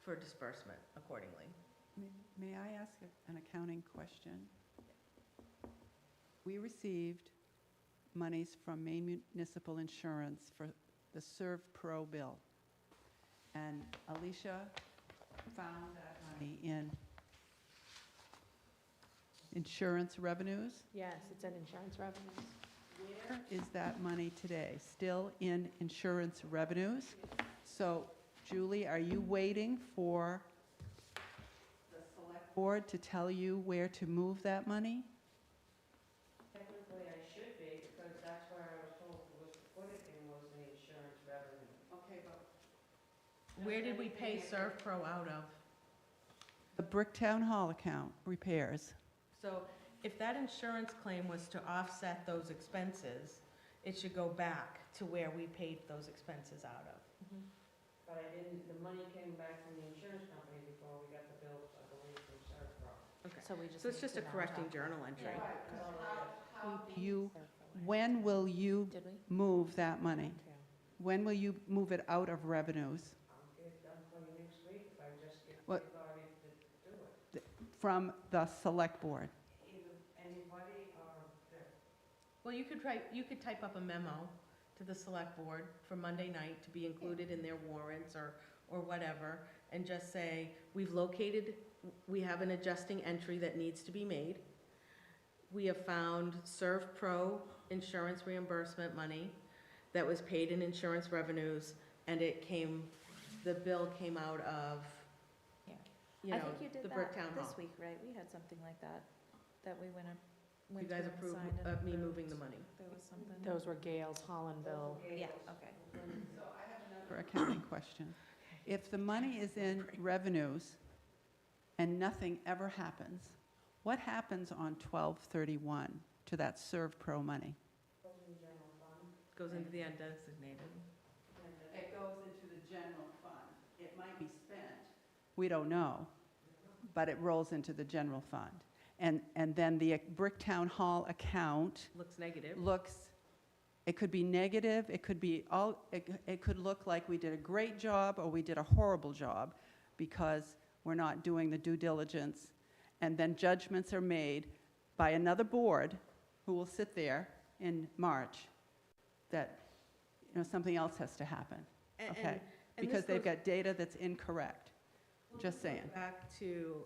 for disbursement accordingly. May I ask an accounting question? We received monies from Maine Municipal Insurance for the Serve Pro bill. And Alicia found that money in insurance revenues. Yes, it's in insurance revenues. Where is that money today? Still in insurance revenues? So, Julie, are you waiting for the select board to tell you where to move that money? technically I should be, because that's where I was told was to put it in, was the insurance revenue. Okay, but Where did we pay Serve Pro out of? the Bricktown Hall account repairs. So if that insurance claim was to offset those expenses, it should go back to where we paid those expenses out of. But I didn't, the money came back from the insurance company before we got the bill, I believe, from Servpro. Okay. So we just. So it's need just a to now correcting talk- journal entry. You, when will you Did we? move that money? When will you move it out of revenues? I'll get it done for you next week if I just get the What- authority to do it. From the select board? Either anybody or the Well, you could type up a memo to the select board for Monday night to be included in their warrants or whatever, and just say, we have an adjusting entry that needs to be made. We have found Serve Pro insurance reimbursement money that was paid in insurance revenues, and the bill came out of, Yeah. you I know, think you did the that Bricktown Hall. this week, right? We had something like that, that we went You through guys and approved signed and of me approved. moving the money. There was something. Those were Gail's Holland bill. Yeah, okay. For accounting question. If the money is in revenues, and nothing ever happens, what happens on 12/31 to that Serve Pro money? Goes into the undesignated. It goes into the general fund. It might be spent. We don't know, but it rolls into the general fund. And then the Bricktown Hall account Looks negative. it could be negative, it could be it could look like we did a great job or we did a horrible job because we're not doing the due diligence. And then judgments are made by another board who will sit there in March that, something else has to happen. And- Okay, and this because they've goes got data that's incorrect. Just saying. Back to,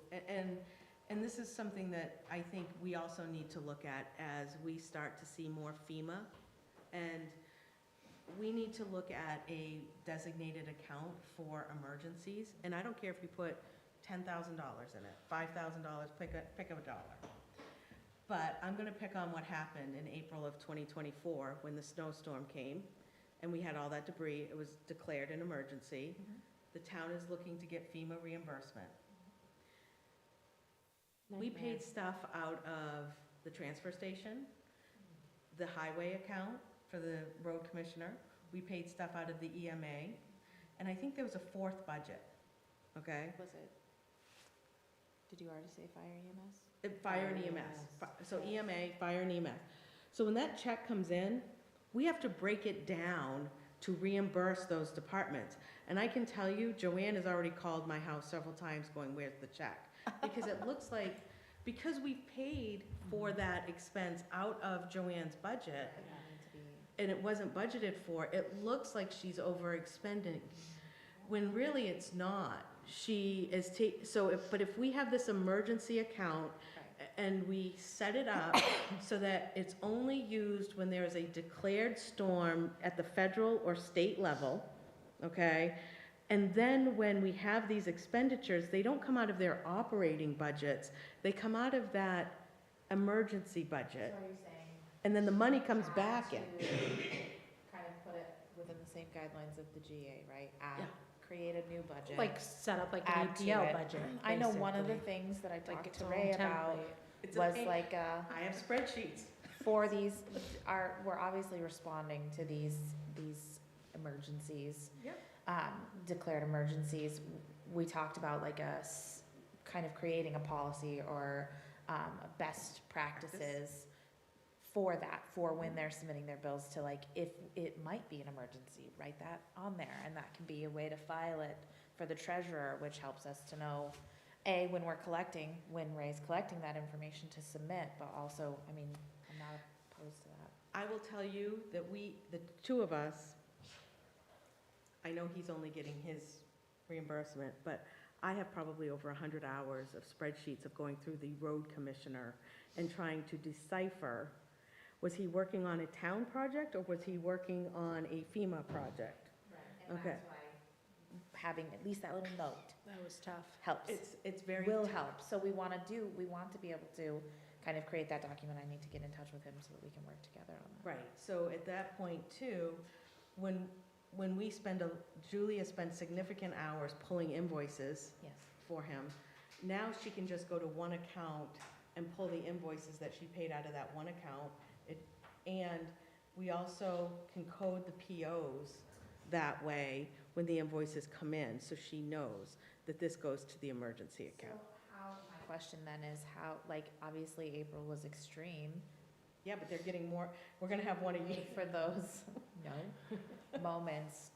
and this is something that I think we also need to look at as we start to see more FEMA. And we need to look at a designated account for emergencies. And I don't care if you put $10,000 in it, $5,000, pick a dollar. But I'm gonna pick on what happened in April of 2024 when the snowstorm came and we had all that debris. It was declared an emergency. The town is looking to get FEMA reimbursement. We paid stuff out of the transfer station, the highway account for the road commissioner. We paid stuff out of the EMA. And I think there was a fourth budget, okay? Was it, did you already say fire EMS? Fire and EMS. So EMA, fire and EMS. So when that check comes in, we have to break it down to reimburse those departments. And I can tell you, Joanne has already called my house several times going, where's the check? Because it looks like, because we paid for that expense out of Joanne's budget, and it wasn't budgeted for, it looks like she's overexpending, when really it's not. She is but if we have this emergency account and we set it up so that it's only used when there is a declared storm at the federal or state level, okay? And then when we have these expenditures, they don't come out of their operating budgets, they come out of that emergency budget. So are you saying? And then the money comes back in. Kind of put it within the same guidelines of the GA, right? Yeah. Create a new budget. Like set up like an Add to EPL it. budget. I know one of the basically. things that I Like talked its to own Ray about template. It's was okay. like, I have spreadsheets. for these, we're obviously responding to these emergencies. Yep. Declared emergencies. We talked about like kind of creating a policy or best practices for that, for when they're submitting their bills to, like, if it might be an emergency, write that on there. And that can be a way to file it for the treasurer, which helps us to know, when Ray's collecting that information to submit, but also, I mean, I'm not opposed to that. I will tell you that the two of us, I know he's only getting his reimbursement, but I have probably over 100 hours of spreadsheets of going through the road commissioner and trying to decipher, was he working on a town project or was he working on a FEMA project? Right. And Okay. that's why having at least that little note That was tough. helps. It's very. Will help. So we want to be able to kind of create that document. I need to get in touch with him so that we can work together on that. Right, so at that point too, when we Julia spends significant hours pulling invoices Yes. for him, now she can just go to one account and pull the invoices that she paid out of that one account. And we also can code the POs that way when the invoices come in, so she knows that this goes to the emergency account. My question then is how, like, obviously April was extreme. Yeah, but they're getting more, we're gonna have one a year. For those, moments,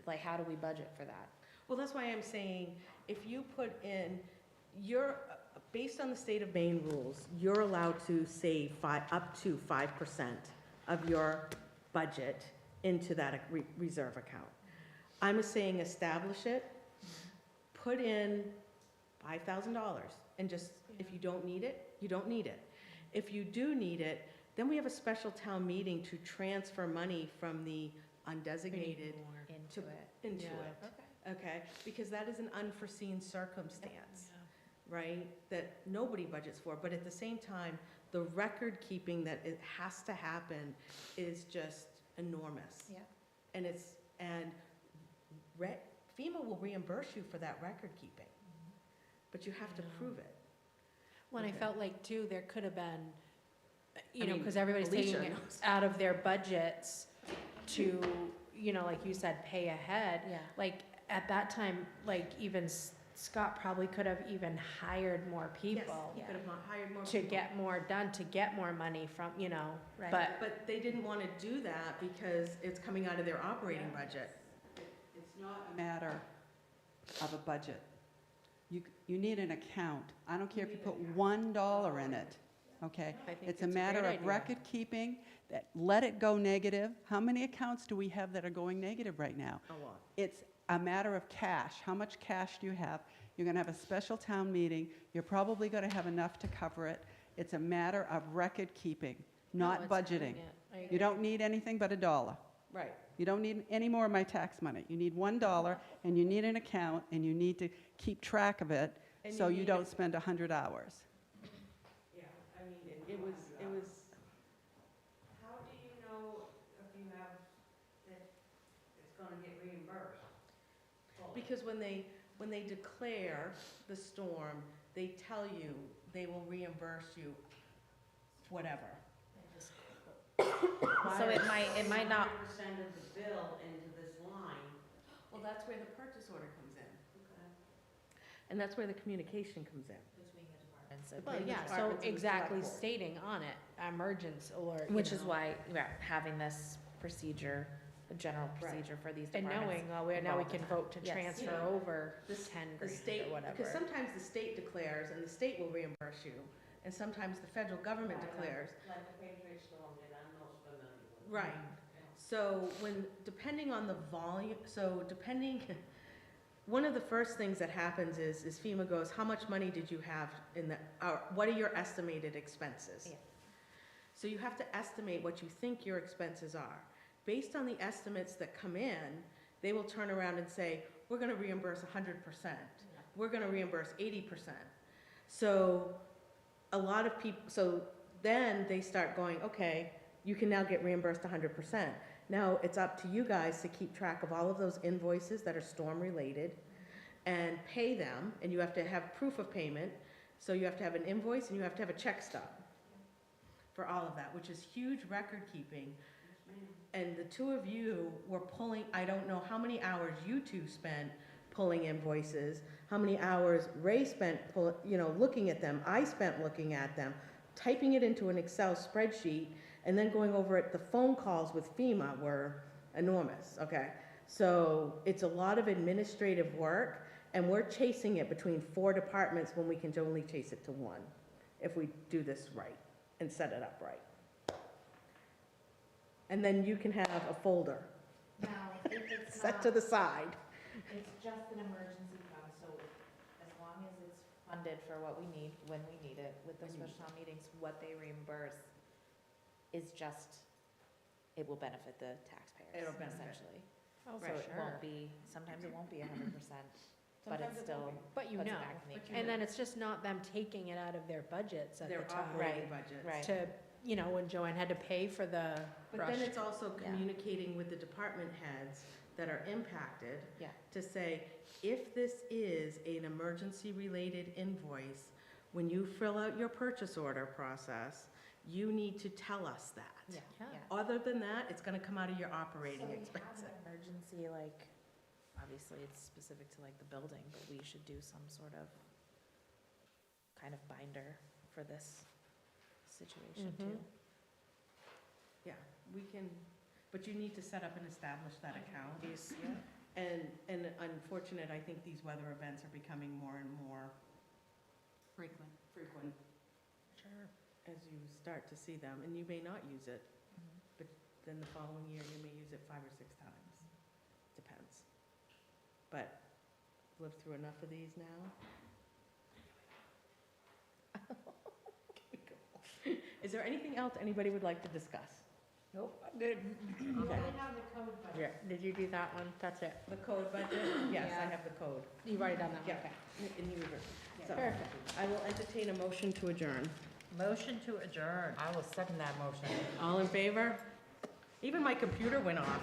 like, how do we budget for that? Well, that's why I'm saying, if you put in, based on the state of Maine rules, you're allowed to save up to 5% of your budget into that reserve account. I'm saying establish it, put in $5,000, and just, if you don't need it, you don't need it. If you do need it, then we have a special town meeting to transfer money from the undesignated Into it. into Yeah. it. Okay, because that is an unforeseen circumstance, right, that nobody budgets for, but at the same time, the record keeping that it has to happen is just enormous. Yeah. And FEMA will reimburse you for that record keeping. but you have to prove it. When I Okay. felt like too, there could have been, you I know, mean, because everybody's Alicia taking it knows. out of their budgets to, you know, like you said, pay ahead. Yeah. Like, at that time, like, even Scott probably could have even hired more people Yes, you could have hired more to people. get more done, to get more money from, you know, Right. but, They didn't want to do that because it's coming out of their operating budget. It's not a matter of a budget. You need an account. I don't care if you put $1 in it, okay? I think It's a it's a matter great of idea. record keeping, that let it go negative. How many accounts do we have that are going negative right now? A lot. It's a matter of cash. How much cash do you have? You're going to have a special town meeting. You're probably going to have enough to cover it. It's a matter of record keeping, not No, it's budgeting. brilliant. I You agree. don't need anything but $1. Right. You don't need any more of my tax money. You need $1, and you need an account, and you need to keep track of it, And so you need don't it- spend 100 hours. Yeah, I mean, it was, How do you know if you have, that it's gonna get reimbursed? fully? because when they declare the storm, they tell you they will reimburse you whatever. So it might not, 100% of the bill into this line. Well, that's where the purchase order comes in. And that's where the communication comes in. between the departments. and- Well, between the yeah, so departments and the exactly select board. stating on it, emergence alert. you Which is know. why, yeah, having this procedure, the general Right. procedure for these And departments. knowing, well, now we involved can in that. vote to Yes. transfer Yeah. over The 10 The grand state, or whatever. because sometimes the state declares and the state will reimburse you, and sometimes the federal government declares. Like the Patriot Storm did, I'm most familiar with. Right. So depending on the volume, one of the first things that happens is FEMA goes, how much money did you have what are your estimated expenses? Yeah. So you have to estimate what you think your expenses are. Based on the estimates that come in, they will turn around and say, we're gonna reimburse 100%. We're gonna reimburse 80%. So a lot of people, so then they start going, okay, you can now get reimbursed 100%. Now, it's up to you guys to keep track of all of those invoices that are storm-related and pay them, and you have to have proof of payment. So you have to have an invoice and you have to have a check stub for all of that, which is huge record keeping. And the two of you were pulling, I don't know how many hours you two spent pulling invoices, how many hours Ray spent, looking at them, I spent looking at them, typing it into an Excel spreadsheet, and then going over it. The phone calls with FEMA were enormous, okay? So it's a lot of administrative work, and we're chasing it between 4 departments when we can only chase it to 1, if we do this right and set it up right. And then you can have a folder Now, if it's set not, to the side. it's just an emergency fund, so as long as it's funded for what we need, when we need it, with the special town meetings, what they reimburse is just, it will benefit the taxpayers, It'll benefit. essentially. Oh, So for it sure. won't be, sometimes it won't be 100%, but Sometimes it's it won't still, But you puts it know, back in the But you and know. then it's just not them taking it out of their budgets at Their the time. operating Right, budgets. right. To, you know, when Joanne had to pay for the But brush. then it's also Yeah. communicating with the department heads that are impacted. Yeah. To say, if this is an emergency-related invoice, when you fill out your purchase order process, you need to tell us that. yeah, Yeah. yeah. Other than that, it's gonna come out of your operating So we have expenses. an emergency, like, obviously it's specific to like the building, but we should do some sort of kind of binder for this situation Mhm. too. Yeah, we can, but you need to set up and establish that account. These, yeah. And unfortunate, I think these weather events are becoming more and more Frequent. frequent Sure. as you start to see them, and you may not use it. Mhm. Then the following year, you may use it 5 or 6 times. Depends. But lived through enough of these now. Is there anything else anybody would like to discuss? Nope. Did you Okay. have the code budget? Yeah, did you do that one? That's it. The code budget? Yes, I Yeah. have the code. You've already done that one, Yeah. okay. And you were- so, Perfect. I will entertain a motion to adjourn. Motion to adjourn. I will second that motion. All in favor? Even my computer went off.